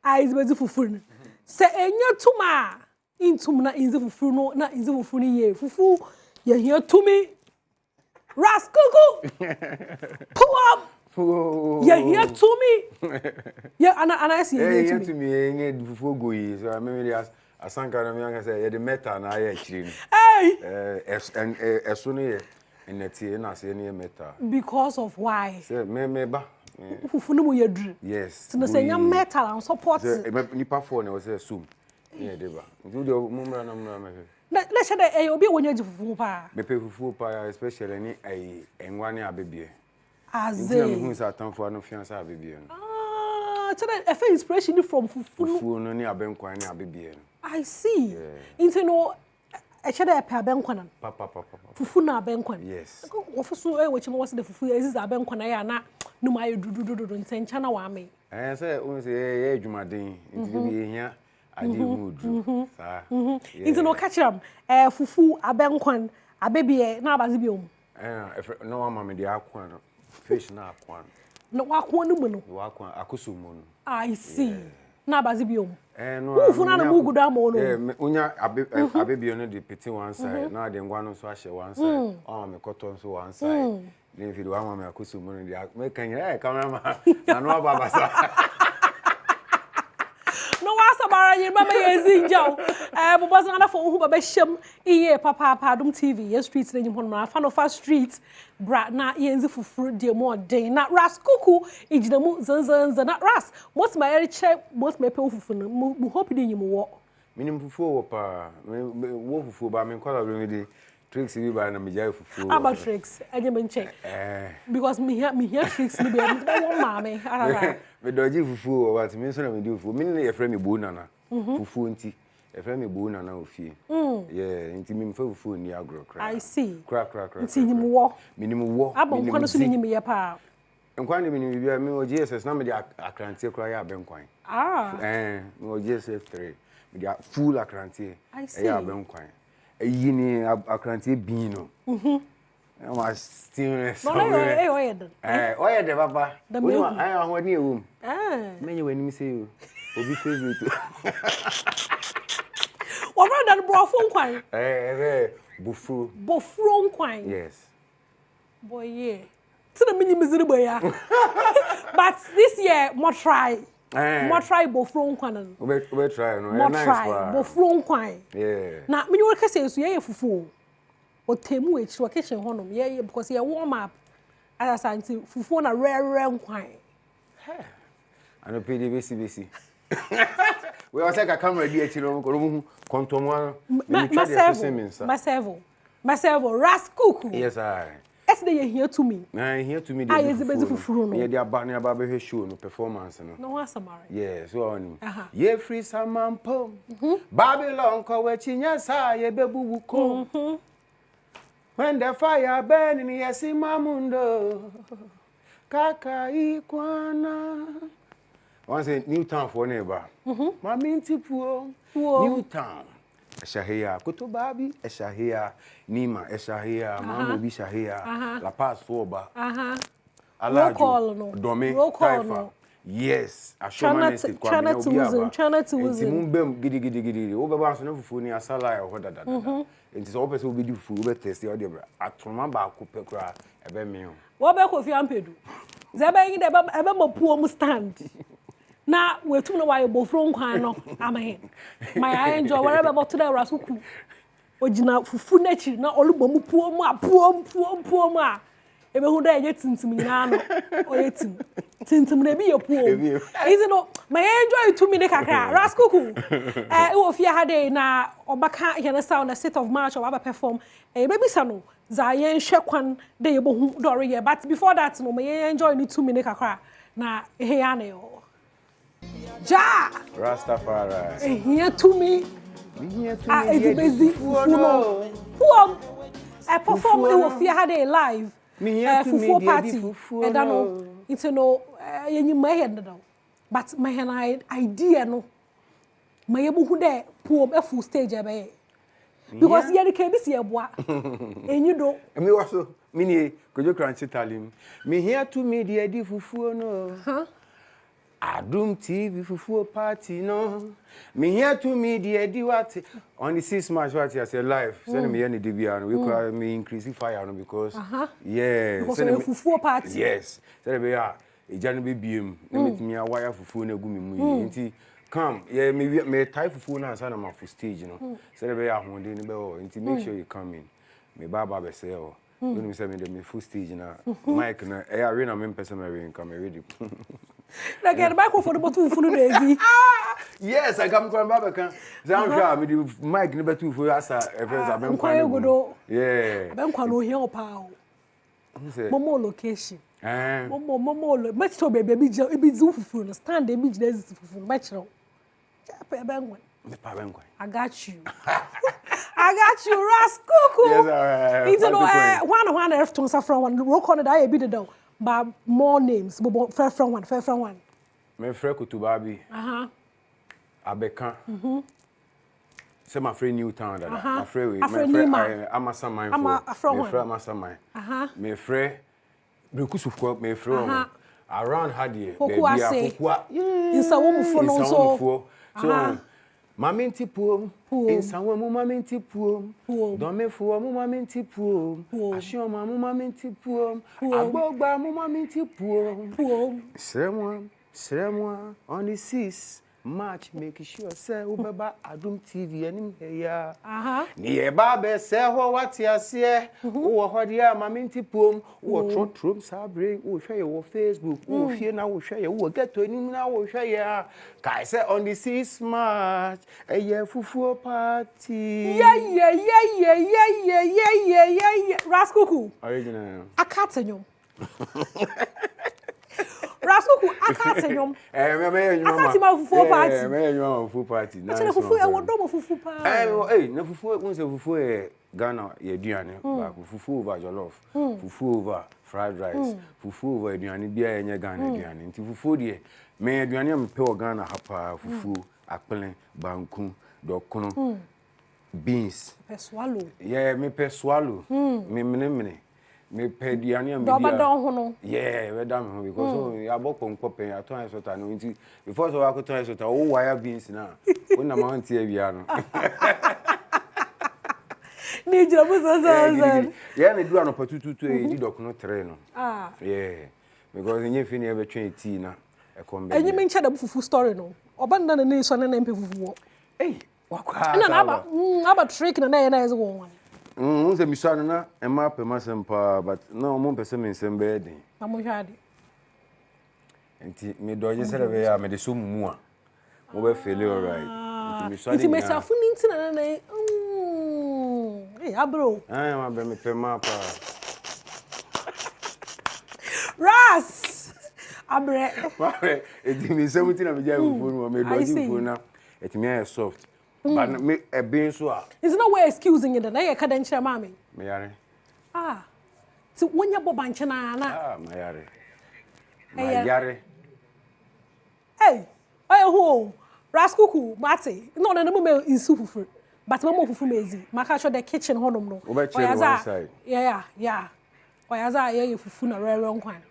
eyes bezi fufu se enya tuma intum na inzi fufu no na inzi fufu ni ye fufu ye here to me raskuku pull up yeah here to me yeah and see here to me nye fufu go yi so me asanka na me anga say ye the meta na ye chiri hey eso ne ye eneti na say ne meta because of why say me ba fufu no mo ye dru yes so say nya metal and support nipa for na say sum yeah dey ba nti do mumra na me na shede obi wonya ji fufu pa me pe fufu pa especially ni ai enwane abebie aze nti na me sa tanfo no fiansa abebie no chede e fe inspiration from fufu no ni abenkwan ni abebie no I see nti no e chede e pe abenkwan papa fufu na abenkwan yes ofusu we chimo wose de fufu eziza abenkwan ya na no ma yedudududu ntencha na wa me say o say ye adwumaden nti bi ehia ade mudu sa nti no kachiram fufu abenkwan abebie na abazi biom no wa mama de akwan fish na akwan no wakwan no mu no wakwan akosumu no I see na abazi biom no fufu na mugudu amo no unya abebie no de piti one side na de ngwa no so ahye one side o me koto so one side ni video wa mama akosumu no de me kan cameraman na no ababasa no wasa bara yin mama yezi njaw bobozo na fo hu baba hyem iye papa Adom TV ye street na nyimho na Fanofa Street bra na yenzi fufuru de mo den na ras kuku ijinamu zanzanza na ras most my eriche most my pe fufu no mu hope de nyim wo minim fufu wo pa wo fufu ba me kwala we de tricks bi ba na me jai fufu aba tricks aje me nche because me here tricks ni be won ma me me doji fufu but me so na me di fufu me ne ye frame me bu nana fufu nti ye frame me bu nana ofie yeah nti me mfa fufu ni agro kra I see kra nti nyim wo minim wo aba nkwan so nyim ye pa nkwan de minim bia me o GSS na me di akrantie kra ya abenkwan me o GSS 3 me di full akrantie ya abenkwan eyi ni akrantie bin no ma stillness oye de baba I want ni ewum menye wani say o obi favorite what rather brofo nkwan bofuro nkwan yes boy yeah tina menye miziri boya but this year more try bofuro nkwan no we try no nice try bofuro nkwan yeah na menye we kase so ye fufu o temu echi wa kitchen honom ye because ye warm up as anti fufu na rare nkwan ano PDBC we was like a camera di echi no ko mu kontomo masevo raskuku yes I they here to me here to me I is the fufu no ye dia ba na ba be show no performance no asamara yes so on ye free samampo Babylon ko we chinya sa ye bebubu ko when the fire burning yesi mamundo kaka ikwana One say Newtown for neighbor. Mami ntipuo. Newtown. Shahia, Kotobabi, Shahia, Nima, Shahia, Mama Bi Shahia, La Paz Foba. Alajo, Dome, Taifa. Yes, China tourism. Mumbem gidi. Oba so no fufu ni asala e ho dada. Enti so ope so obi di fufu obe test e audio bra. Atoma ba ko pekura ebe me o. Wo be ko fi ampedu. Zeba yin de ebe mapuo mu stand. Na wetum no wa ye bofro nkwan no amahe. My enjoy wherever but today rasuku. Ogina fufu na chi na olugbo mu puo mu apuo mu a. Ebe hu da ye tintim nyina no. Oyetim. Tintim na bi ye puo. Izi no my enjoy 2 minutes kakra. Raskuku. E wo fia ha dey na obaka ye na sound the state of march or aba perform. E be bisa no za ye hwe kwan dey ye bohu dore ye but before that no my enjoy ni 2 minutes kakra na he ya na yo. Ja! Rastafari. Here to me. It's busy. Who perform it will fear had a live. Fufu party. And I know it's no you may head now. But my idea no. My able who there poor a full stage because you can be see boy. And you know. Me also mini could you crunch Italy. Me here to me the idea fufu no. Huh? Adom TV fufu party no. Me here to me the idea what on the 6th March what I say live. Send me any DBR we call me increase fire no because yeah. Because fufu party. Yes. Send me ya. E janu be biem. Na me wire fufu na gu me mu. Nti come yeah me type fufu na answer na ma for stage no. Send me ya honde ni be o. Nti make sure you come in. Me baba be say o. When me say me full stage na mic na e arena me person me come ready. Na get microphone but fufu no dey. Yes, I come from Babaka. Zansha me the mic ni betu fu asa e friends abem kwan. Yeah. Abem kwan no here opa o. Momo location. Momo match to baby bi zu fufu no stand dey bi dey zu fufu match no. Abem kwan. I got you. I got you, Raskuku. Yes, it's no one F to from one rock on that be the do. But more names, but fair from one. Me frère Kutubabi. Abeka. C'est ma frère Newtown dada. Ma frère oui. Ama Samai. Me frère Ama Samai. Me frère Brekusuko me frère. Around Hadie. Baby Akukwa. Insa wo mu fo no so. So Mami ntipuo, insanwe mu mami ntipuo, domefuo mu mami ntipuo, ashioma mu mami ntipuo, agbogba mu mami ntipuo. Seremwa on the 6th March make sure say ubeba Adom TV enim heya. Ni eba be say ho watiase, wo ho dia mami ntipuo, wo trotrom sabre, wo hwe wo Facebook, wo fie na wo hwe wo geto enim na wo hwe ya. Kai say on the 6th March, eye fufu party. Yeah. Raskuku. Original. Akatenyom. Raskuku akatenyom. Akati ma fufu party. Me nyoma fufu party. Na fufu e wodo mo fufu party. Na fufu won say fufu e Ghana ye duane ba fufu over jollof, fufu over fried rice, fufu over eduane bia enye Ghana eduane. Nti fufu de me eduane am pe o Ghana hapa fufu, akpelen, banku, dokuno, beans. Swallow. Yeah, me pe swallow. Me me pe eduane am bia. Do don ho no. Yeah, we dam ho because so ya bokon kopen ya ton esota no nti before so wa ko ton esota o wire beans na. Wona ma ho ntia bia no. Ni jobu so. Yeah, me do an opportunity e di dokuno 3 no. Yeah. Because in fini e be twen tea na e come be. Enyi me ncha da fufu story no. Obanda na ni so na mpe fufu wo. Wakwa. Na aba trick na na eze won. Unse misano na e ma pe masempa but no mo pese me sembe den. Na mo hwade. Enti me doje serebe ya me de so mumu a. Mo be feel all right. Enti misano. Enti me safu ni ntina na abro. Ma be me pe ma pa. Ras. Abre. Enti me semuti na me ja fufu me doje fufu na. Enti me soft. But me a being so. It's no way excusing it. Na ye ka dan kire mami. Me yare. So when you bobanche na. My yare. My yare. Hey, who? Raskuku, Mate. No, no, no, in soup. But my mom fufu maka show the kitchen honum no. Side. Yeah. Oyaza you fufu na rare nkwan.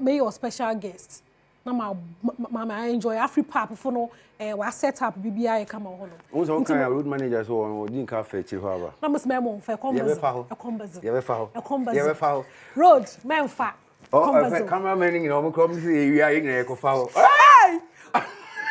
May your special guest. Na mama I enjoy Afri pap for no we set up BBI come on honum. Who's all kind of road manager so on didn't cafe chihuahua. Na mus memo fa combazo. Road men fa. Oh, cameraman in home come see we are in a cofowl. Hey!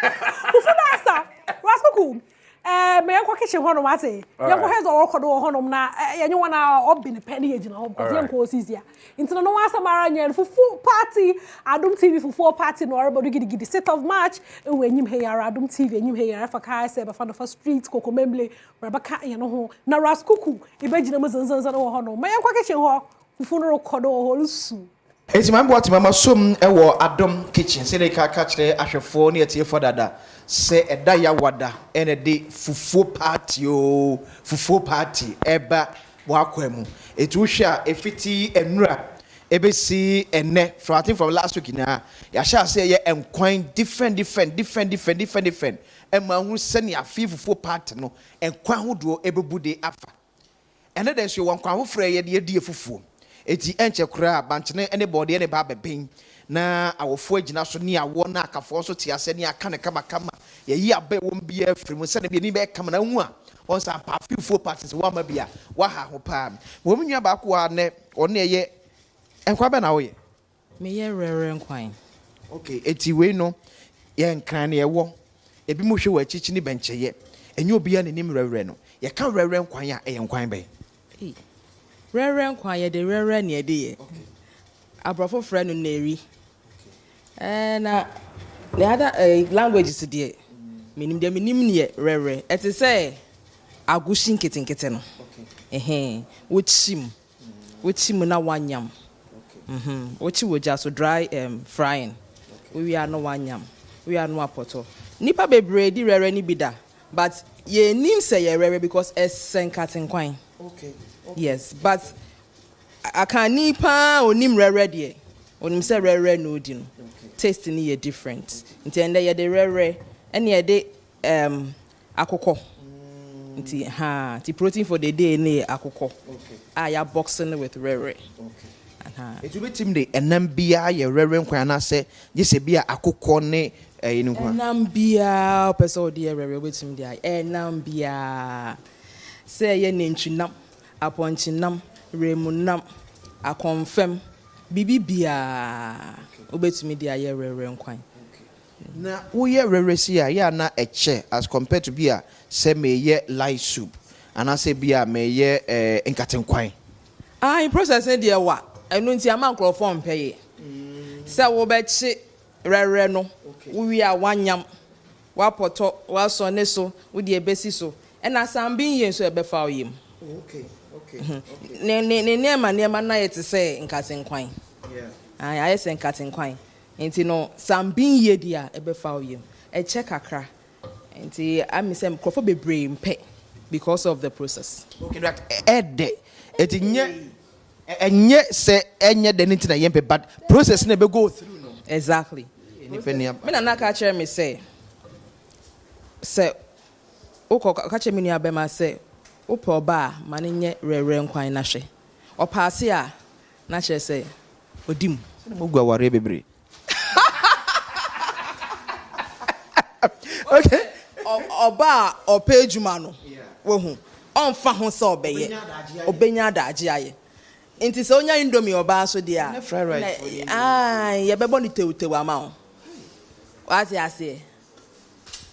Fufu nasa. Raskuku. Me yanko kitchen hono mate yanko hezo okodo hono na yanyo wana obi ne penny agina ho because yanko osizia intino no wasa mara nyen fufu party Adom TV fufu party no everybody gidi set of march e wenyim he yara Adom TV enyim he yara fa kai se be fa no fa street kokomemble rebeka ye no ho na Raskuku e begina mo zanzanzan ho hono me yanko kitchen ho fufu no okodo ho lusu. Eti mambo ati mama som ewo Adom kitchen se dey ka kire ahwefo ne etie for dada se eda ya wada ene de fufu party eba wakwemu etu hwa efiti enura ebesi enne from last week na ya sha se ye enkwan different ema hu se ne afi fufu party no enkwan hodo ebebude afa ene de so wankwan ho frɛ ye de die fufu eti enche kura banchene ene body ene ba beben na awofo agina so ne awo na akafo so te ase ne aka ne kama ye yi abe won bia frimu se ne bi ni be kama na hu a on sa pa fufu parties wa ma bia wa ha ho pa wo munua ba ko ne one ye enkwa be na wo ye me ye rere nkwan okay eti we no ye nkran ne ye wo ebi mu hwe wa chichi ni benche ye enye obi ya ne nim rere no ye ka rere nkwan a ye nkwan be rere nkwan ye de rere ne de ye abrofo frɛ no neri na the other languages there minim ne rere et say agushin kitenkete no wochim na wanyam wochi woja so dry frying we are no wanyam we are no apoto nipa bebre di rere ni bida but ye nim say ye rere because esen katenkwan yes but akanipa onim rere de onim say rere no di no taste ni ye different nti ende ye de rere ene ye de akokɔ nti ti protein for the day ne akokɔ ya boxing with rere it will be team de enam bia ye rere nkwan na say ye se bia akokɔ ne yin nkwan enam bia person de rere we team de enam bia say ye nentwinam aponchinam remunam akonfem bibibia obetumi dia ye rere nkwan na wo ye rere si ya na eche as compared to bia say me ye light soup and I say bia me ye nkatenkwan in process dey wa enu nti ama nkrofo mpeye say wo bechi rere no wo wi a wanyam wa poto wa so ne so wo de ebesi so e na sambin ye so ebefa oyim okay nema na yet say nkatenkwan I say nkatenkwan nti no sambin ye dia ebefa oyim e check kakra nti am say mkrofo bebre mpe because of the process okay that ede enye say enye de nti na yempe but process na be go through no exactly me na ka chere me say oko ka chere me ni abema say opo oba ma ne nye rere nkwan na hwe opase a na chere say odim mo gwa ware bebre okay oba opa ejuma no wo hu onfa ho se obenya daje aye nti se onya indomie oba so dia ye bebo ni tewutewu ama ho what you say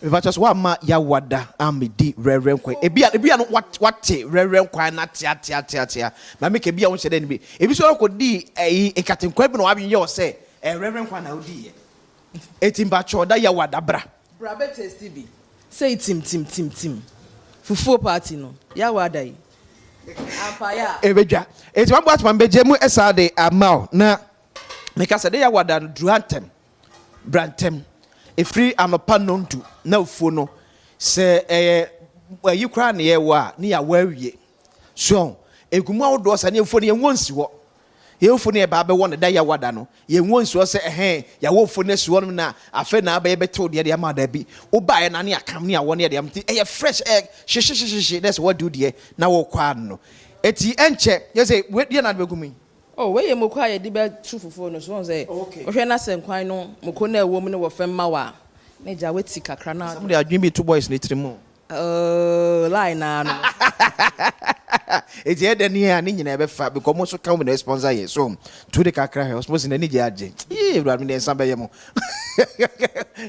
if just wa ma ya wada amedi rere nkwan ebia no what rere nkwan na tia na make ebia won hede ni bi ebi so ko di nkatenkwan bi no wa ye o se rere nkwan na odi ye etimba choda ya wada bra be tasty bi say tim fufu party no ya wada yi apaya ebedwa etimba atman beje mu esade amao na meka se de ya wada no druantem brantem efri anopa nontu na ufuo no se yi kra na ye wa ni ya wawie so egumu awodo sa ne ufuo ne wonsi wo ye fo ne ba be won da ya wada no ye nwo nsuo se ya wo fo ne suo no na afa na ba ye beto de ma da bi wo ba ye na ne akam ne awon ne de am ti fresh egg she that's what do de na wo kwa no eti enche ye say we de na be gumi oh we ye mokwa ye de be tu fufu no so say o hwe na senkwan no moko na ewo mu ne wo fem ma wa na ja weti kakra na some dey adwin be two boys ne trimu line na no eti e de ne ani nyina be fa because mo so come na sponsor ye so to the kakra he suppose na ni je age ewura me nsa be ye mo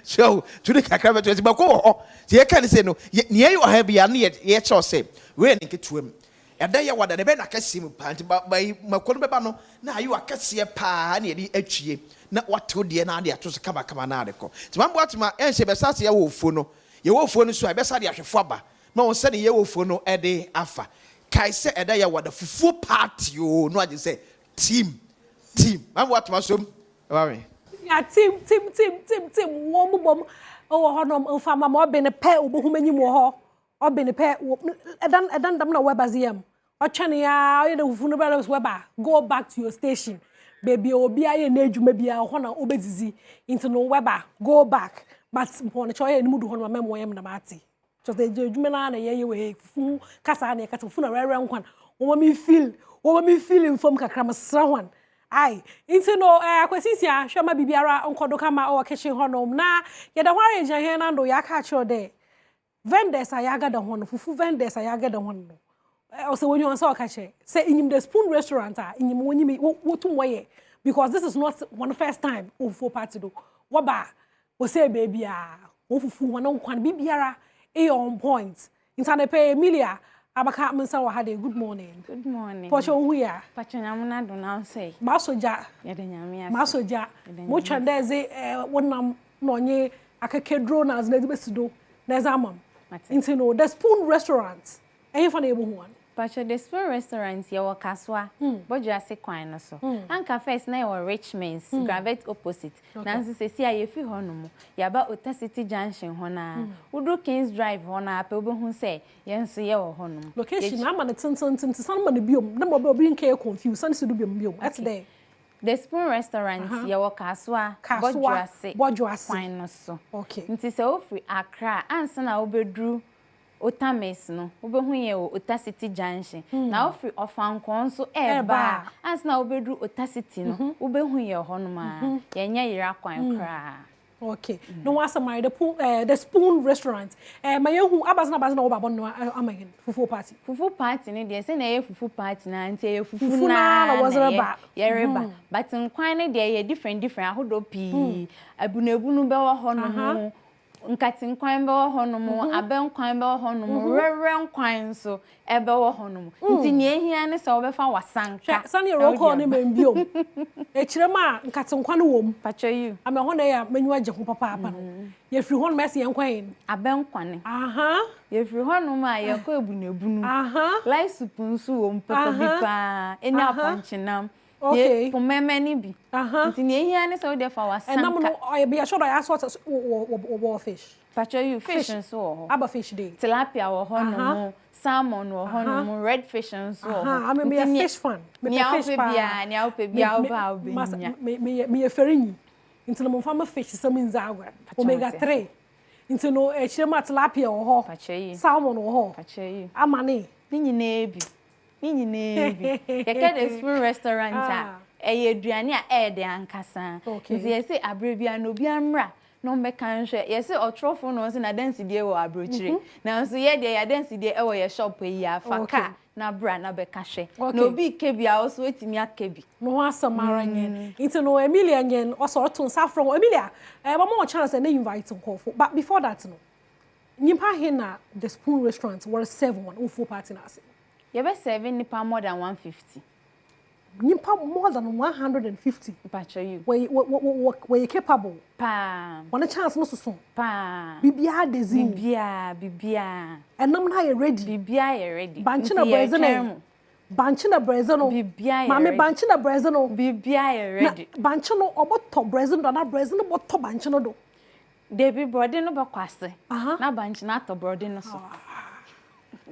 so to the kakra be to ba ko ye kan say no ne ye o ha bia na ye che o say we ni ketuam ɛda yɛ wada ne bɛ na kɛseɛ mu paa nti makɔno bɛba no na ayi wakɛseɛ paa na yɛde atwie na watew deɛ na ade ato so kamakama na ade kɔ nti mambo atoma ɛnhyɛ bɛsa se yɛwɔ ofuo no yɛwɔ ofuo no so a bɛsa de ahwɛfo aba na wɔn sɛ ne yɛwɔ ofuo no ɛde afa kae sɛ ɛda yɛ wada fufuo party o no agye sɛ team mambo atoma som ɛware ya team wɔn mo bom ɛwɔ hɔ nom mfama ma ɔbɛn pɛ obohum enyim wɔ hɔ ɔbɛn pɛ ɛdan dam na wɛbaziam ɔtwene ya ɔyɛ de fufu no bɛrɛ wɛba go back to your station baby obi aye na adwuma bia hɔ na obedizi into no wɛba go back but mpɔ no choye ni mudu hɔ no memo yam na mate just the adwuma na ye we fufu kasa na kasa fufu na rɛrɛ nkwan wo me feel inform kakra masra hwan ai into no akwasisia hwɛ ma bibiara nkodo kama o kitchen hɔ no na ye da hware gyan he na ndo ya ka kyerɛ de vendors ayaga da hɔ no fufu vendors ayaga da hɔ no also when you answer okache say in the Spoon restaurant in wotum waye because this is not one first time for party do waba we say baby wo fufu wana nkwan bibiara e on point intane pay Emilia abaka mensa wa hade good morning pocho hu ya pacho nyamuna do now say masoja ye de nyame masoja mo twandeze wonam no nye akakedro na azna dibesido na zamam intino the Spoon restaurant e fa na ebo hu Pacho the Spoon restaurant yawo kaswa bojo ase kwan no so anka first na yawo Richmond's Gravette opposite na nso se sia ye fi ho no mo yaba Ota City Junction ho na Udo Kings Drive ho na pe obehu se ye nso ye wo ho no location na ma ne tin san ma ne biom na mo be obi nke confuse san se do biom at there the Spoon restaurant yawo kaswa bojo ase kwan no so okay nti se ofri Accra ansa na obedru Otames no obehu ye Ota City Junction na ofri ofankon so eba as na obedru Ota City no obehu ye ho no ma ye nya yira kwan kra okay no wasa my the Spoon restaurant my yehu abazna wo babon no amagen fufu party ne de se na ye fufu party na nti ye fufu na was reba ye reba but nkwan ne de ye different ahodo pi abunabunu be wo ho no nkati nkwan be wo hono mo abenkwan be wo hono mo rere nkwan so ebe wo hono mo nti ne ehia ne se obefa wasanka sane roko ne membiom ekirema nkati nkwan wo m pacho you ame ho na ya menyu agye ho papa apa no ye firi ho no mese ye nkwan abenkwan ye firi ho no ma ye ko ebunebunu life soup nso wo mpapa bi pa eni aponchinam okay for many bi nti ne ehia ne se odefa wasanka enam no oye be sure ya sort wo fish pacho you fish nso aba fish day tilapia wo ho no mo salmon wo ho no mo red fish nso wo I mean me a fish fan me a fish pa ni a bia ba obenya me e ferinyi nti no mo fa ma fish some nzagwa omega 3 nti no e chirema tilapia wo ho salmon wo ho pacho amane ni nyina ebi ye ke the Spoon restaurant ye aduane a de ankasa nti ye say abrebia no bia mra no mbeka nhwe ye say otrofo no say na dance die wo abrochire na nso ye de ya dance die e wo ye shop yi afaka na bra na beka hwe na obi kebia also etimi akebi no ho asamara nyen nti no Emilia nyen also oton safro Emilia mama chance na invite nkofo but before that no nyimpa he na the Spoon restaurant were 7 full party na ase you be 7 nipa more than 150 nipa more than 150 pacho you we capable pa one chance no so pa bibia dezin bibia enam na ye ready banchina brezeno bibia mame banchina brezeno bibia ye ready banchino oboto brezeno na brezeno boto banchino do debi brode no be kwase na banchina to brode no so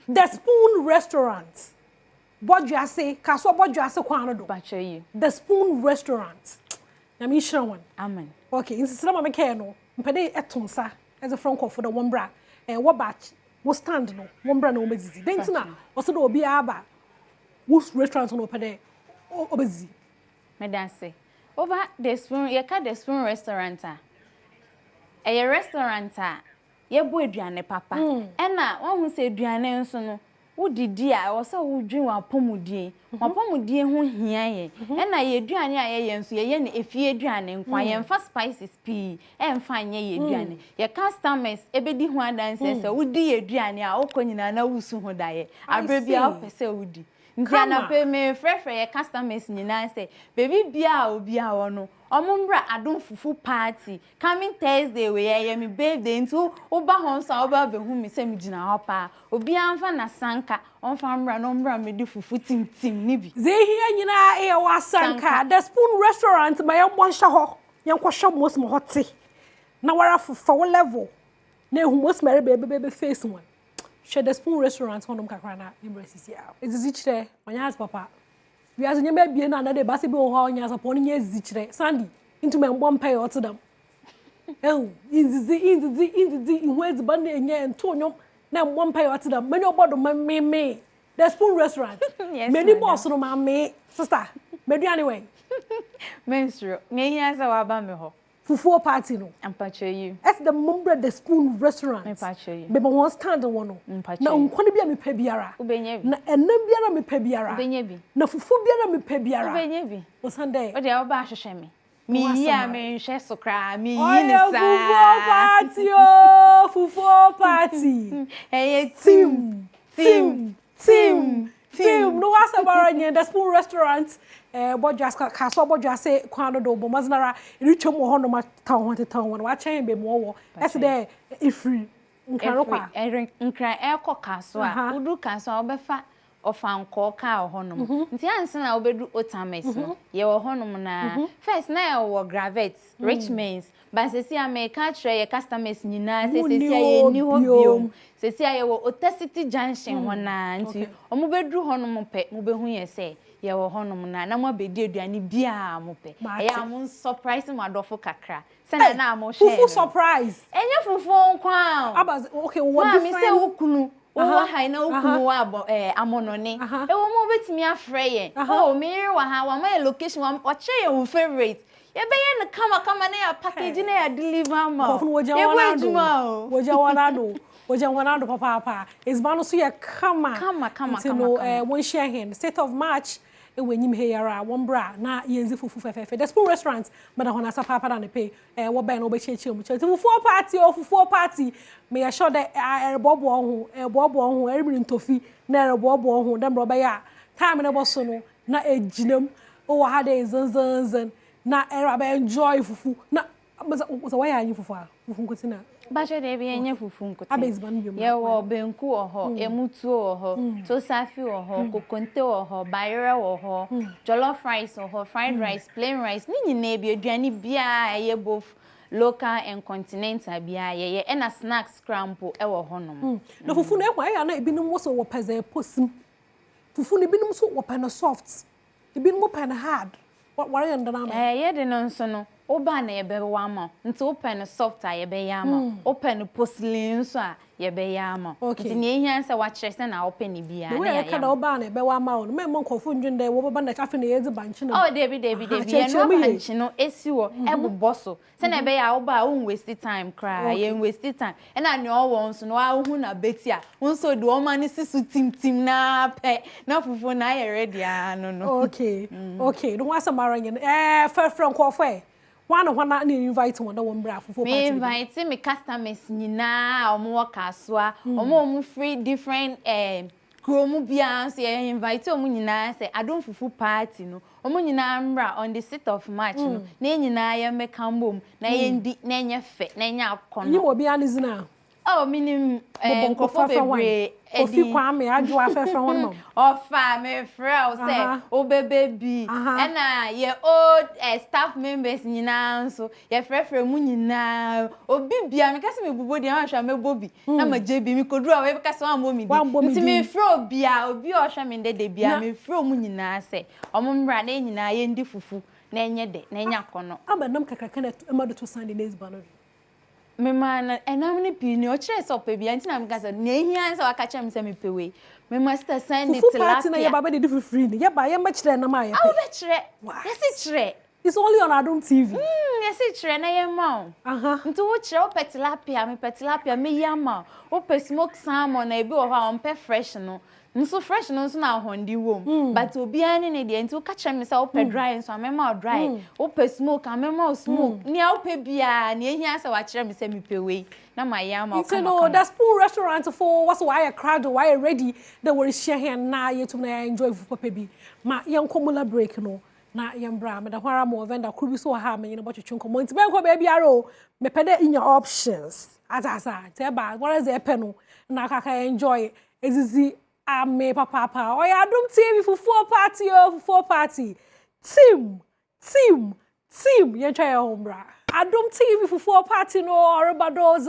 the Spoon restaurant Bodjase, Castle Bodjase Quanado. Bache. The Spoon Restaurant. Na mi shira one. Amen. Okay, in Sisama Mekano, Mpede Etonsa, as a franco for the one bra, and what batch was stand no, one bra no busy. Dentina, also do be aba. Whose restaurants on Opede? Obezi. Madam say. Over the Spoon, ye ka the Spoon Restaurant. A restaurant. Ye bo aduane papa. Ena, one who say aduane nso no. Wo didi a wo se wo dwen wa pomudie ho hia ye na ye aduane a ye nso ye ne efie aduane nkwa ye mfa spices pi mfa nye ye aduane ye customers ebedi ho adanse se wo di ye aduane a wo konyina na wusu ho daye abrebia wo pese wo di ntia na pe me frefre ye customers nyina se baby bia obi a wo no omumbra Adom fufu party coming Thursday we ye me birthday ntu oba ho nso oba be hu mi se mi gina ho pa obi anfa na sanka onfa mbra no mbra me di fufu tim ni bi ze hia nyina e wa sanka the Spoon Restaurant ma ye mbonsha ho ye nkwohwe mos mo hote na wara fufu level na ehu mos mere be face one she the Spoon Restaurant honom kakra na embrace ya ezizi kire onya has papa we as nyemba bie na de base bi ho onya support nya ezizi kire Sandy into me mbom pay otodam inzizi ihu eziba na enye ento nyom na mbom pay otodam many obodo me the Spoon Restaurant yes, many boss no ma me sister medu anyway menstru me hia sa wa ba me ho fufu party no ampacho you as the member the Spoon Restaurant ampacho you be one stand one no na nkwane bia me pa biara ubenye bi na enam biara me pa biara ubenye bi na fufu biara me pa biara ubenye bi o Sunday o de o ba hwehwe me mi yi a me nhwe so kra mi yi ni sa fufu party hey team no wasa baranya the Spoon Restaurant Bodjas Castle Bodjase kwano do bo maznara iricho mo ho no ma town wa chen be mo wo ese de ifri nkranokwa nkran eko kaso a udu kaso a obefa ofanko ka ho no nti anse na obedu otames no ye wo ho no na first na ye wo gravet richmond ba sesi America tre ye customers nyina sesi ye ni ho biom sesi ye wo otacity junction ho na nti omo bedu ho no mo pe mo behu ye se ye wo ho no na mo abedi aduane bia mo pe e ya mo surprise mo adofo kakra se na mo share fufu surprise enye fufu nkwa abaz okay what different mi se ukunu wo ha na ukunu wa amonone e wo mo betimi afre ye o mi wa ha wa my location wa o che your favorite ye be ye na kama na ya package na ya deliver ma ye woja wanado papa is bano so ye kama one share hand state of March e wenyim he yara one bra na yenzi fufu fefe the Spoon Restaurant mada hona sa papa na ne pay wo ben no be chechi mu chechi fufu party me ya sure that bobo ho every ntofi na bobo ho dem ro be ya time na bo so no na ejinam o wa ha de zanzan na era be enjoy fufu na so why are you fufu nkotina Baje de bi enye fufu nkotina ye wo benku oho emutu oho tosafi oho kokonte oho bayere oho jollof rice oho fried rice plain rice ni nyina bi aduane bia ye both local and continental bia ye na snacks scramble e wo honom na fufu na ekwa ya na ebinum wo so wo peze posim fufu ne binum so wo pen soft ebinum wo pen hard what you ndana ye de no nso no oba na ye be wa ma nti open soft a ye be ya ma open porcelain so a ye be ya ma nti ne ehia se wa kire se na open bia na ya ka da oba na be wa ma o me nkofo ndwende wo baba na kafe na ye zi banchi na Debi ye no banchi no esi wo ebobo so se na be ya oba o waste time cry ye waste time e na ne o won so no a hu na beti a nso de o ma ni sisu tim na pe na fufu na ye ready no okay no wasa maranya frɛ nkofo Wana ni invite one one bra fufu party. Me invite me customers nyina omo waka so a omo free different kromu bia so ye invite omo nyina say Adom fufu party no omo nyina mbra on the 6th of March no na nyina ye mekambom na ye ndi na enye fe na enye akon. Yi obi anizina Oh, minim nkofo bebre Ofi kwame adwo afefra won mo. Ofa me frel say obebebi na ye old staff members nyina nso ye frefre mu nyina obi bia me kase me bubo dia ahwa me bobi na ma jebi me kodu a we kase wan mo mi di nti me frel bia obi ohwa me ndede bia me frel mu nyina say omumra na nyina ye ndi fufu na enye de na enya kono abanam kakaka na amado to Sunday days bano. Me man enamni pini o chere so pe bia nti na me kase na ehia nso aka chere me se me pewe me master Sunday tilapia party na ye baba de do free ni ye ba ye ma chere na ma ye pe be chere yes chere it's only on Adom TV yes chere na ye ma nti wo chere o petilapia me yama o pe smoke salmon na ebi o ha on pe fresh no nso fresh no nso na ahondi wom but obi ani ne de nti o ka chere me se o pe dry nso amema o dry o pe smoke amema o smoke ni a o pe bia ni ehia se wa chere me se me pewe na my yama o ka no that spoon restaurant for what's why a crowd why ready they were share here na yetum na enjoy fu papa bi ma yen komula break no na yen bra me da hwara mo vendor kru bi so ha me yin bo twetwe nkomo nti ben ko ba biaro me pede in your options azasa te ba what is the no na kaka enjoy ezizi ame papa oya Adom TV for party team yen try your bra Adom TV for party no orobado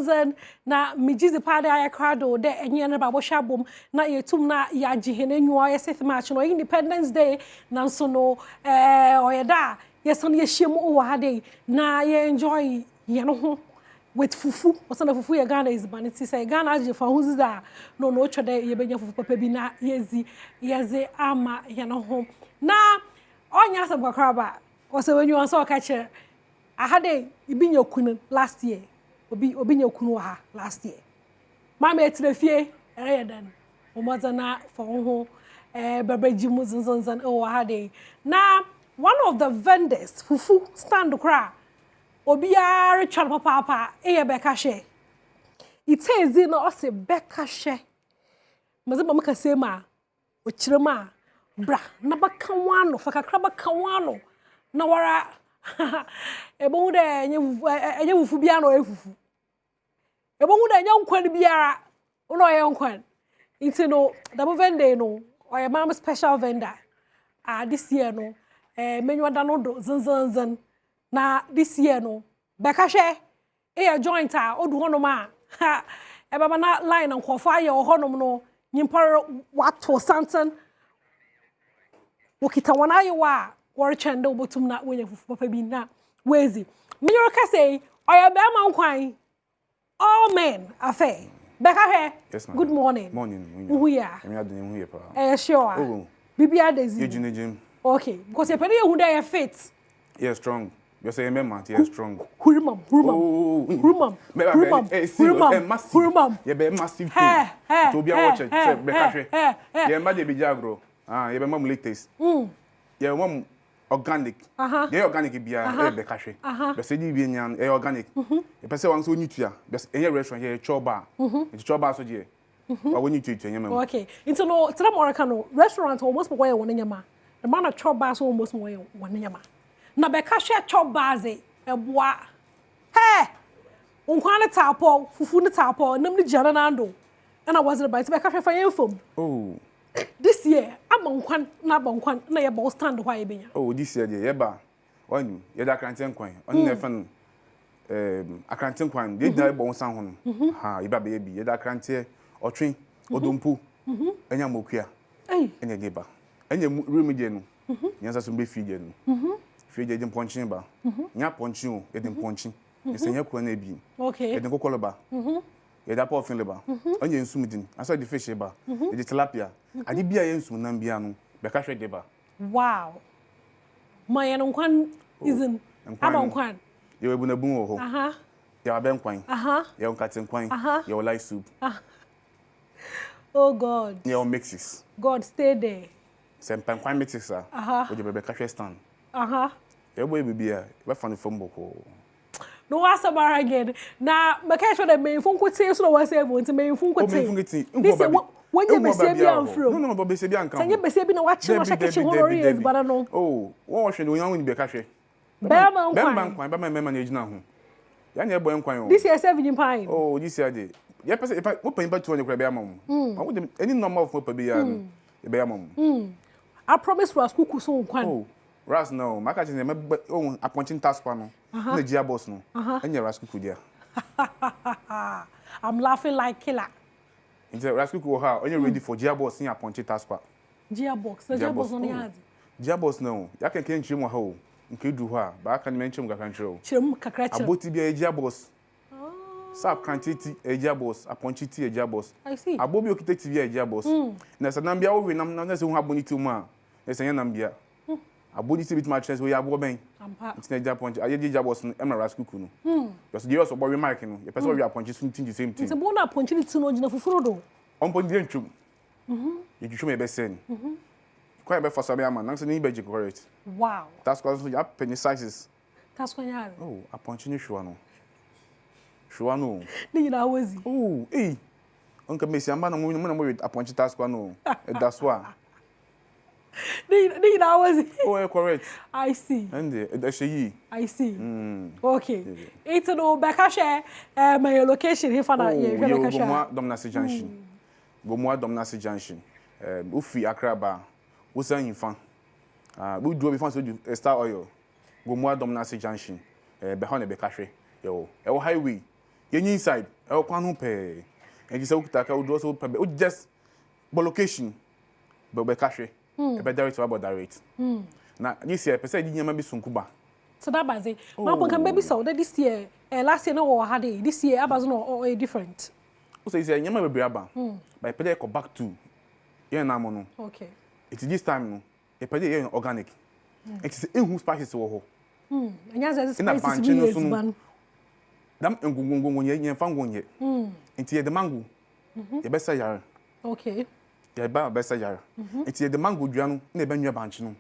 zan na mijizi pade aya crowd de enye na babo shabom na yetum na ya jihene nwa ye set match no Independence Day na so no oyeda yeson ye hiem o ha dey na ye enjoy ye no ho with fufu osana fufu ye Ghana is banity say Ghana je fa huzi da no twede ye benya fufu papa bi na yeze ama ye no ho na onya se bakraba ose wenyu anso ka che ahade ibinya kunu last year obinya kunu ha last year mama etrefie ere dan omazana for ho bebeji mu zunzunzan o ahade na one of the vendors fufu stand kra obiara twa papa eye beka hye itezi na ose beka hye mazema maka sema okirema bra na baka wano fakakra baka wano na wara ebo de enye fufu bia na efufu ebo de enye nkwan biara no ye nkwan nti no double vendor no oye mama special vendor this year no menyu da no do zanzanzan na this year no beka hwe e joint a odu honom a e baba na line nkofo aye honom no nyimpar wato santan wokita wana aye wa worchende obotum na wonya fufu papa bi na wezi menyu ka say oya be ma nkwan all men afa beka hwe good morning who ya emi adun hu ye pa sure bibia daisy ejunejim okay because e pere ye hu dey fit yes strong you say memma you strong hurimam ye be massive to be watch say beka hwe ye ma de bi jagro ye be mam latest ye mam organic ye organic bia be ka hwe be say di bi nyan e organic e pese wan so nitua be e restaurant ye choba e choba so je wa woni tutu nyama okay into no tra moraka no restaurant almost boy won nyama the man choba so almost boy won nyama na be ka hwe choba ze e boa unkwane tapo fufu ni tapo nam ni jana nando na wazire ba be ka hwe fa yefom this year abankwan na ye ball stand why benya this year ye ba wanu ye da kranten kwan on na fa akranten kwan de da ball san ho ha ye ba be ye da krante otwen odompu enya mokua enya de ba enya room je no nyansa so be fije no fije de ponchin ba nya ponchin o ye de ponchin esenya kwa na bi okay ye de kokolo ba ye da po fin le ba anya nsumdin asa de fish ba ye de tilapia ade bia ye nsum nan bia no be ka hwe de ba wow my nkwan isn't abankwan ye webu na bun wo ho ye wa ben kwan ye onkaten kwan ye o light soup oh god ye o mixes god stay there sempan kwan mixes o de be ka hwe stand ye boy bibia we fan fom boko no asabara again na make sure that me fun kwete so wa say won ti me fun kwete this when you be say bi am no be say bi an kan say you be say bi na wa chi no kitchen horror is but no won hwe no yan won be ka hwe be man kwan be man na ejina ho Ya na boy nkwan o. This year 7 pine. Oh, this year dey. Ya pese e pa wo pan ba 200 kura be amam. Ma wo dem any number of pa be ya no. E be amam. I promise for school so nkwan. Oh, Ras no. Maka chine me oh appointing task pa no. Na gia boss no. Enya Ras kuku dia. I'm laughing like killer. Instead Ras kuku ha, only ready for gia boss in appointing task pa. Gia box, the gia boss on the Gia boss no. Ya kan ken chimo ha o. Nke du ha, ba kan men chimo kakran chiro. Chimo kakra chiro. Aboti bia gia boss. Sa krantiti eja boss, aponchiti eja boss. I see. Abobi okite TV eja boss. Na sa nambia wo nam na se hu aboniti mu a. Na se nambia. Aboniti bit ma chance we abo ben. Ampa. Ntina eja ponchi, aye eja boss no emra raskuku no. Because dey also bo we mic no. Ye person we aponchi suntin the same thing. Nti bo na aponchi ni tin no gina fufuro do. Onponchi dey ntwum. Ye twum e be sen. Kwa be for sabe ama, na se ni be correct. Wow. That's cause you have penny sizes. That's when you Oh, aponchi ni sure no. Shuano. Ni na wazi. Oh, Onka Messi amba na mo aponchi task no. That's why. Ni na wazi. Oh, correct. I see. And the I see. Okay. It's no beka share my location here for na ye beka share. Gomwa Domnasi Junction. Gomwa Domnasi Junction. Ufi Accra ba. Usan infan. We do before so do Star Oil. Gomwa Domnasi Junction. Behind the beka share. Yo, highway. You inside, I can't pay. And you say, "Okay, we do also pay." We just by location, but by cash, by direct about direct. Now this year, person didn't maybe sunkuba. So that means, my point can maybe so that this year, last year no had it. This year, I was no different. So you say, "You maybe aba." But pay go back to, yeah, na mono. Okay. It's this time no. You pay organic. It's who spices wo ho. And yes, spices really Dam ngungungun ye fangun ye. Enti ye de mango. Ye besa yare. Okay. Ye ba besa yare. Enti ye de mango dua no na e banwa banchi no.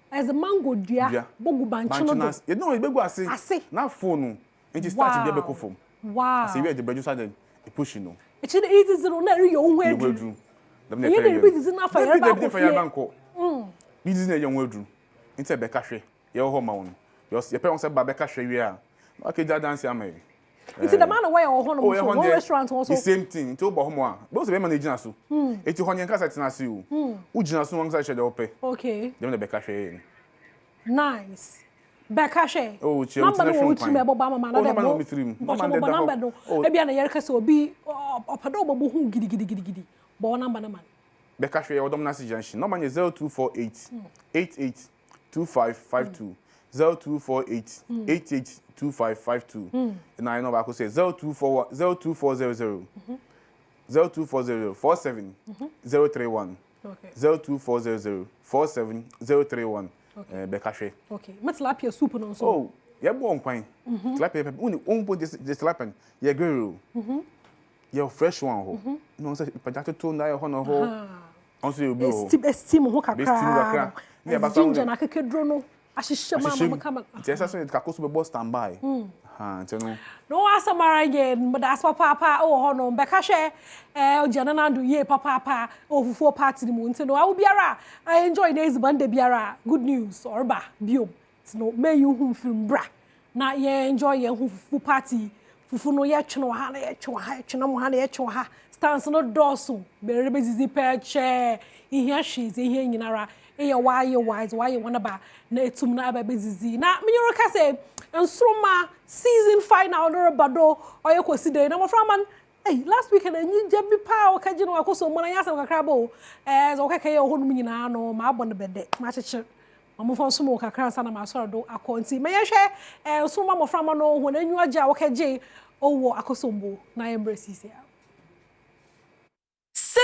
As a mango dua bogu banchi no. Ye no e begu ase. Na phone no. Enti start dey be ko fom. Wow. Ase we dey beju sa dey e push no. E chi dey easy zero na re yo hu adru. Dam na e dey be easy na fa yare ba ko fie. Easy na ye hu adru. Enti e be ka hwe. Ye ho ma won. Ye pe won se ba be ka hwe wi a. Okay, that dance am. It's the man away or one restaurant also. The same thing. To bo homo a. Bo se be manage na so. Eti honye nka sat na se o. U gina so wan sa hwe de ope. Okay. Dem na be ka hwe. Nice. Beka hwe. Oh, che o tina shwe. Number me baba mama na dem. No, number no. E bia na yere kase obi opado obo hu gidi. Bo number na man. Beka hwe o dom na suggestion. Number 0248 88 2552. 0248 882552. And I know I could say 0240 0240 47 031. Okay. 0240 47 031. Bekashe. Okay. Tilapia soup no so. Oh, yeah, bon coin. Tilapia pepper. Un point this tilapia. Yeah, girl. Yeah, fresh one ho. No say potato to na ho no ho. Also you be ho. Steam ho kakra. Yeah, but ginger na kekedro no. Ashishe mama kama. Ntesa so kakoso be boss standby. Nteno. No asamara again, but that's papa oh ho no beka hwe ojana na do ye papa ofufuo party ni mu nteno awu biara I enjoy days bande biara good news orba biom nteno may you hu film bra na ye enjoy ye hu party fufu no ye tweno ha na ye tweno mo ha na ye tweno ha stance no doso be rebe zizi peche ihia hwe ze ihia nyinara eya why wanna ba na etum na aba bezizi na menyoro ka say ensroma season final no bado oye kwesi dey na moframan last weekend enyi jebi pa o kaji no akoso mo na yasam kakra bo zo ka kaye ho num nyina no ma abon bede ma cheche mamofo so mo kakra sa na ma soro do akonti me yehwe ensroma moframan no ho na enyu agya wo kaje owo akoso mbo na embrace sia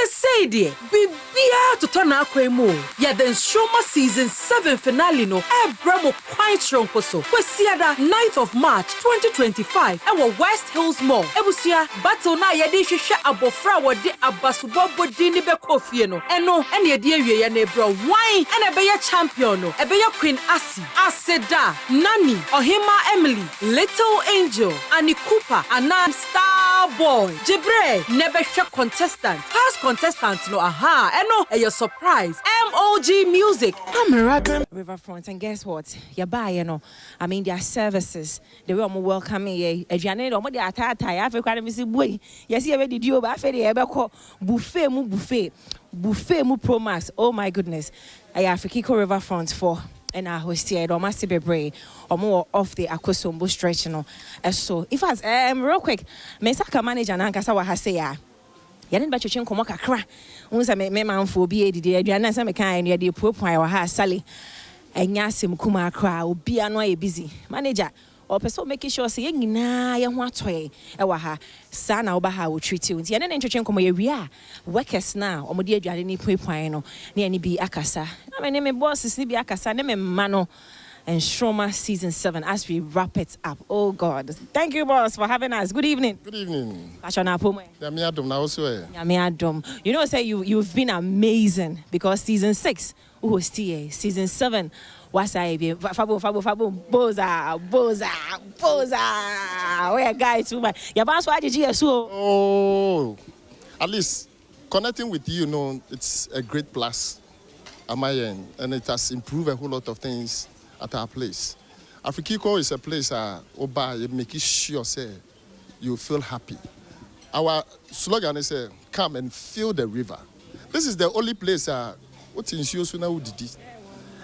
Say dear, Bibia to turn akwemo. Ya then Shoma season 7 finale no. Bramo quite strong koso. Kwesiada 9th of March 2025. Ewa West Hills Mall. Ebusia battle na yedi hwehwe abofra wode abasubobo dini be kofie no. Eno ene yedi awie ya na ebro wine ene be ya champion no. Ebe ya Queen Asi, Aseda, Nani, Ohima Emily, Little Angel, Annie Cooper, Anan Star Boy. Jebre nebe hwe contestant. Past contestant no aha eno a surprise MOG Music. Riverfront, and guess what? You buy, you know. I mean, their services, the way I'm welcoming you. If you're not on the attire, I feel quite a missing boy. Yes, you already do, but I feel the ever buffet mu Pro Max. Oh my goodness. I have to Kiko Riverfront for. And I host here, or must be brave, or more off the Akosombo stretch, you know. So, if I real quick, Mesaka manager and Ankasawa has say, ya didn't bet you come a crack. Once I make me man for be the Adriana Samaka and the poor or her Sally. And Yasim Kuma cry, be annoy busy. Manager, or person making sure saying, nah, I want to ha son or Baha will treat you. The other entertain come area. Workers now, or dear Jadini Puino, near any be Akasa. My name is Boss is Nibi Akasa, name Mano. And Shroma season 7 as we wrap it up. Oh God. Thank you, boss, for having us. Good evening. Good evening. Adom. You know, say you've been amazing because season 6, season 7, what's I be Fabo, Boza. Where guys too much. Your boss why did you so? Oh, at least connecting with you, it's a great plus at my end, and it has improved a whole lot of things at our place. Afrikiko is a place you make sure say you feel happy. Our slogan is come and feel the river. This is the only place what in Udidi.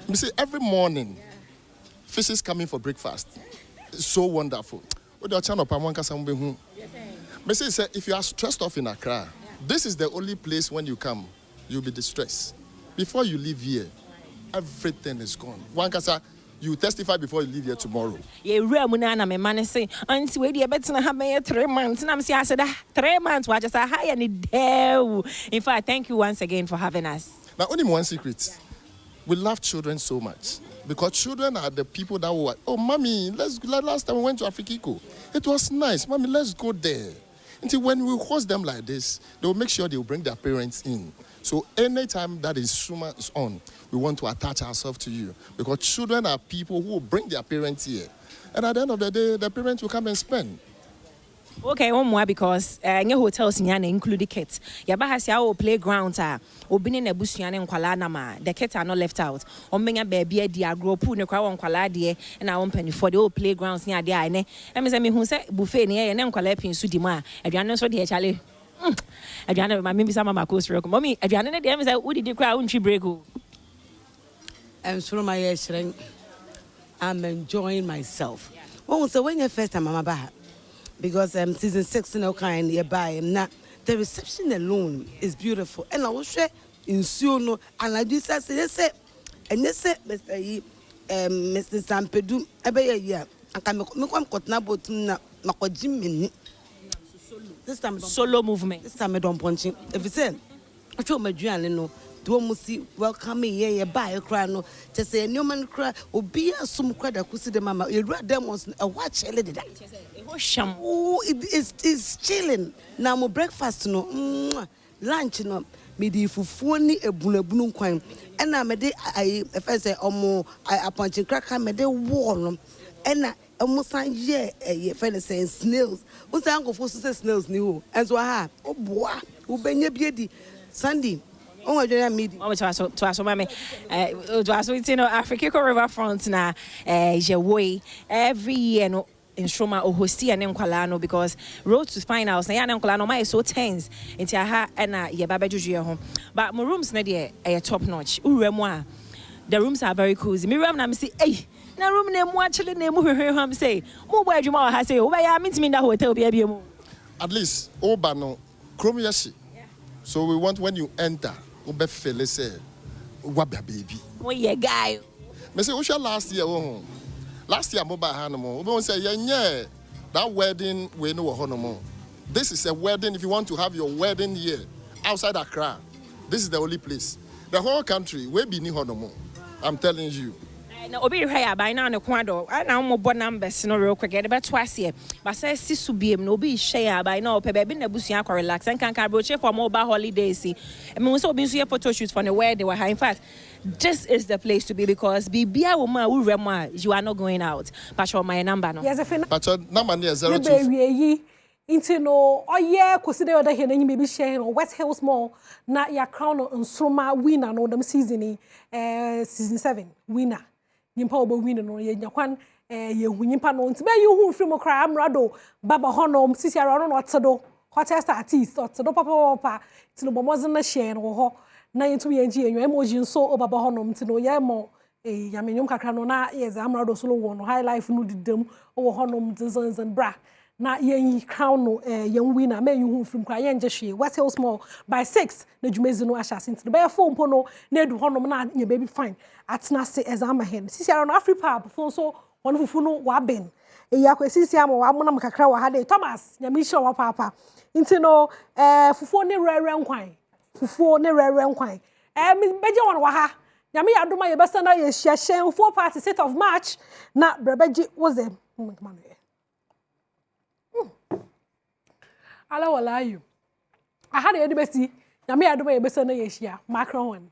You see, every morning fish is coming for breakfast. It's so wonderful. But say if you are stressed off in Accra, this is the only place when you come, you'll be distressed. Before you leave here, everything is gone. You testify before you leave here tomorrow. Yeah, real munana me man say, "Auntie, we dey better have me 3 months." And I'm say, I said, 3 months. What just high and there. In fact, thank you once again for having us. Now, only one secret: we love children so much because children are the people that were. Oh, mommy, last time we went to Afrikiko, it was nice. Mommy, let's go there. Until when we host them like this, they will make sure they will bring their parents in. So anytime that is on, we want to attach ourselves to you because children are people who will bring their parents here. And at the end of the day, the parents will come and spend. Okay, one more because your hotels include the kids. Yaba has your playgrounds been in a busian and Kuala the kids are not left out. Menya baby dear grow pool ne kwa Kuala dear and I want penny for the old playgrounds near there. And me who say buffet near and then Kuala pin Sudima. Adriana so dear Charlie. Adriana, my maybe some of my coast record. Mommy, Adriana, the M said, "What did you cry when she break?" I'm through my ears, I'm enjoying myself. Oh, so when you first time, I'm about because season 6 now kind nearby. Now the reception alone is beautiful, and I will share in Suno and I just say, and they say, Mr. Sampedu, yeah, I can make Kotna Makojim. This time solo movement. This time I don't punch him. If you say, I show my journal, do almost see welcome me here, buy a cry no. Just say no man cry or be a some cry that could see the mama. You read them was a watch a lady that. Oh, it's chilling. Now my breakfast no, lunch no. Me di fufuoni ebunebunu kwan. Ena me de if I say omo I punch cracker me de wall. Ena almost a friend saying snails. What's the uncle for snails new? And so I have. Oh, boy, who been your beauty Sunday. Oh, I don't need to ask mammy. To ask you know, Afrikiko Riverfront now, your way every year. No. In Shroma or Hosti and Nkwalano because road to finals na yana Nkwalano my so tense into ha na ye baba juju home. But my rooms na there are top notch. Uremwa. The rooms are very cozy. Me room na me say, hey. Na room name actually name him say mo boy adwuma ha say o ba ya meet me in that hotel be mo at least oba no krom yashi so we want when you enter oba feel say wa baby mo ye guy me say we shall last year mo ba ha no mo oba say yenye that wedding we no ho no mo. This is a wedding. If you want to have your wedding here outside Accra, this is the only place. The whole country we be ni ho no mo. I'm telling you. Na obi hwe by now ne kwado na mo bo numbers no real quick get be to ase but say sisu biem no obi hwe by now pe be na busuan akwa relax and kan broche for mobile holidays me so obi so photo shoot for the where they were in fact this is the place to be because bibia wo ma wo rem you are not going out but show my number no yes but your number near 02 Into no, oh yeah, consider that here, then maybe share or West Hills Mall, not your crown and Sroma winner, no, them season, season 7 winner. Nimpa winner, no, ye, Yaquan, ye, Winnipa, no, to be you who from a crime, Rado, Baba Honor, Sissy Aron, or Sado, hottest artist, or Sado Papa, to no wasn't a share or ho, 9 and your emotion so over Baba Honor, to no yamo. Yamenyum Kakranona, yes, Amrado Solo one, high life no them over Honum, Zons and Bra. Na yen crown no yen winner me you from kwa yen just West Hill Small by 6 na dwumezi no asha since the be phone po no na edu honom na your baby fine atna se exam hen sisi ara no Afripa phone so one fufu no wa ben ya kwa sisi ama wa monam kakra wa hade Thomas nyame sure wa papa nti no fufu ne rere nkwan fufu ne rere nkwan me beje won wa ha nyame ya doma ye besa na ye hia hyen 4 party 6th of March na brebeji was them ala wala you I had a besti nyame adoma ye besa na ye hia macron one